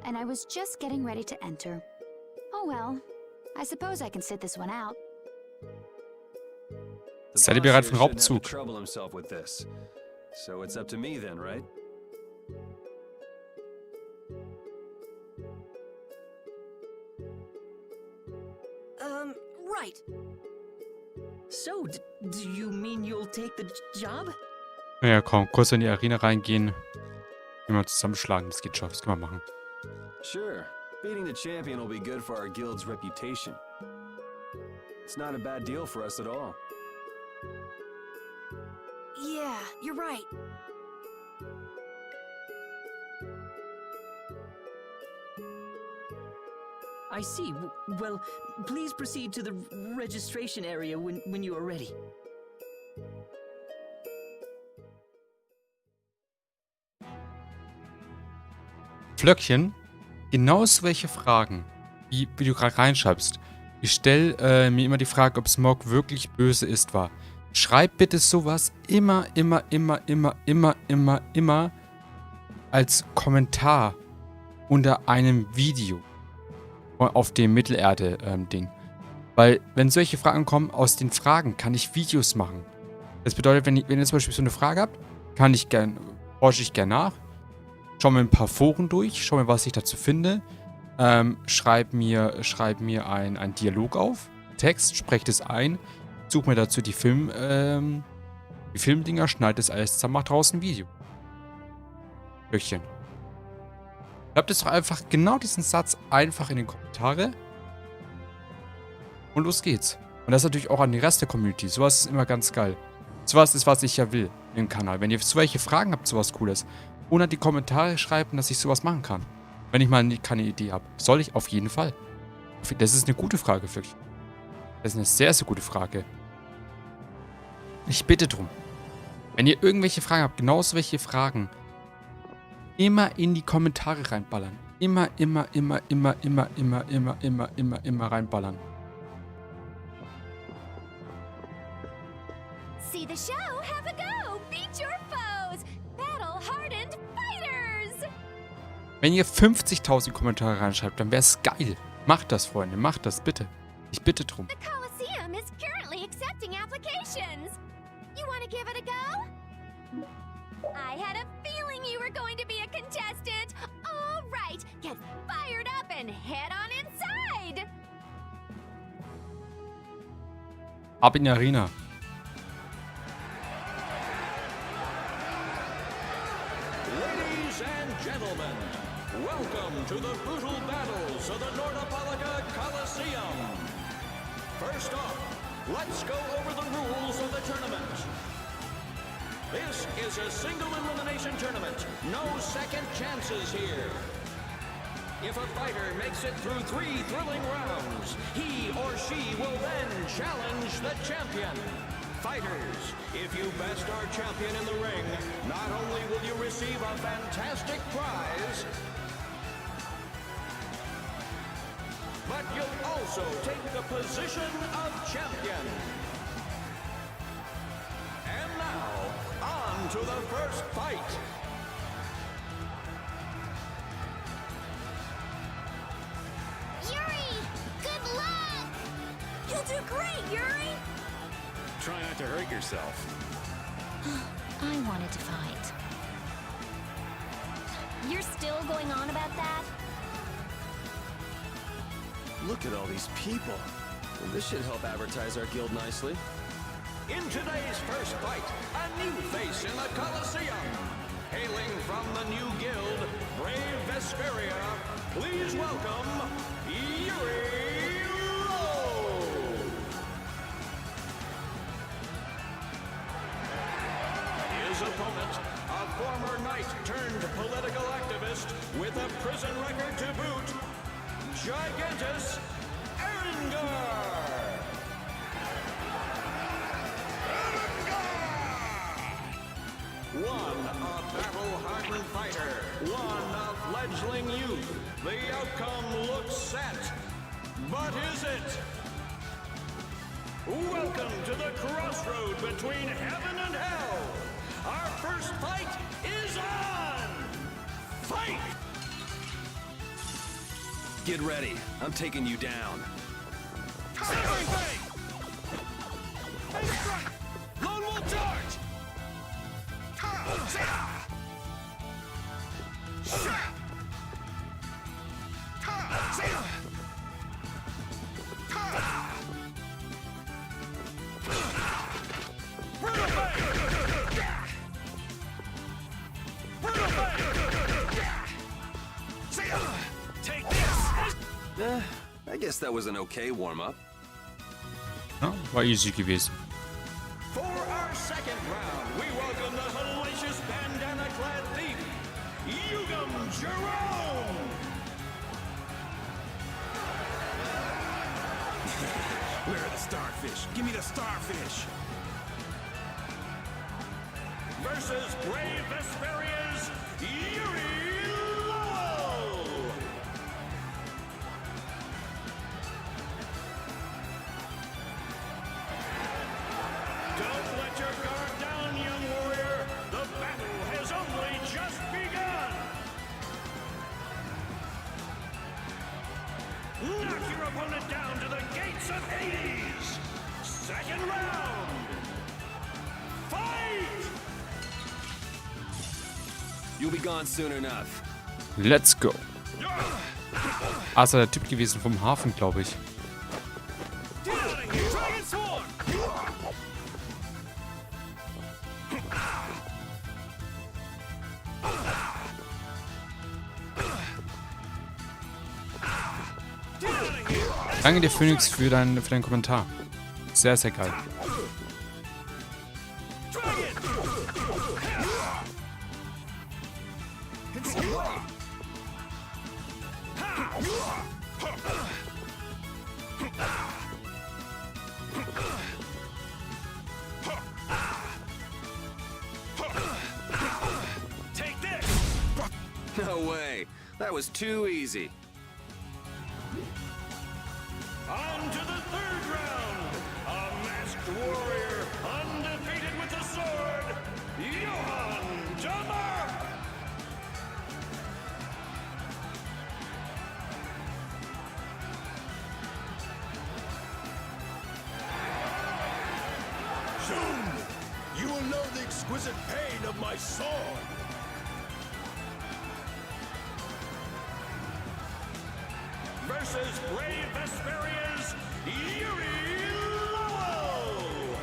And I was just getting ready to enter. Oh well, I suppose I can sit this one out. The Seid ihr boss bereit here für den shouldn't have Raubzug? to trouble himself with this. So it's up to me then, right? Right. So, do you mean you'll take the job? Ja, komm, kurz in die Arena reingehen. Immer zusammenschlagen, das geht schon, das können wir machen. Sure. Beating the champion will be good for our guild's reputation. It's not a bad deal for us at all. Yeah, you're right. I see. Well, please proceed to the registration area when you are ready. Flöckchen, genau solche Fragen, wie du gerade reinschreibst. Ich stelle mir immer die Frage, ob Smog wirklich böse ist, war. Schreib bitte sowas immer als Kommentar unter einem Video auf dem Mittelerde-Ding. Weil, wenn solche Fragen kommen, aus den Fragen kann ich Videos machen. Das bedeutet, wenn ihr zum Beispiel so eine Frage habt, forsche ich gern nach, schau mir ein paar Foren durch, schau mir, was ich dazu finde, schreib mir einen Dialog auf, Text, spreche das ein, suche mir dazu die Filmdinger, schneide das alles zusammen, mach draußen ein Video. Flöckchen. Schreibt es doch einfach genau diesen Satz einfach in die Kommentare. Und los geht's. Und das natürlich auch an die Rest der Community. Sowas ist immer ganz geil. Sowas ist, was ich ja will im Kanal. Wenn ihr solche Fragen habt, sowas Cooles, ohne die Kommentare schreiben, dass ich sowas machen kann. Wenn ich mal keine Idee habe. Soll ich auf jeden Fall. Das ist eine gute Frage, Flöckchen. Das ist eine sehr, sehr gute Frage. Ich bitte drum. Wenn ihr irgendwelche Fragen habt, genau solche Fragen, immer in die Kommentare reinballern. Immer reinballern. See the show, have a go, beat your foes, battle-hardened fighters! Wenn ihr 50.000 Kommentare reinschreibt, dann wäre es geil. Macht das, Freunde, macht das, bitte. Ich bitte drum. The Coliseum is currently accepting applications. You want to give it a go? I had a feeling you were going to be a contestant. All right, get fired up and head on inside. Ab in die Arena. Ladies and gentlemen, welcome to the brutal battles of the Nordopolica Coliseum. First off, let's go over the rules of the tournament. This is a single elimination tournament. No second chances here. If a fighter makes it through 3 thrilling rounds, he or she will then challenge the champion. Fighters, if you best our champion in the ring, not only will you receive a fantastic prize, but you'll also take the position of champion. And now, on to the first fight. Yuri! Good luck! You'll do great, Yuri! Try not to hurt yourself. I wanted to fight. You're still going on about that? Look at all these people. Well, this should help advertise our guild nicely. In today's first fight, a new face in the Colosseum. Hailing from the new guild, Brave Vesperia, please welcome Yuri Lowe. His opponent, a former knight turned political activist with a prison record to boot, Gigantus Erengor. One, a battle-hardened fighter. One, a fledgling youth. The outcome looks set. But is it? Welcome to the crossroad between heaven and hell. Our first fight is on! Fight! Get ready. I'm taking you down. Lone Wolf charge! I guess that was an okay warm-up. Ja, war easy gewesen. For our second round, we welcome the hellacious bandana-clad thief, Yugam Jerome! Where are the starfish? Give me the starfish! Versus Brave Vesperia's Yuri Lowell! Don't let your guard down, young warrior. The battle has only just begun. Knock your opponent down to the gates of Hades. Second round. Fight! You'll be gone soon enough. Let's go. Also der Typ gewesen vom Hafen, glaube ich. Danke dir, Phoenix, für deinen Kommentar. Sehr, sehr geil. No way. That was too easy. On to the third round. A masked warrior, undefeated with the sword, Johann Jammer. Soon, you will know the exquisite pain of my sword. Versus Brave Vesperia's Yuri Lowell.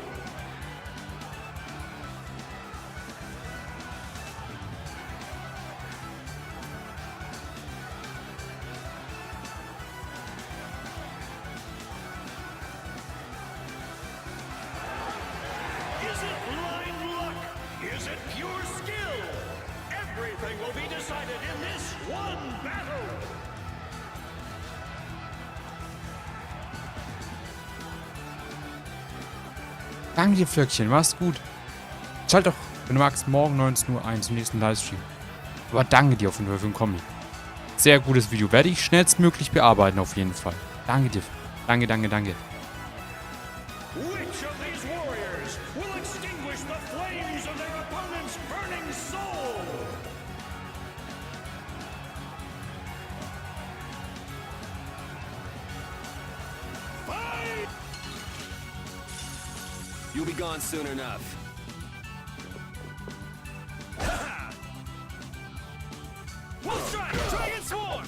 Is it blind luck? Is it pure skill? Everything will be decided in this one battle. Danke dir, Flöckchen. Mach's gut. Schalt doch, wenn du magst, morgen 19:01 Uhr zum nächsten Livestream. Aber danke dir auf jeden Fall für den Kommi. Sehr gutes Video. Werde ich schnellstmöglich bearbeiten, auf jeden Fall. Danke dir. Danke, danke, danke. Which of these warriors will extinguish the flames of their opponent's burning soul? Fight! You'll be gone soon enough. Wolf strike! Dragon swarm!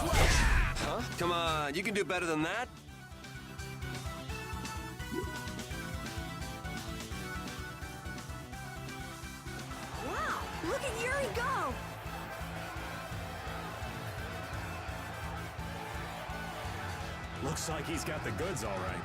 Huh? Come on, you can do better than that. Wow, look at Yuri go! Looks like he's got the goods all right.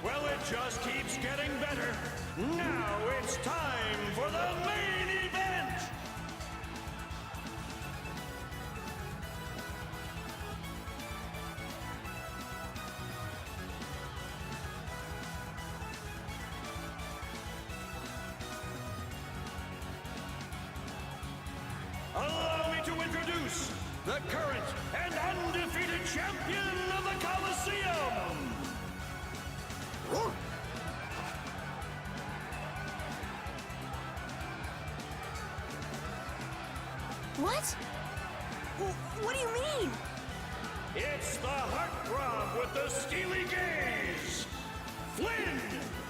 Well, it just keeps getting better. Now it's time for the main event! Allow me to introduce the current and undefeated champion of the Coliseum! What? What do you mean? It's the heartthrob with the steely gaze, Flynn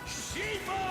Schifo!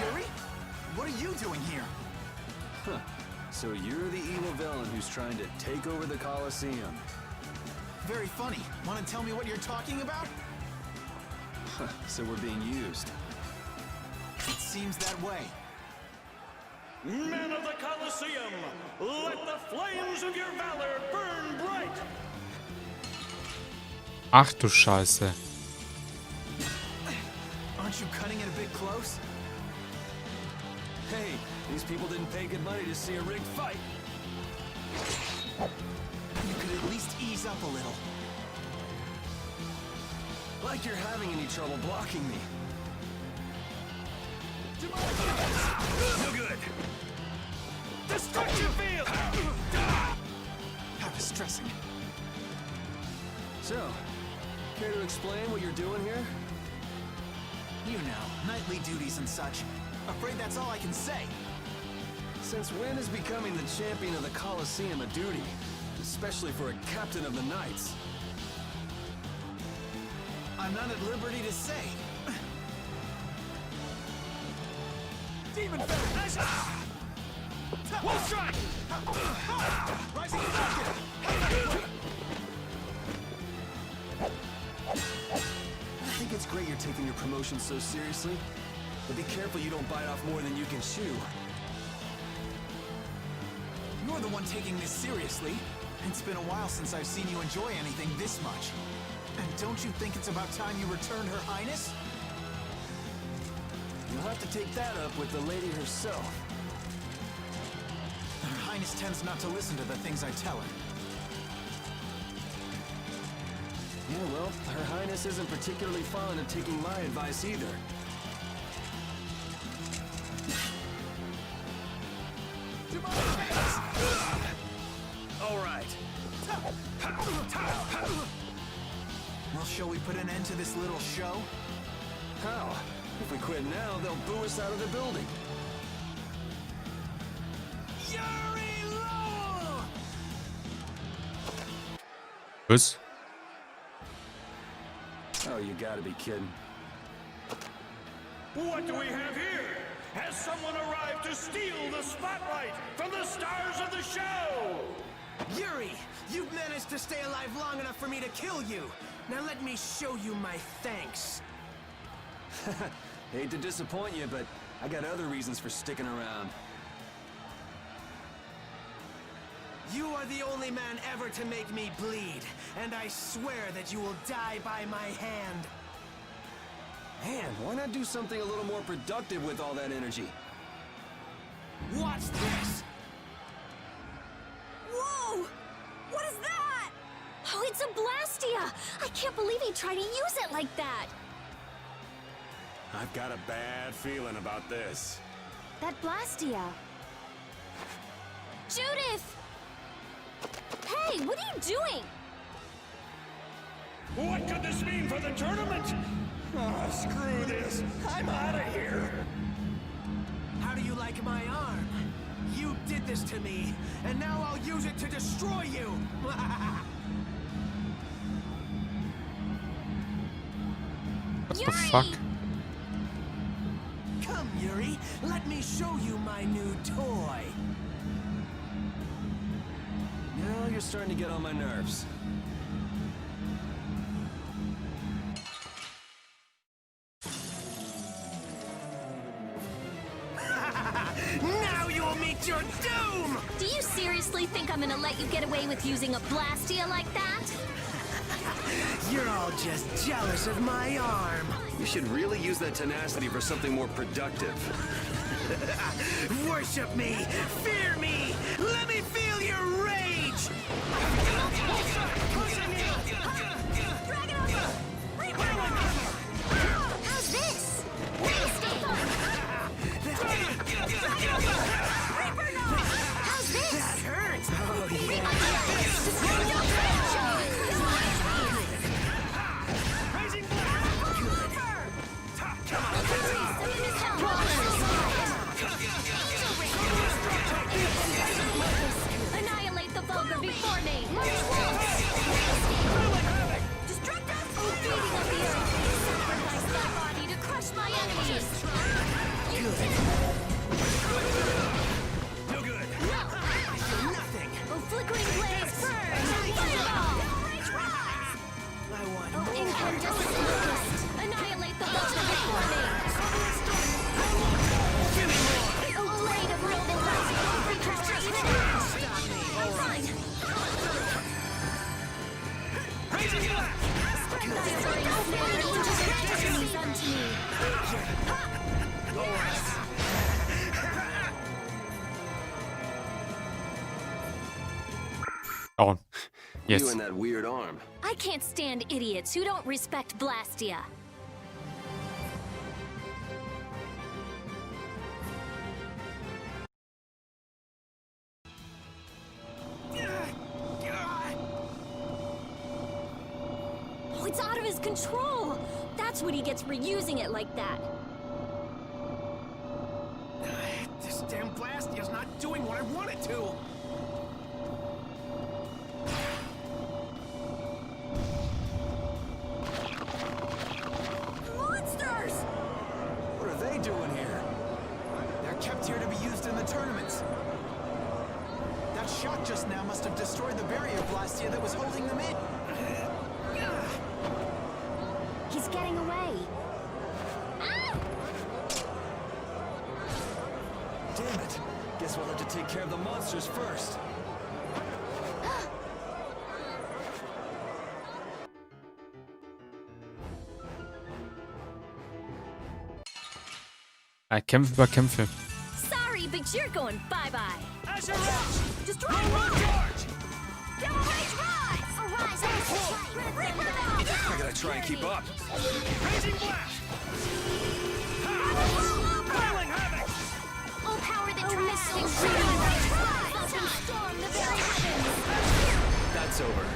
Yuri? What are you doing here? Huh. So you're the evil villain who's trying to take over the Coliseum. Very funny. Want to tell me what you're talking about? Huh. So we're being used. It seems that way. Men of the Coliseum, let the flames of your valor burn bright! Ach du Scheiße. Aren't you cutting it a bit close? Hey, these people didn't pay good money to see a rigged fight. You could at least ease up a little. Like you're having any trouble blocking me. No good! Destruction field! How distressing. So, care to explain what you're doing here? You know, nightly duties and such. Afraid that's all I can say. Since when is becoming the champion of the Coliseum a duty? Especially for a captain of the Knights. I'm not at liberty to say. Demon Feather! One strike! Rising Falcon! I think it's great you're taking your promotion so seriously, but be careful you don't bite off more than you can chew. You're the one taking this seriously. It's been a while since I've seen you enjoy anything this much. And don't you think it's about time you returned Her Highness? You'll have to take that up with the lady herself. Her Highness tends not to listen to the things I tell her. Yeah, well, Her Highness isn't particularly fond of taking my advice either. All right. Well, shall we put an end to this little show? How? If we quit now, they'll boo us out of the building. Was? Oh, you gotta be kidding. What do we have here? Has someone arrived to steal the spotlight from the stars of the show? stay alive long enough for me to kill you. Now let me show you my thanks. Hate to disappoint you, but I got other reasons for sticking around. You are the only man ever to make me bleed, and I swear that you will die by my hand. Man, why not do something a little more productive with all that energy? Watch this! Whoa! What is that? Oh, it's a Blastia! I can't believe he tried to use it like that! I've got a bad feeling about this. That Blastia... Judith! Hey, what are you doing? What could this mean for the tournament? Ah, screw this. I'm out of here. How do you like my arm? You did this to me, and now I'll use it to destroy you! What the fuck? Come, Yuri, let me show you my new toy. Now you're starting to get on my nerves. Now you'll meet your doom! Do you seriously think I'm gonna let you get away with using a Blastia like that? You're all just jealous of my arm. You should really use that tenacity for something more productive. Worship me! Fear me! Let me feel your rage! How's this? How's this? That hurts! Oh, yeah. Annihilate the vulgar before me! Destructive! Oh, beating of the earth! Sacrifice my body to crush my enemies! No good! Nothing! Oh, flickering blaze, burn! Fireball! I want Oh, more! incandescent locust! Annihilate the vulgar before me! Give me more! Oh, blade of noble light! Overpower even now! Stop me! I'm fine! Raising black! Thy burning flame angels enemies unto me! Oh, yes. You and that weird arm. I can't stand idiots who don't respect Blastia. Oh, it's out of his control! That's what he gets for using it like that. This damn Blastia's not doing what I want it to! Monsters! What are they doing here? They're kept here to be used in the tournaments. That shot just now must have destroyed the barrier Blastia that was holding them in. He's getting away. Damn it. Guess we'll have to take care of the monsters first. Kämpfe über Kämpfe. Sorry, but you're going bye-bye. Azure Rush! Destroy Roll charge! Devil Rage Rise! Arise, Reaper Dog! I gotta try and keep up. Raising blast! Piling havoc! Oh, power that transcends Devil Rage Rise! Let him storm the very heavens! That's over.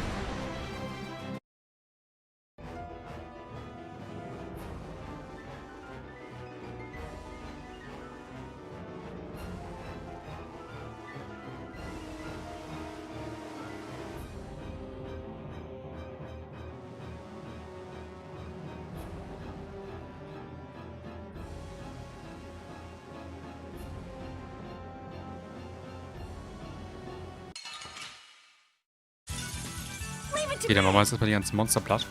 Okay, dann machen wir jetzt erstmal die ganzen Monster platt.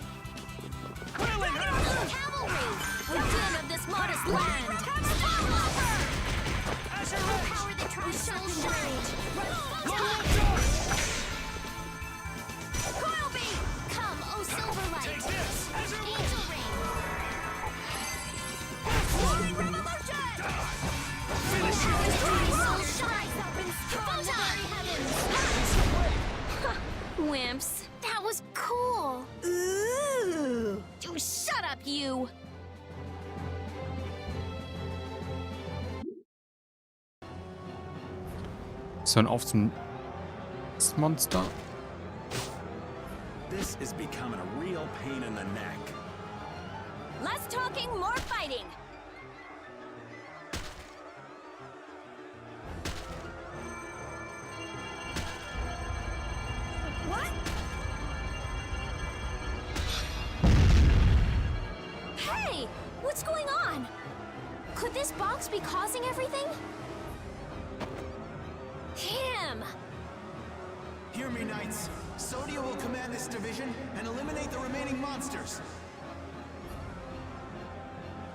Wimps. That was cool. Ooh. Oh, shut up, you. So, und auf zum Monster. This is becoming a real pain in the neck. Less talking, more fighting. What? Hey, what's going on? Could this box be causing everything? Him! Hear me, Knights. Sodia will command this division and eliminate the remaining monsters.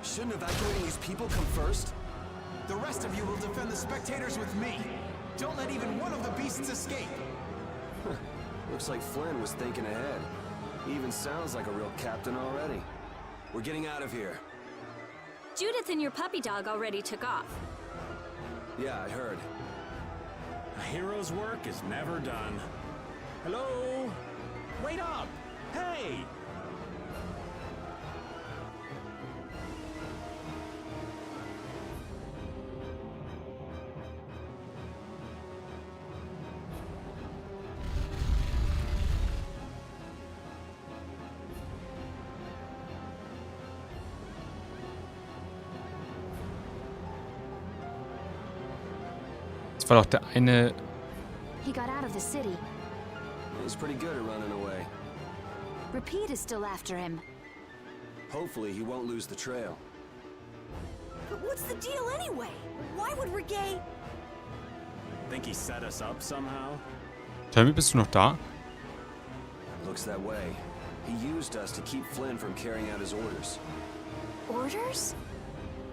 Shouldn't evacuating these people come first? The rest of you will defend the spectators with me. Don't let even one of the beasts escape. Looks like Flynn was thinking ahead. He even sounds like a real captain already. We're getting out of here. Judith and your puppy dog already took off. Yeah, I heard. A hero's work is never done. Hello? Wait up! Hey! Das war doch der eine. He got out of the city. He's pretty good at running away. Repeat is still after him. Hopefully he won't lose the trail. But what's the deal anyway? Why would Reggae... Think he set us up somehow? Tommy, bist du noch da? Looks that way. He used us to keep Flynn from carrying out his orders. Orders?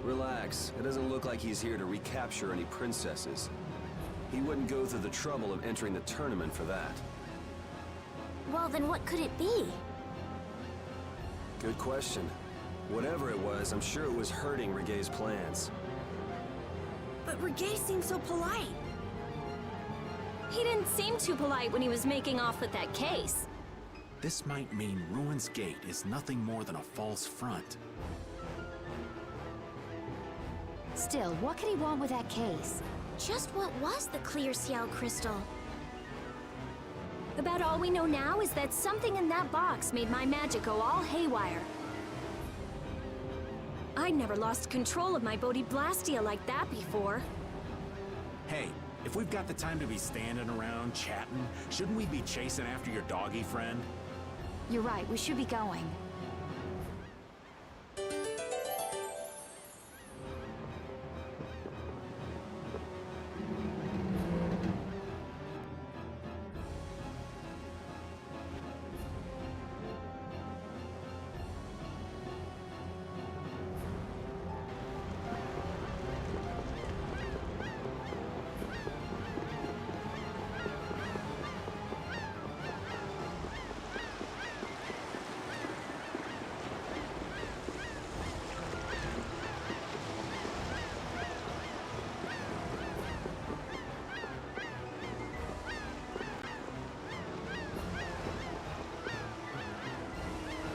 Relax. It doesn't look like he's here to recapture any princesses. He wouldn't go through the trouble of entering the tournament for that. Well, then what could it be? Good question. Whatever it was, I'm sure it was hurting Reggae's plans. But Reggae seems so polite. He didn't seem too polite when he was making off with that case. This might mean Ruin's Gate is nothing more than a false front. Still, what could he want with that case? Just what was the clear Ciel crystal? About all we know now is that something in that box made my magic go all haywire. I'd never lost control of my Bodhi Blastia like that before. Hey, if we've got the time to be standing around chatting, shouldn't we be chasing after your doggy friend? You're right, we should be going.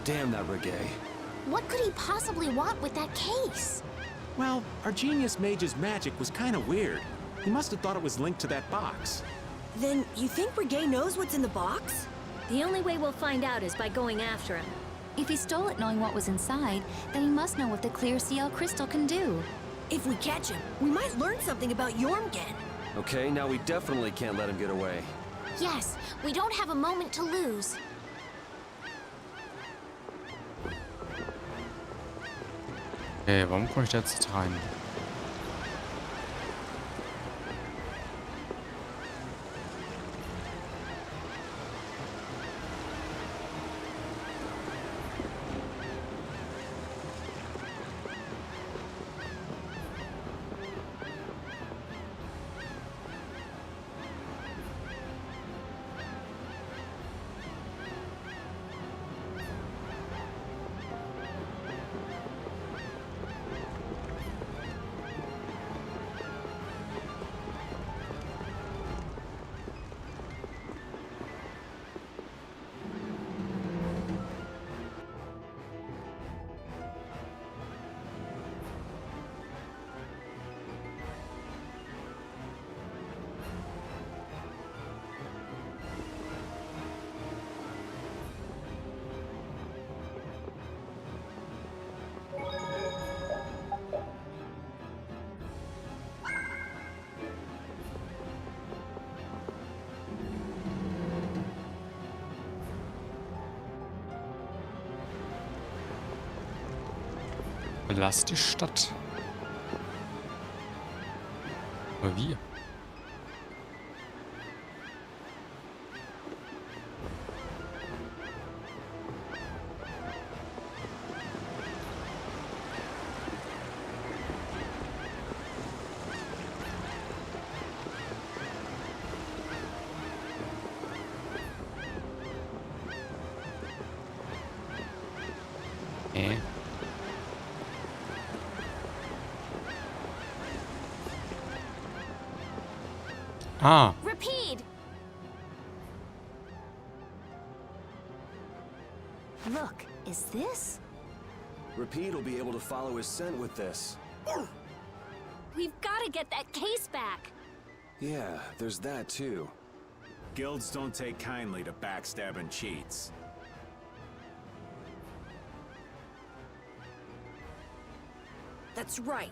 Damn that Reggae. What could he possibly want with that case? Well, our genius mage's magic was kind of weird. He must have thought it was linked to that box. Then you think Reggae knows what's in the box? The only way we'll find out is by going after him. If he stole it knowing what was inside, then he must know what the clear Ciel crystal can do. If we catch him, we might learn something about Jormungand. Okay, now we definitely can't let him get away. Yes, we don't have a moment to lose. Okay, warum komme ich da jetzt nicht rein? Verlass die Stadt. Aber wie? Ah. Repeat! Look, is this? Repeat will be able to follow his scent with this. We've got to get that case back. Yeah, there's that too. Guilds don't take kindly to backstabbing cheats. That's right.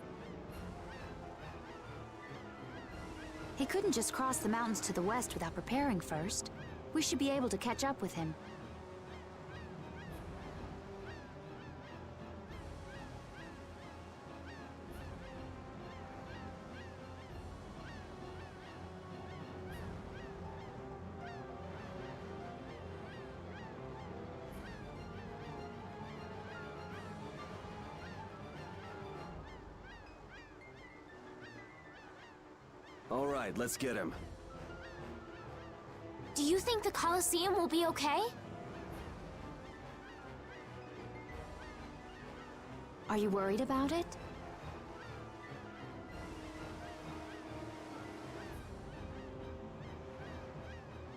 He couldn't just cross the mountains to the west without preparing first. We should be able to catch up with him. All right, let's get him. Do you think the Colosseum will be okay? Are you worried about it?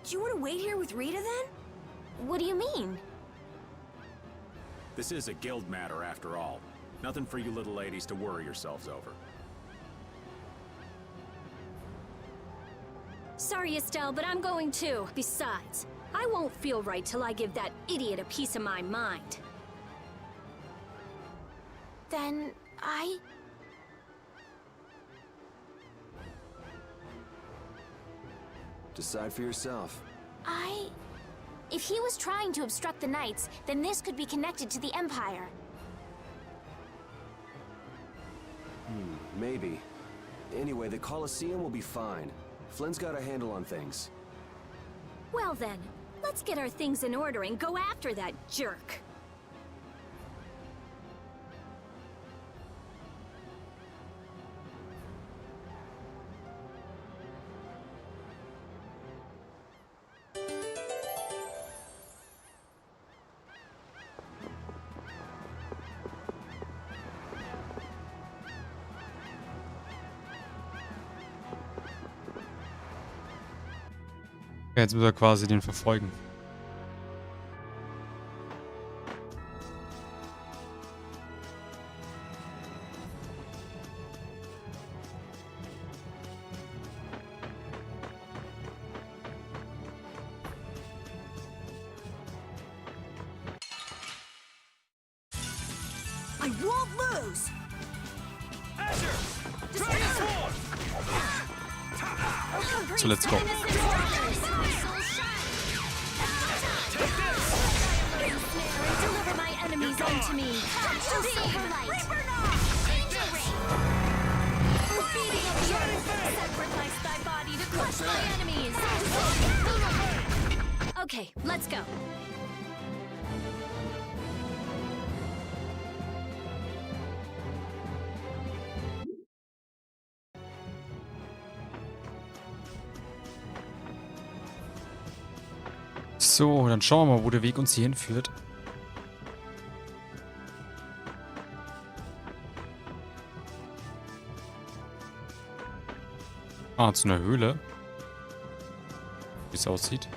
Do you want to wait here with Rita then? What do you mean? This is a guild matter after all. Nothing for you little ladies to worry yourselves over. Sorry, Estelle, but I'm going too. Besides, I won't feel right till I give that idiot a piece of my mind. Then Decide for yourself. If he was trying to obstruct the Knights, then this could be connected to the Empire. Maybe. Anyway, the Colosseum will be fine. Flynn's got a handle on things. Well then, let's get our things in order and go after that jerk. Jetzt muss er quasi den verfolgen. I won't lose! So let's go. Deliver my enemies unto me. Beating of the earth, sacrifice thy body to crush my enemies. Okay, let's go. So, dann schauen wir mal, wo der Weg uns hier hinführt. Ah, zu einer Höhle. Wie es aussieht.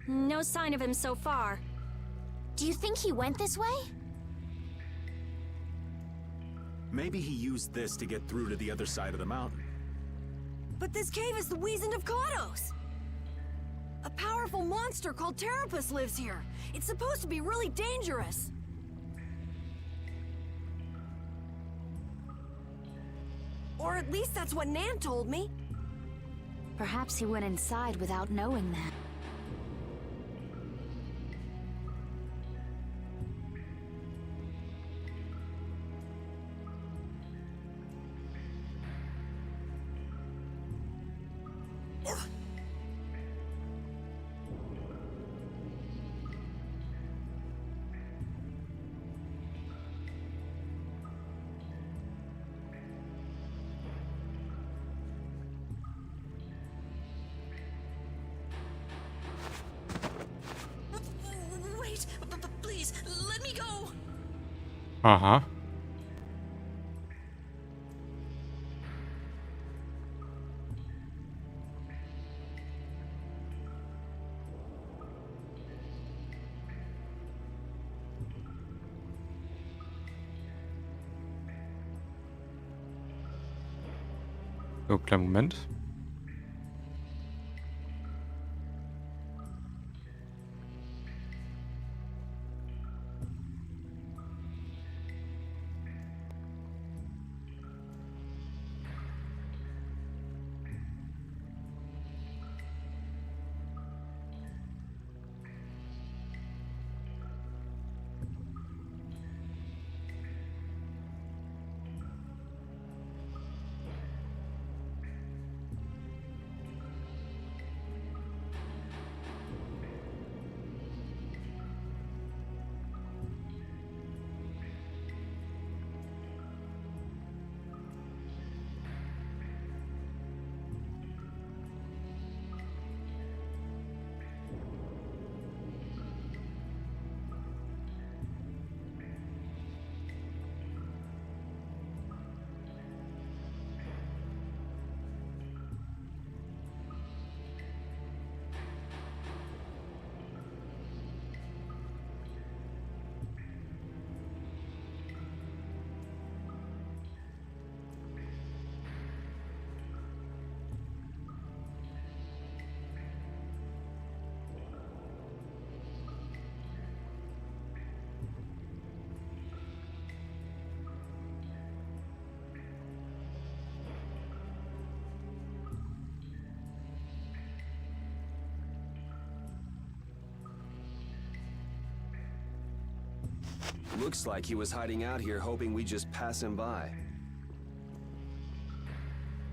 No sign of him so far. Do you think he went this way? Maybe he used this to get through to the other side of the mountain. But this cave is the Wizened of Kodos! A powerful monster called Terrapus lives here. It's supposed to be really dangerous. Or at least that's what Nan told me. Perhaps he went inside without knowing that. Please, let me go. Aha. So, kleinen Moment. Looks like he was hiding out here hoping we just pass him by.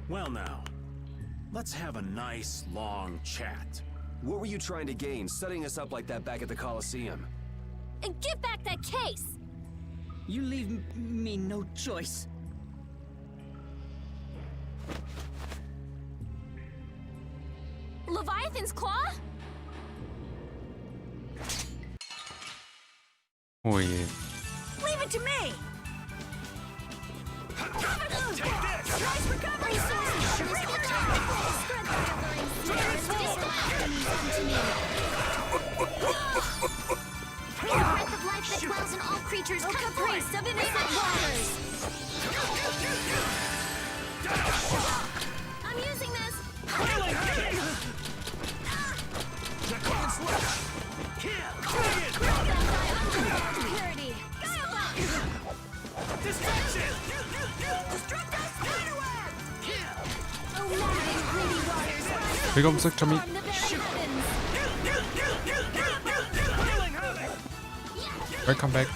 Well now, let's have a nice, long chat. What were you trying to gain, setting us up like that back at the Coliseum? And give back that case! You leave me no choice. Leviathan's Claw? Oh je. Leave it to me. Nice recovery, sir! The breath of life that dwells in all creatures, come forth of innocent waters! I'm using this! Purity! Distraction! Destruct us! Underwear! Oh, mad and greedy waters! Willkommen zurück, Tommy. From the very heavens! Welcome back.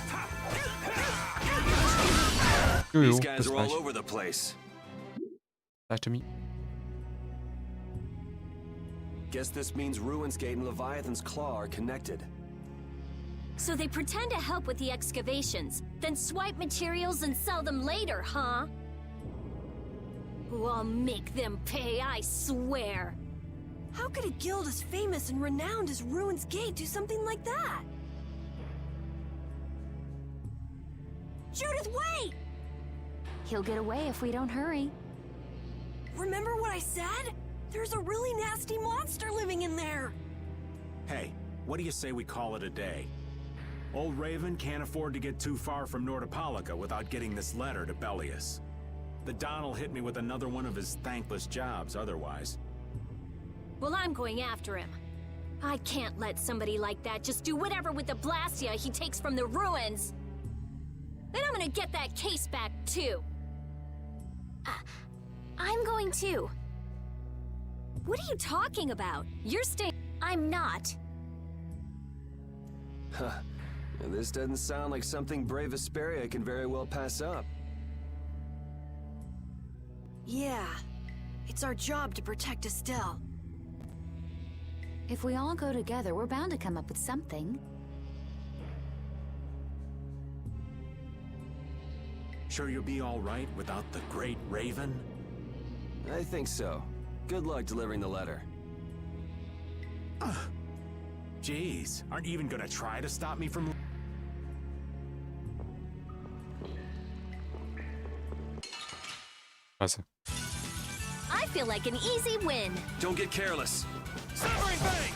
Jojo, These guys bis are all gleich. over the place. Gleich, Tommy. Guess this means Ruin's Gate and Leviathan's Claw are connected. So they pretend to help with the excavations, then swipe materials and sell them later, huh? I'll make them pay, I swear. How could a guild as famous and renowned as Ruin's Gate do something like that? Judith, wait! He'll get away if we don't hurry. Remember what I said? There's a really nasty monster living in there. Hey, what do you say we call it a day? Old Raven can't afford to get too far from Nordopolica without getting this letter to Belius. The Don'll hit me with another one of his thankless jobs otherwise. Well, I'm going after him. I can't let somebody like that just do whatever with the Blastia he takes from the ruins. Then I'm gonna get that case back, too. I'm going too. What are you talking about? You're staying. I'm not. Huh. This doesn't sound like something brave Vesperia can very well pass up. Yeah, it's our job to protect Estelle. If we all go together, we're bound to come up with something. Sure you'll be all right without the Great Raven? I think so. Good luck delivering the letter. Jeez, aren't you even gonna try to stop me from... Scheiße. I feel like an easy win. Don't get careless. Severing Bang!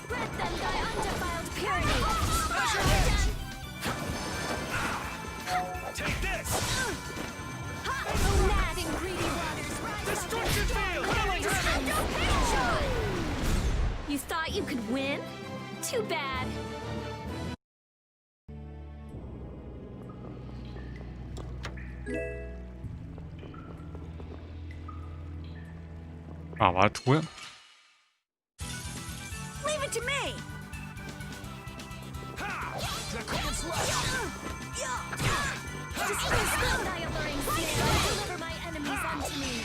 Let them thy undefiled purity. Take this! Oh, mad and greedy waters rise Destruction field! Killing heavens! You thought you could win? Too bad. Aber Truhe. Leave it to me! Deliver my enemies unto me.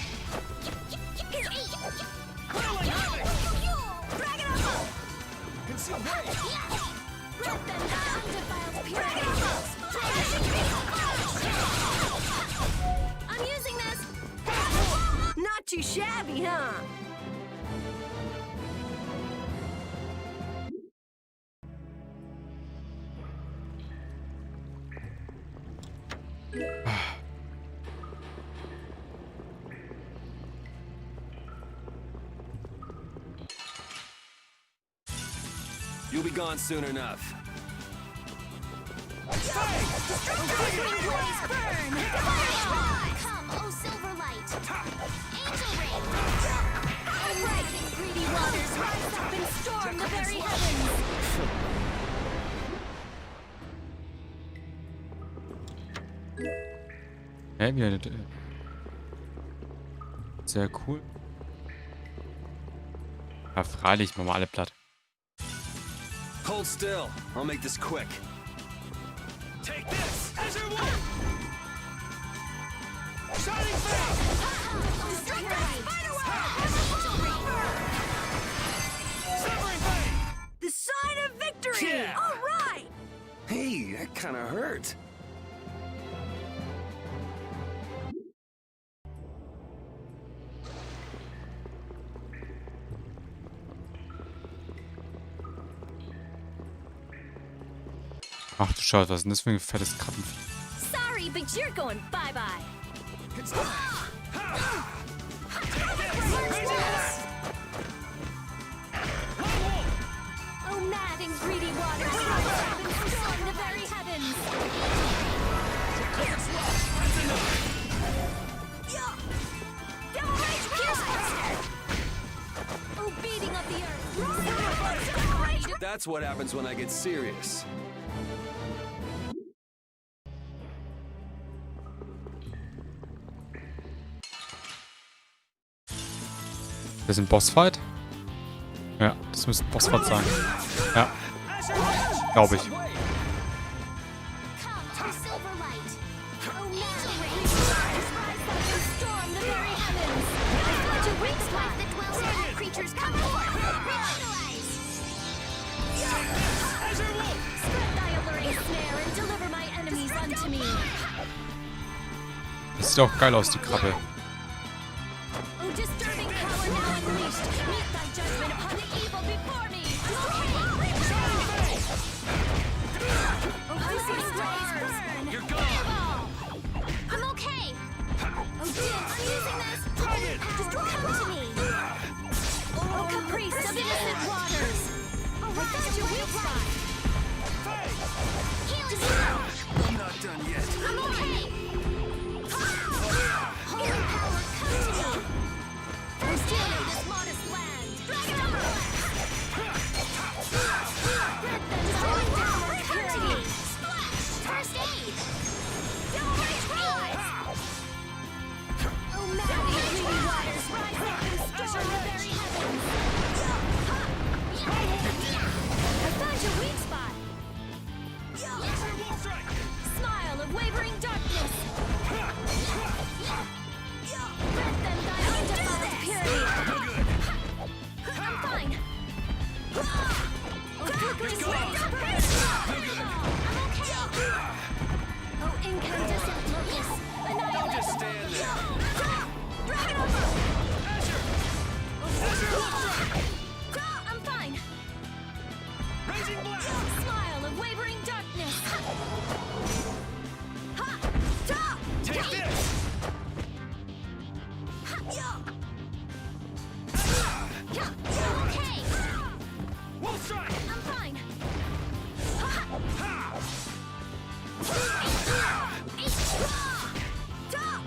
Drag it up! Let them thy undefiled purity. I'm using this. Not too shabby, huh? You'll be gone soon enough. Come, oh Silverlight! Angel Ring! Oh, rising greedy waters, rise up and storm the very heavens. Hä, wie eine... Sehr cool. Ja, freilich, machen wir alle platt. Hold still. I'll make this quick. Take this! Azure Wolf! Shining Fang! Severing Bang! The sign of victory! Yeah. All right! Hey, that kind of hurt. Ach du Scheiße, was ist denn das für ein fettes Krabbenvieh? Sorry, but you're going bye-bye. Oh, mad and greedy waters, rise up and storm the very heavens. Devil Rage Pierce Buster. Oh, beating of the earth. That's what happens when I get serious. Das ist ein Bossfight? Ja, das müsste ein Bossfight sein. Ja. Glaube ich. Das sieht auch geil aus, die Krabbe. I'm not done yet. I'm okay! Holy power, come to me! We're stealing this modest land! Drag it over! Let them holy power, come to me! Splash! First aid! Devil Rage rise! Oh, mad and greedy waters, rise up and storm the very heavens! I found your weak spot. Smile of wavering darkness. Let them thy undefiled purity. I'm fine. Oh, flickering rays burn. I'm okay. Oh, incandescent locust. Annihilate. Don't just stand there. Drag it over. I'm fine. Raging Blast! Smile of wavering darkness.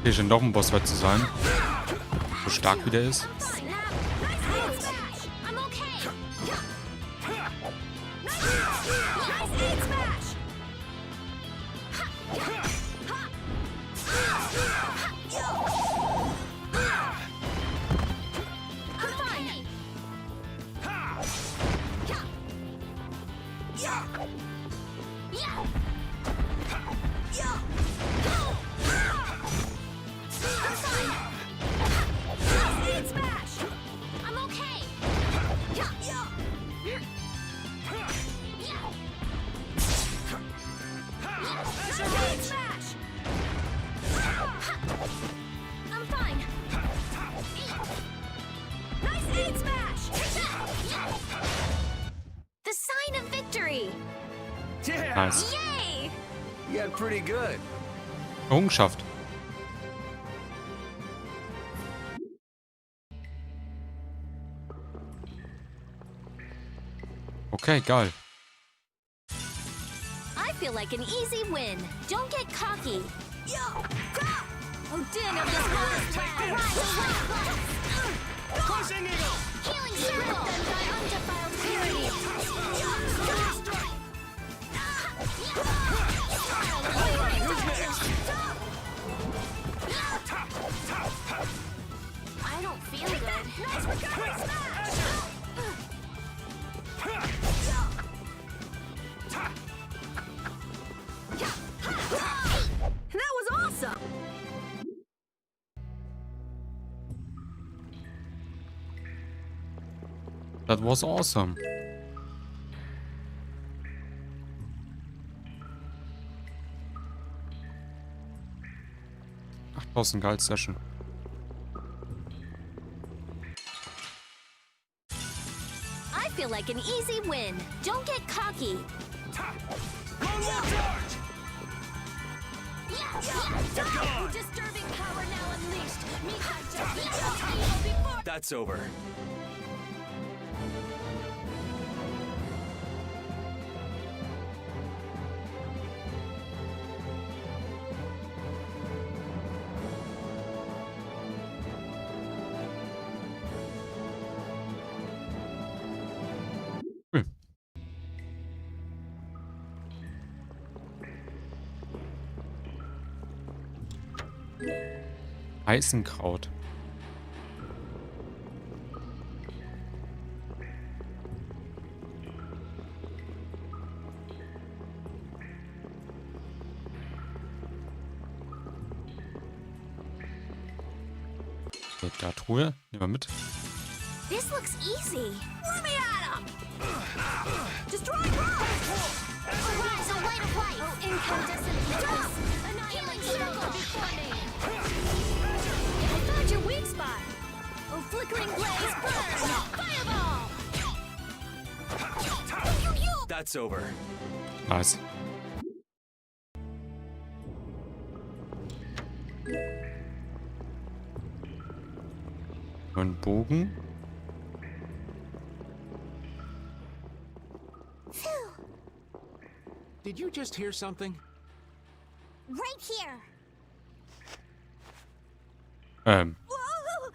Hier scheint doch ein Bossfight zu sein. So stark wie der ist. Nice. Yay! You got pretty good. Errungenschaft. Okay, geil. I feel like an easy win. Don't get cocky. Odin of this world. Closing eagle. Healing circle. Thy undefiled purity. Who's next? I don't feel good. Nice recovery smash! That was awesome! That was awesome. Geil, sehr schön. I feel like an easy win. Don't get cocky. Disturbing power now unleashed. That's over. Eisenkraut. Okay, da Truhe. Nehmen wir mit. This looks easy. Let me at him. Destroy rocks. Arise, a light of life. Oh, incandescent stop. Annihilate circle before me. I found your weak spot. Oh, flickering blaze, burn. Fireball. That's over. Nice. Ein Bogen. Did you just hear something? Right here. Whoa!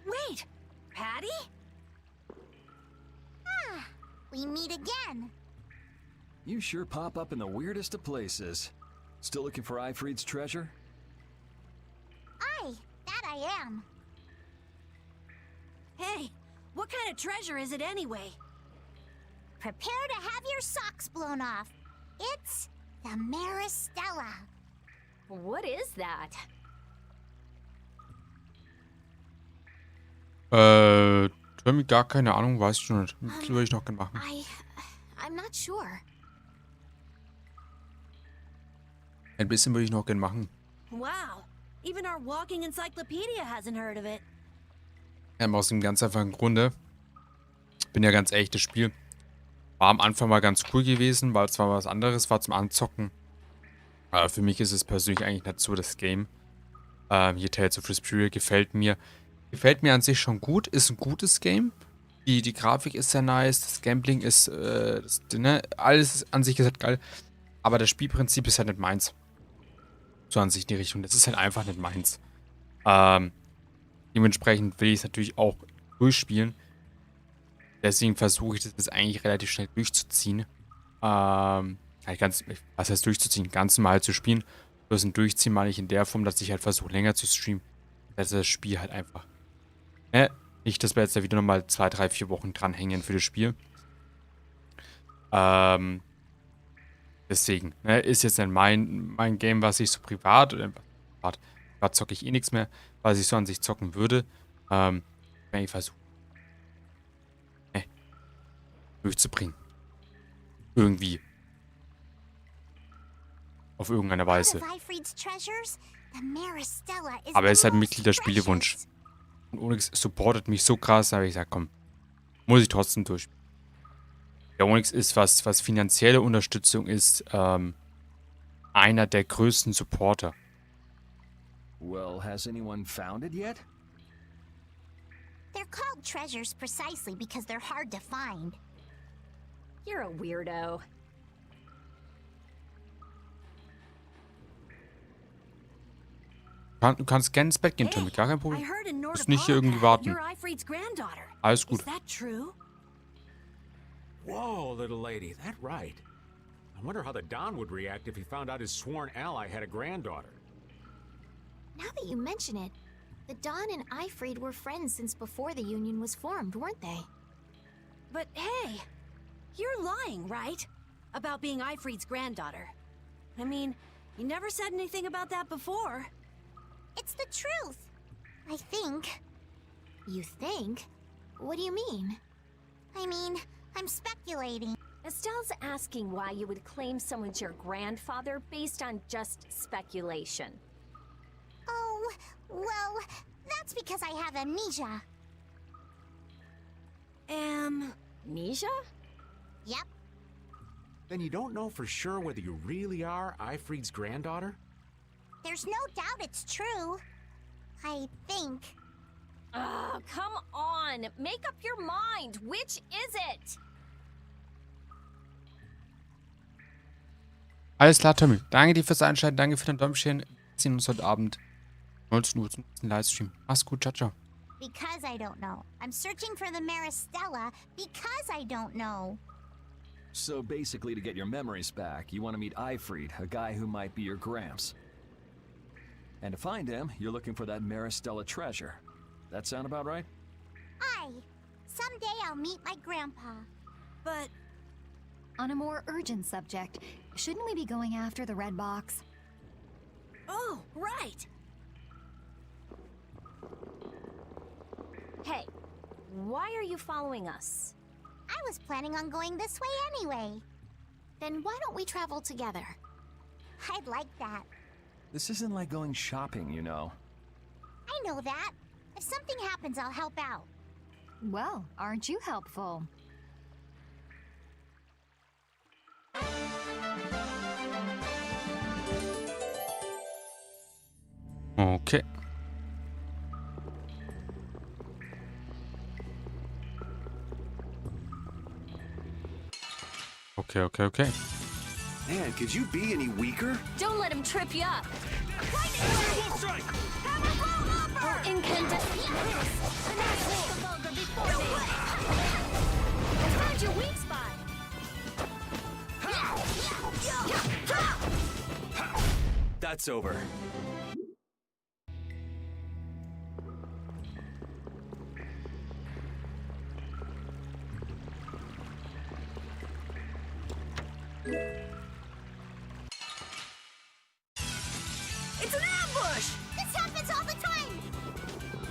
Wait, Patty? Ah, we meet again. You sure pop up in the weirdest of places. Still looking for Ifrid's treasure? Aye, that I am. Hey, what kind of treasure is it anyway? Prepare to have your socks blown off. It's the Maristella. What is that? Ich habe gar keine Ahnung, weiß ich schon nicht. Das würde ich noch gerne machen. I'm not sure. Ein bisschen würde ich noch gerne machen. Wow, even our walking encyclopedia hasn't heard of it. Aus dem ganz einfachen Grunde. Ich bin ja ganz ehrlich, das Spiel war am Anfang mal ganz cool gewesen, weil es zwar was anderes war zum Anzocken. Aber für mich ist es persönlich eigentlich nicht so das Game. Hier Tales of Vesperia gefällt mir. Gefällt mir an sich schon gut. Ist ein gutes Game. Die Grafik ist sehr nice. Das Gambling ist, alles an sich ist halt geil. Aber das Spielprinzip ist halt nicht meins. So an sich in die Richtung. Das ist halt einfach nicht meins. Dementsprechend will ich es natürlich auch durchspielen. Deswegen versuche ich das eigentlich relativ schnell durchzuziehen. Was heißt durchzuziehen? Ganz normal zu spielen. Bloß ein Durchziehen meine ich in der Form, dass ich halt versuche, länger zu streamen. Dass das Spiel halt einfach. Nicht, dass wir jetzt da wieder nochmal 2, 3, 4 Wochen dranhängen für das Spiel. Deswegen, ist jetzt dann mein Game, was ich so privat zocke ich eh nichts mehr, was ich so an sich zocken würde. Wenn ich versuche, durchzubringen. Irgendwie. Auf irgendeine Weise. Aber er ist halt Mitglied der Spielewunsch. Und Onyx supportet mich so krass, da habe ich gesagt, komm, muss ich trotzdem durchspielen. Der Onyx ist, was finanzielle Unterstützung ist, einer der größten Supporter. Well, has anyone found it yet? They're called treasures precisely because they're hard to find. You're a weirdo. Du kannst gerne ins Bett gehen, Tommy, gar kein Problem. Du musst nicht hier irgendwie warten. Alles gut. Whoa, little lady, that right? I wonder how the Don would react if he found out his sworn ally had a granddaughter. Now that you mention it, the Don and Ifrid were friends since before the Union was formed, weren't they? But hey, you're lying, right? About being Ifrid's granddaughter. I mean, you never said anything about that before. It's the truth. I think. You think? What do you mean? I mean, I'm speculating. Estelle's asking why you would claim someone's your grandfather based on just speculation. Oh, well, that's because I have amnesia. Amnesia? Yep. Then you don't know for sure whether you really are Ifrid's granddaughter? There's no doubt it's true. I think. Oh, come on! Make up your mind! Which is it? Alles klar, Tommy. Danke dir fürs Einschalten. Danke für dein Däumchen. Wir sehen uns heute Abend 19 Uhr zum nächsten Livestream. Mach's gut. Ciao, ciao. Because I don't know. I'm searching for the Maristella because I don't know. So basically, to get your memories back, you want to meet Ifrid, a guy who might be your gramps. And to find him, you're looking for that Maristella treasure. That sound about right? Aye. Someday I'll meet my grandpa. But... On a more urgent subject, shouldn't we be going after the red box? Oh, right! Hey, why are you following us? I was planning on going this way anyway. Then why don't we travel together? I'd like that. This isn't like going shopping, you know. I know that. If something happens, I'll help out. Well, aren't you helpful? Okay. Okay. Man, could you be any weaker? Don't let him trip you up. Incandescent. I found your weak spot. That's over. It's an ambush! This happens all the time!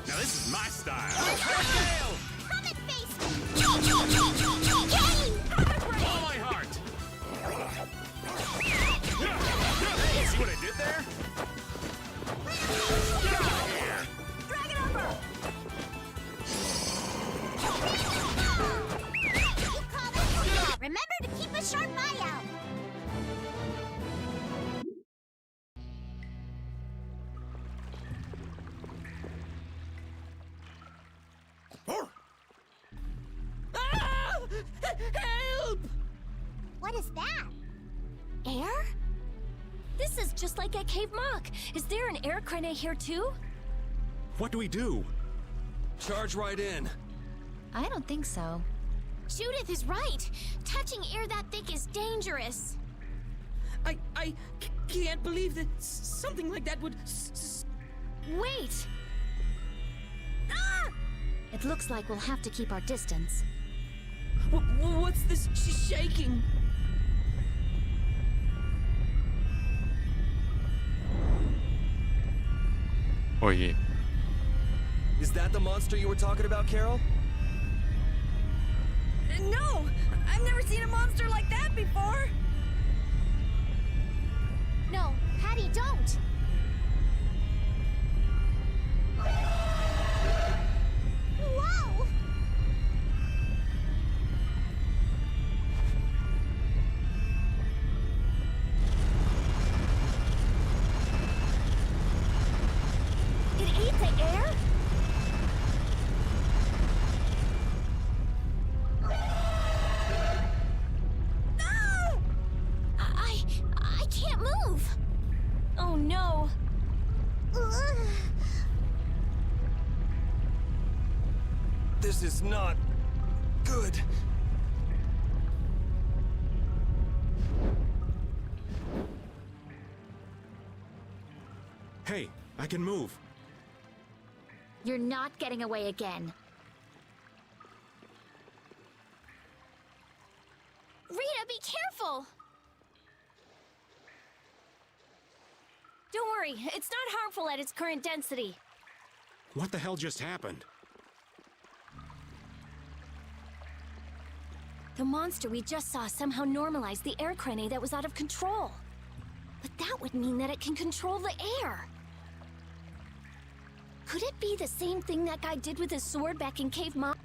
Now this is my style. Come and face me! Follow my heart. See what I did there? Drag it over! Remember to keep a sharp eye out! Help! What is that? Air? This is just like at Cave Mock. Is there an air crane here too? What do we do? Charge right in. I don't think so. Judith is right. Touching air that thick is dangerous. I can't believe that something like that would... Wait! Ah! It looks like we'll have to keep our distance. What's this shaking? Oh je. Is that the monster you were talking about, Carol? No! I've never seen a monster like that before! No, Patty, don't! Whoa! It ate the air? I can't move! Oh no! This is not good. Hey, I can move. You're not getting away again. Rita, be careful! Don't worry, it's not harmful at its current density. What the hell just happened? The monster we just saw somehow normalized the air crane that was out of control. But that would mean that it can control the air. Could it be the same thing that guy did with his sword back in Cave Mock?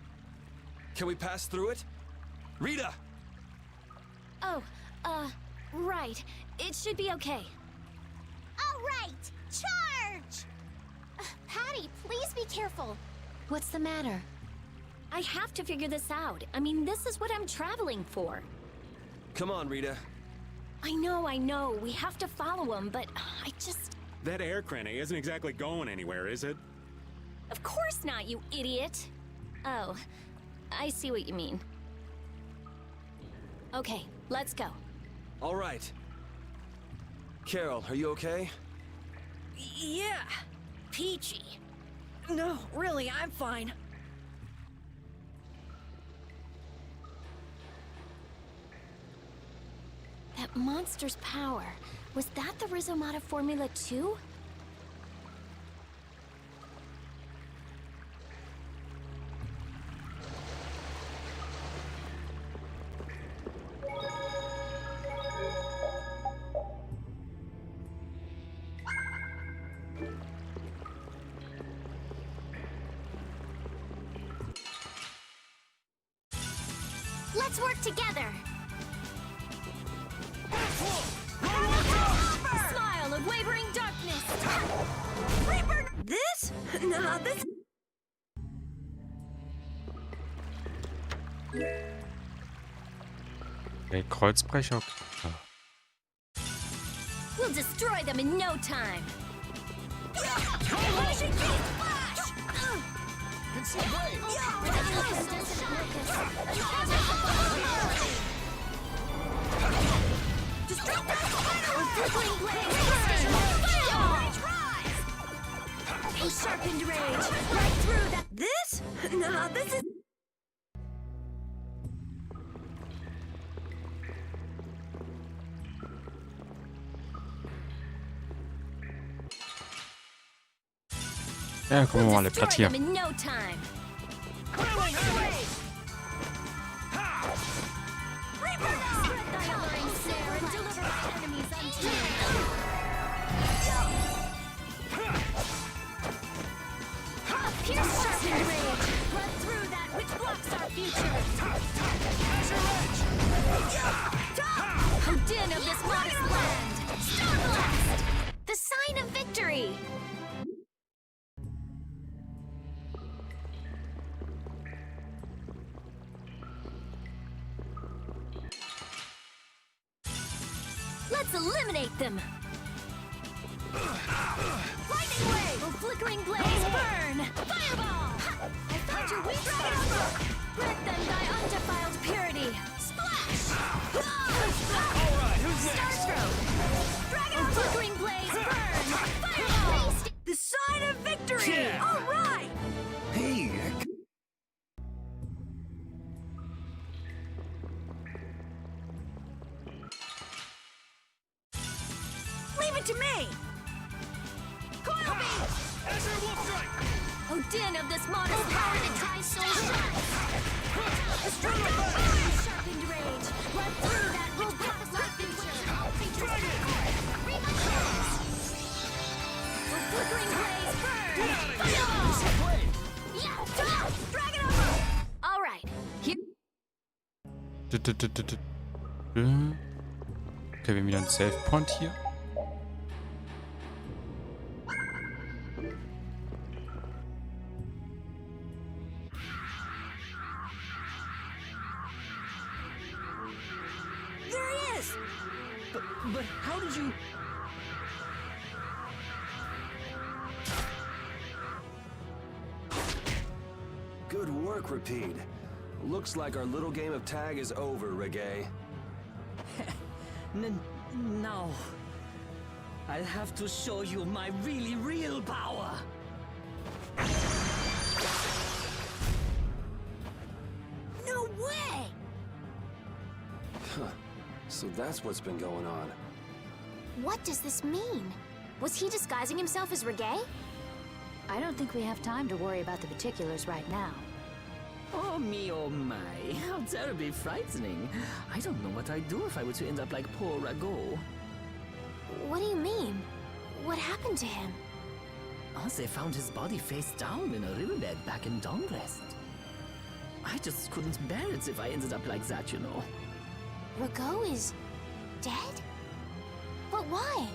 Can we pass through it? Rita! Oh, right. It should be okay. All right, charge! Patty, please be careful. What's the matter? I have to figure this out. I mean, this is what I'm traveling for. Come on, Rita. I know. We have to follow him, but I just... That air crane isn't exactly going anywhere, is it? Of course not, you idiot. Oh, I see what you mean. Okay, let's go. All right. Carol, are you okay? Yeah. Peachy. No, really, I'm fine. That monster's power, was that the Rhizomata Formula too? Let's work together. Smile of wavering darkness! Reaper! This? Nah, this... Der Kreuzbrecher. We'll destroy them in no time! A sharpened rage, right through that. This? Nah, this is... Ja, gucken wir mal, Platz hier. In no time. Pierce sharpened rage, run through that which blocks our future. Odin of this modest land, Star Blast, the sign of victory. Let's eliminate them! Lightning wave! Oh, flickering blaze, burn! Fireball! I found your weak spot! Let them die undefiled purity! Splash! Alright, who's next? Starstroke! Dragon oh, flickering blaze, burn! Fireball! The sign of victory! Yeah. All right! Hey, Leave it to me! Coil beam! Azure Wolf Strike! Oh, din of this modest power that tries so sharp! Sharpened rage! Run through that which paths our future! All creatures oh, flickering blaze, burn! Fireball! Yeah! Dragon over! All right, here... Okay, wir haben wieder einen Save Point hier. There he is! But how did you... good work, Repeat. Looks like our little game of tag is over, Reggae. Now, I'll have to show you my really real power. No way! Huh. So that's what's been going on. What does this mean? Was he disguising himself as Reggae? I don't think we have time to worry about the particulars right now. Oh me, oh my. How terribly frightening. I don't know what I'd do if I were to end up like poor Ragosh. What do you mean? What happened to him? Oh, they found his body face down in a riverbed back in Dongrest. I just couldn't bear it if I ended up like that, you know. Ragosh is... dead? But why?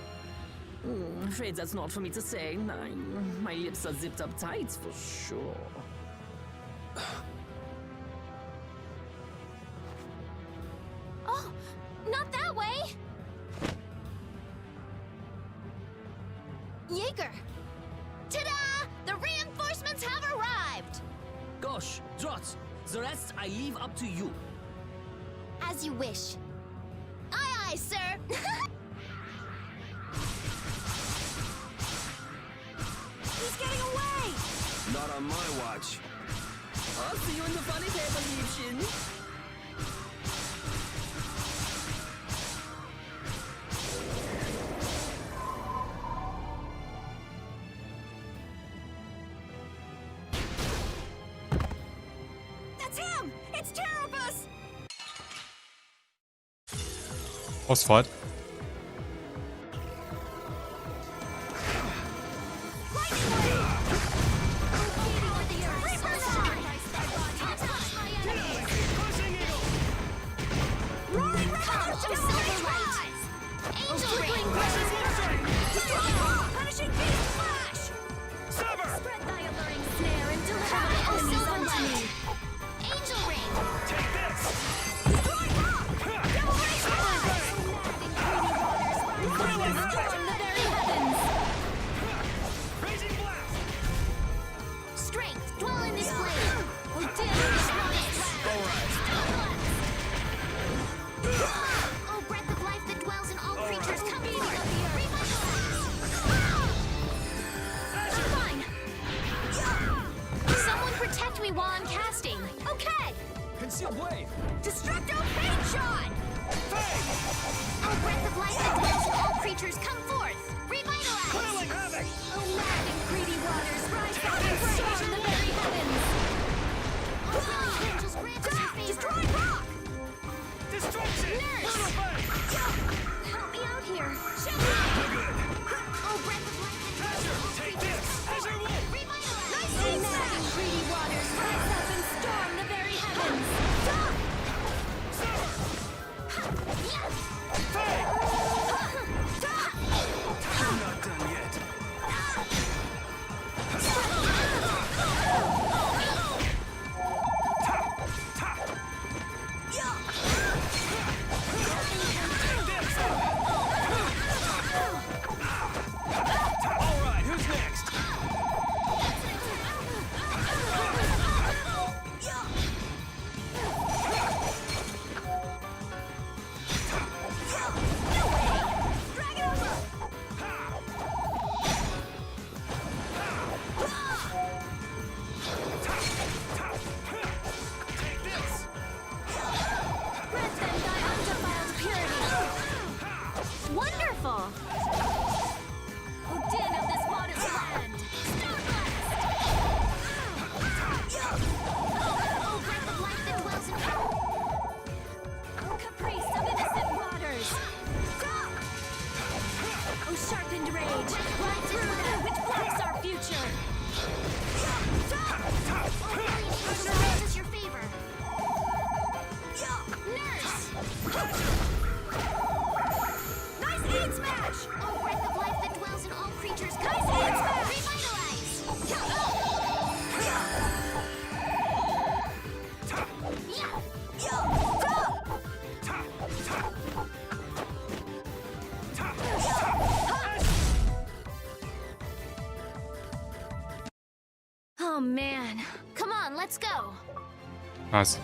Afraid that's not for me to say. My lips are zipped up tight for sure. Oh, not that way! Jaeger! Ta-da! The reinforcements have arrived! Gosh, Drot, the rest I leave up to you. As you wish. Aye, aye, sir! He's getting away! Not on my watch. I'll see you in the funny paper, Liebchen. That's him! It's Terrabus! Ausfahrt. Destructo Paint Shot! Oh, breath of life that dwells in all creatures, come forth! Revitalize! Coiling havoc! Oh, mad and greedy waters, rise up and storm the very heavens! Oh, brilliant angels, grant us your favor! Destroy rock! Destruction! Nurse! Brutal fang! Help me out here! Oh, breath of life that dwells in all Take creatures, this! come Azure forth! Wolf! Revitalize! Oh, mad and greedy waters, rise up and storm the very heavens! Fang! sharpened rage. Run through that which blocks our future. This is your favor. Nurse! Nice aid smash! Oh, breath of life that dwells in all creatures. Nice aid smash! Revitalize! Oh man. Come on, let's go. Was?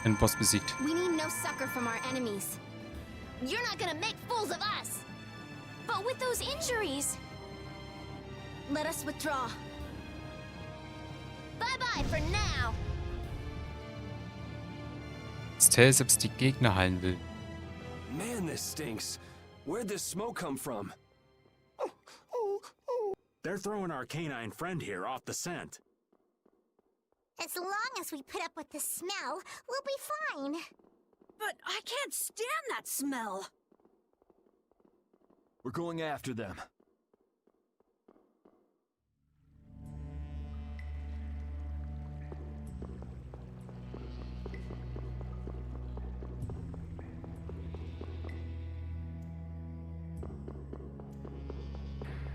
Ein Boss besiegt. We need no succor from our enemies. You're not gonna make fools of us. But with those injuries, Let us withdraw. bye-bye for now. Dass Tell selbst die Gegner heilen will. Man, this stinks. Where'd this smoke come from? They're throwing our canine friend here off the scent. As long as we put up with the smell, we'll be fine. But I can't stand that smell. We're going after them.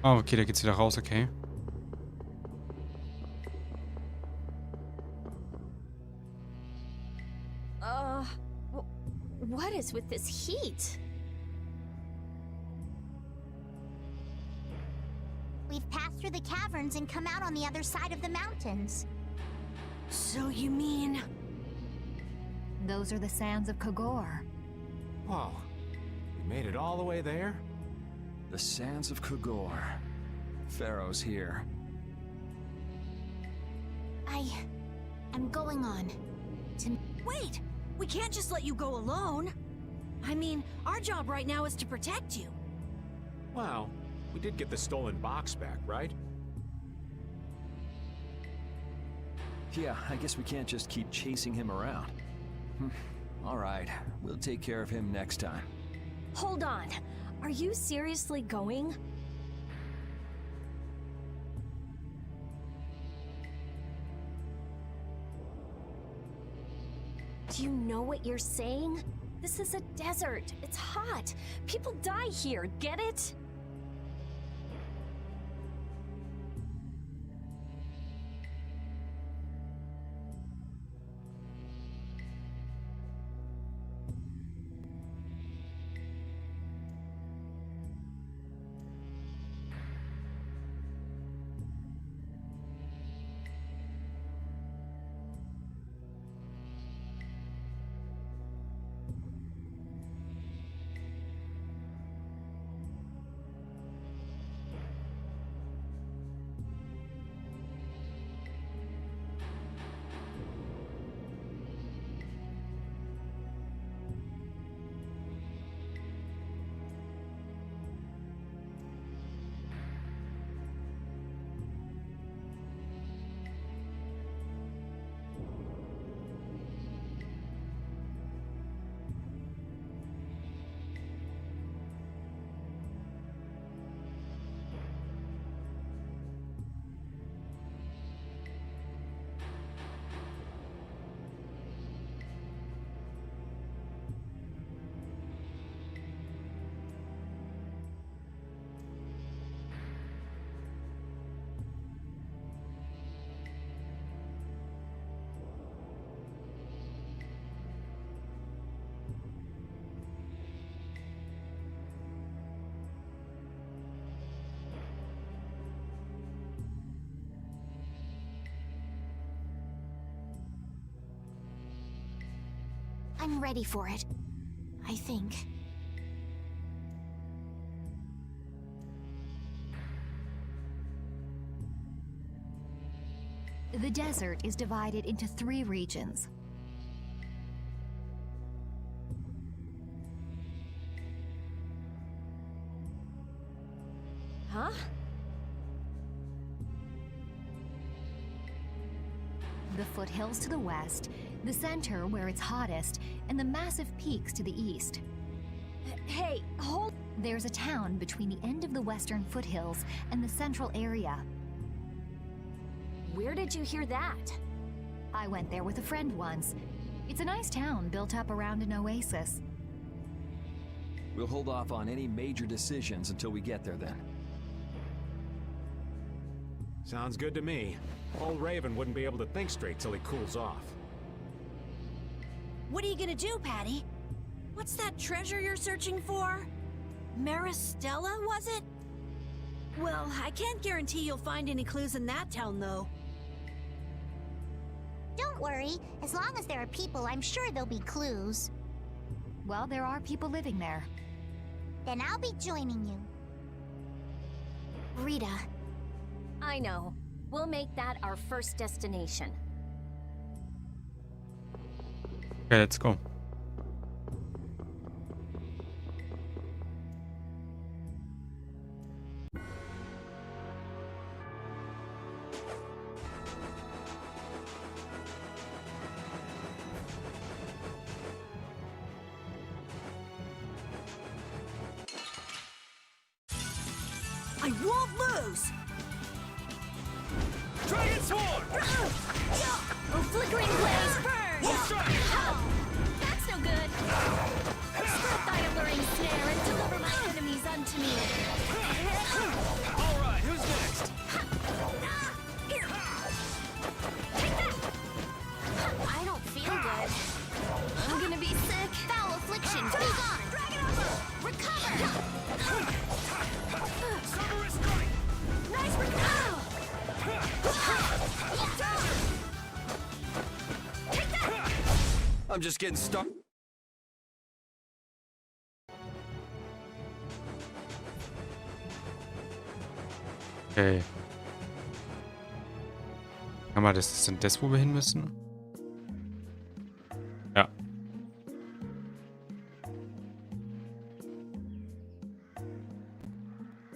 Ah, okay, da geht's wieder raus, okay. What is with this heat? We've passed through the caverns and come out on the other side of the mountains. So you mean... Those are the sands of Kogor. Whoa. We made it all the way there? The sands of Kogor. Pharaoh's here. I'm going on. Wait! We can't just let you go alone. I mean, our job right now is to protect you. Well, we did get the stolen box back, right? Yeah, I guess we can't just keep chasing him around. All right, we'll take care of him next time. Hold on. Are you seriously going? Do you know what you're saying? This is a desert. It's hot. People die here. Get it? I'm ready for it. I think. The desert is divided into 3 regions. Huh? The foothills to the west, The center, where it's hottest, and the massive peaks to the east. Hey, hold... There's a town between the end of the western foothills and the central area. Where did you hear that? I went there with a friend once. It's a nice town built up around an oasis. We'll hold off on any major decisions until we get there then. Sounds good to me. Old Raven wouldn't be able to think straight till he cools off. What are you gonna do, Patty? What's that treasure you're searching for? Maristella, was it? Well, I can't guarantee you'll find any clues in that town, though. Don't worry. As long as there are people, I'm sure there'll be clues. Well, there are people living there. Then I'll be joining you. Rita. I know. We'll make that our first destination. Okay, let's go. I won't lose! Dragon Sword! Oh, flickering blaze burn! Oh, that's no good! Spread thy alluring snare and deliver my enemies unto me! Alright, who's next? Here! Take that! I don't feel good. I'm gonna be sick. Foul affliction, be gone! Dragon Armor! Recover! Summer is strike! Nice recover! Take that! I'm just getting stuck. Okay. Kann man das denn das, wo wir hin müssen? Ja.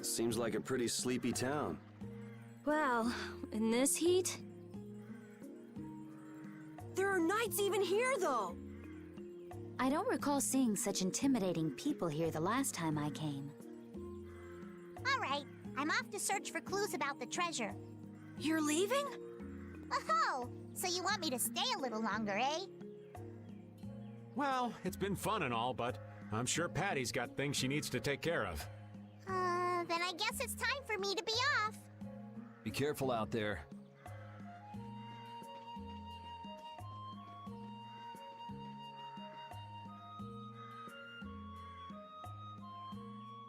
Seems like a pretty sleepy town. Well, in this heat? There are knights even here, though! I don't recall seeing such intimidating people here the last time I came. All right, I'm off to search for clues about the treasure. You're leaving? Oh, so you want me to stay a little longer, eh? Well, it's been fun and all, but I'm sure Patty's got things she needs to take care of. Then I guess it's time for me to be off. Be careful out there.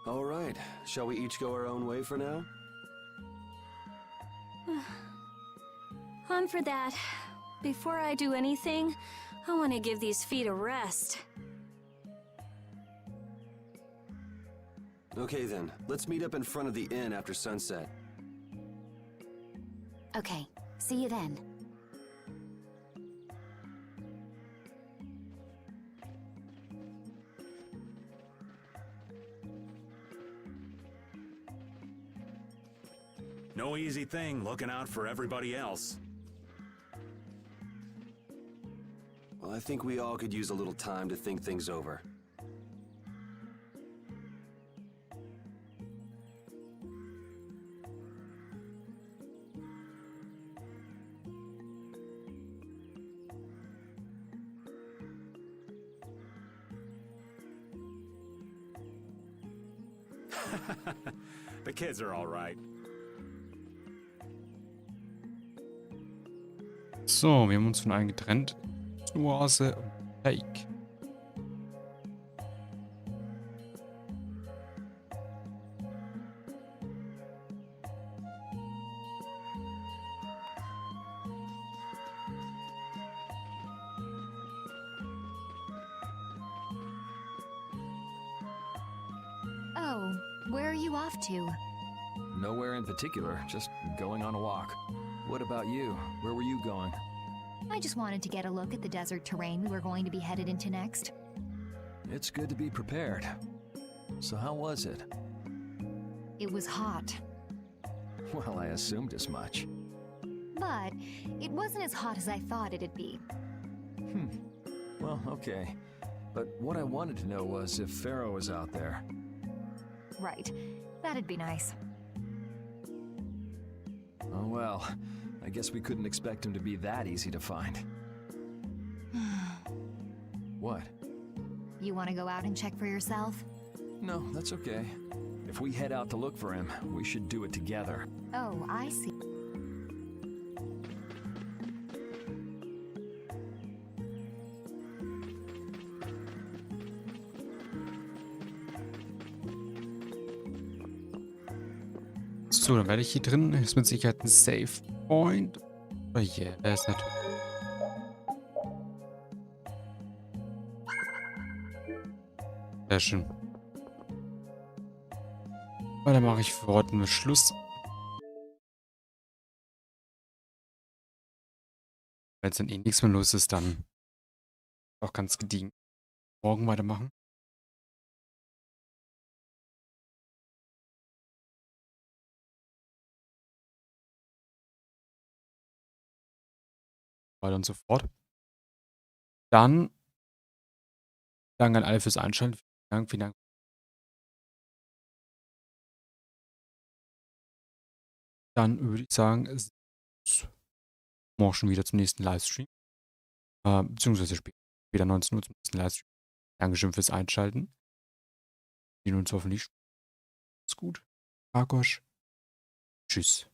All right, shall we each go our own way for now? On for that. Before I do anything, I want to give these feet a rest. Okay then, let's meet up in front of the inn after sunset. Okay, see you then. No easy thing looking out for everybody else. Well, I think we all could use a little time to think things over. The kids are all right. So, wir haben uns von allen getrennt. Oase Lake. Oh, where are you off to? Nowhere in particular, just going on a walk. What about you? Where were you going? I just wanted to get a look at the desert terrain we were going to be headed into next. It's good to be prepared. So how was it? It was hot, Well, I assumed as much. but it wasn't as hot as I thought it'd be. Well, okay. But what I wanted to know was if Pharaoh was out there. Right. That'd be nice. Oh well, I guess we couldn't expect him to be that easy to find. What? You want to go out and check for yourself? No, that's okay. If we head out to look for him, we should do it together. Oh, I see. So, dann werde ich hier drin. Ist mit Sicherheit ein Save Point. Oh yeah, der ist natürlich. Sehr schön. Aber dann mache ich für heute Schluss. Wenn es dann eh nichts mehr los ist, dann auch ganz gediegen. Morgen weitermachen. Weiter und so fort. Dann danke an alle fürs Einschalten. Vielen Dank, vielen Dank. Dann würde ich sagen, morgen schon wieder zum nächsten Livestream. Beziehungsweise später 19 Uhr zum nächsten Livestream. Dankeschön fürs Einschalten. Wir sehen uns hoffentlich. Ist gut. Ragosh. Tschüss.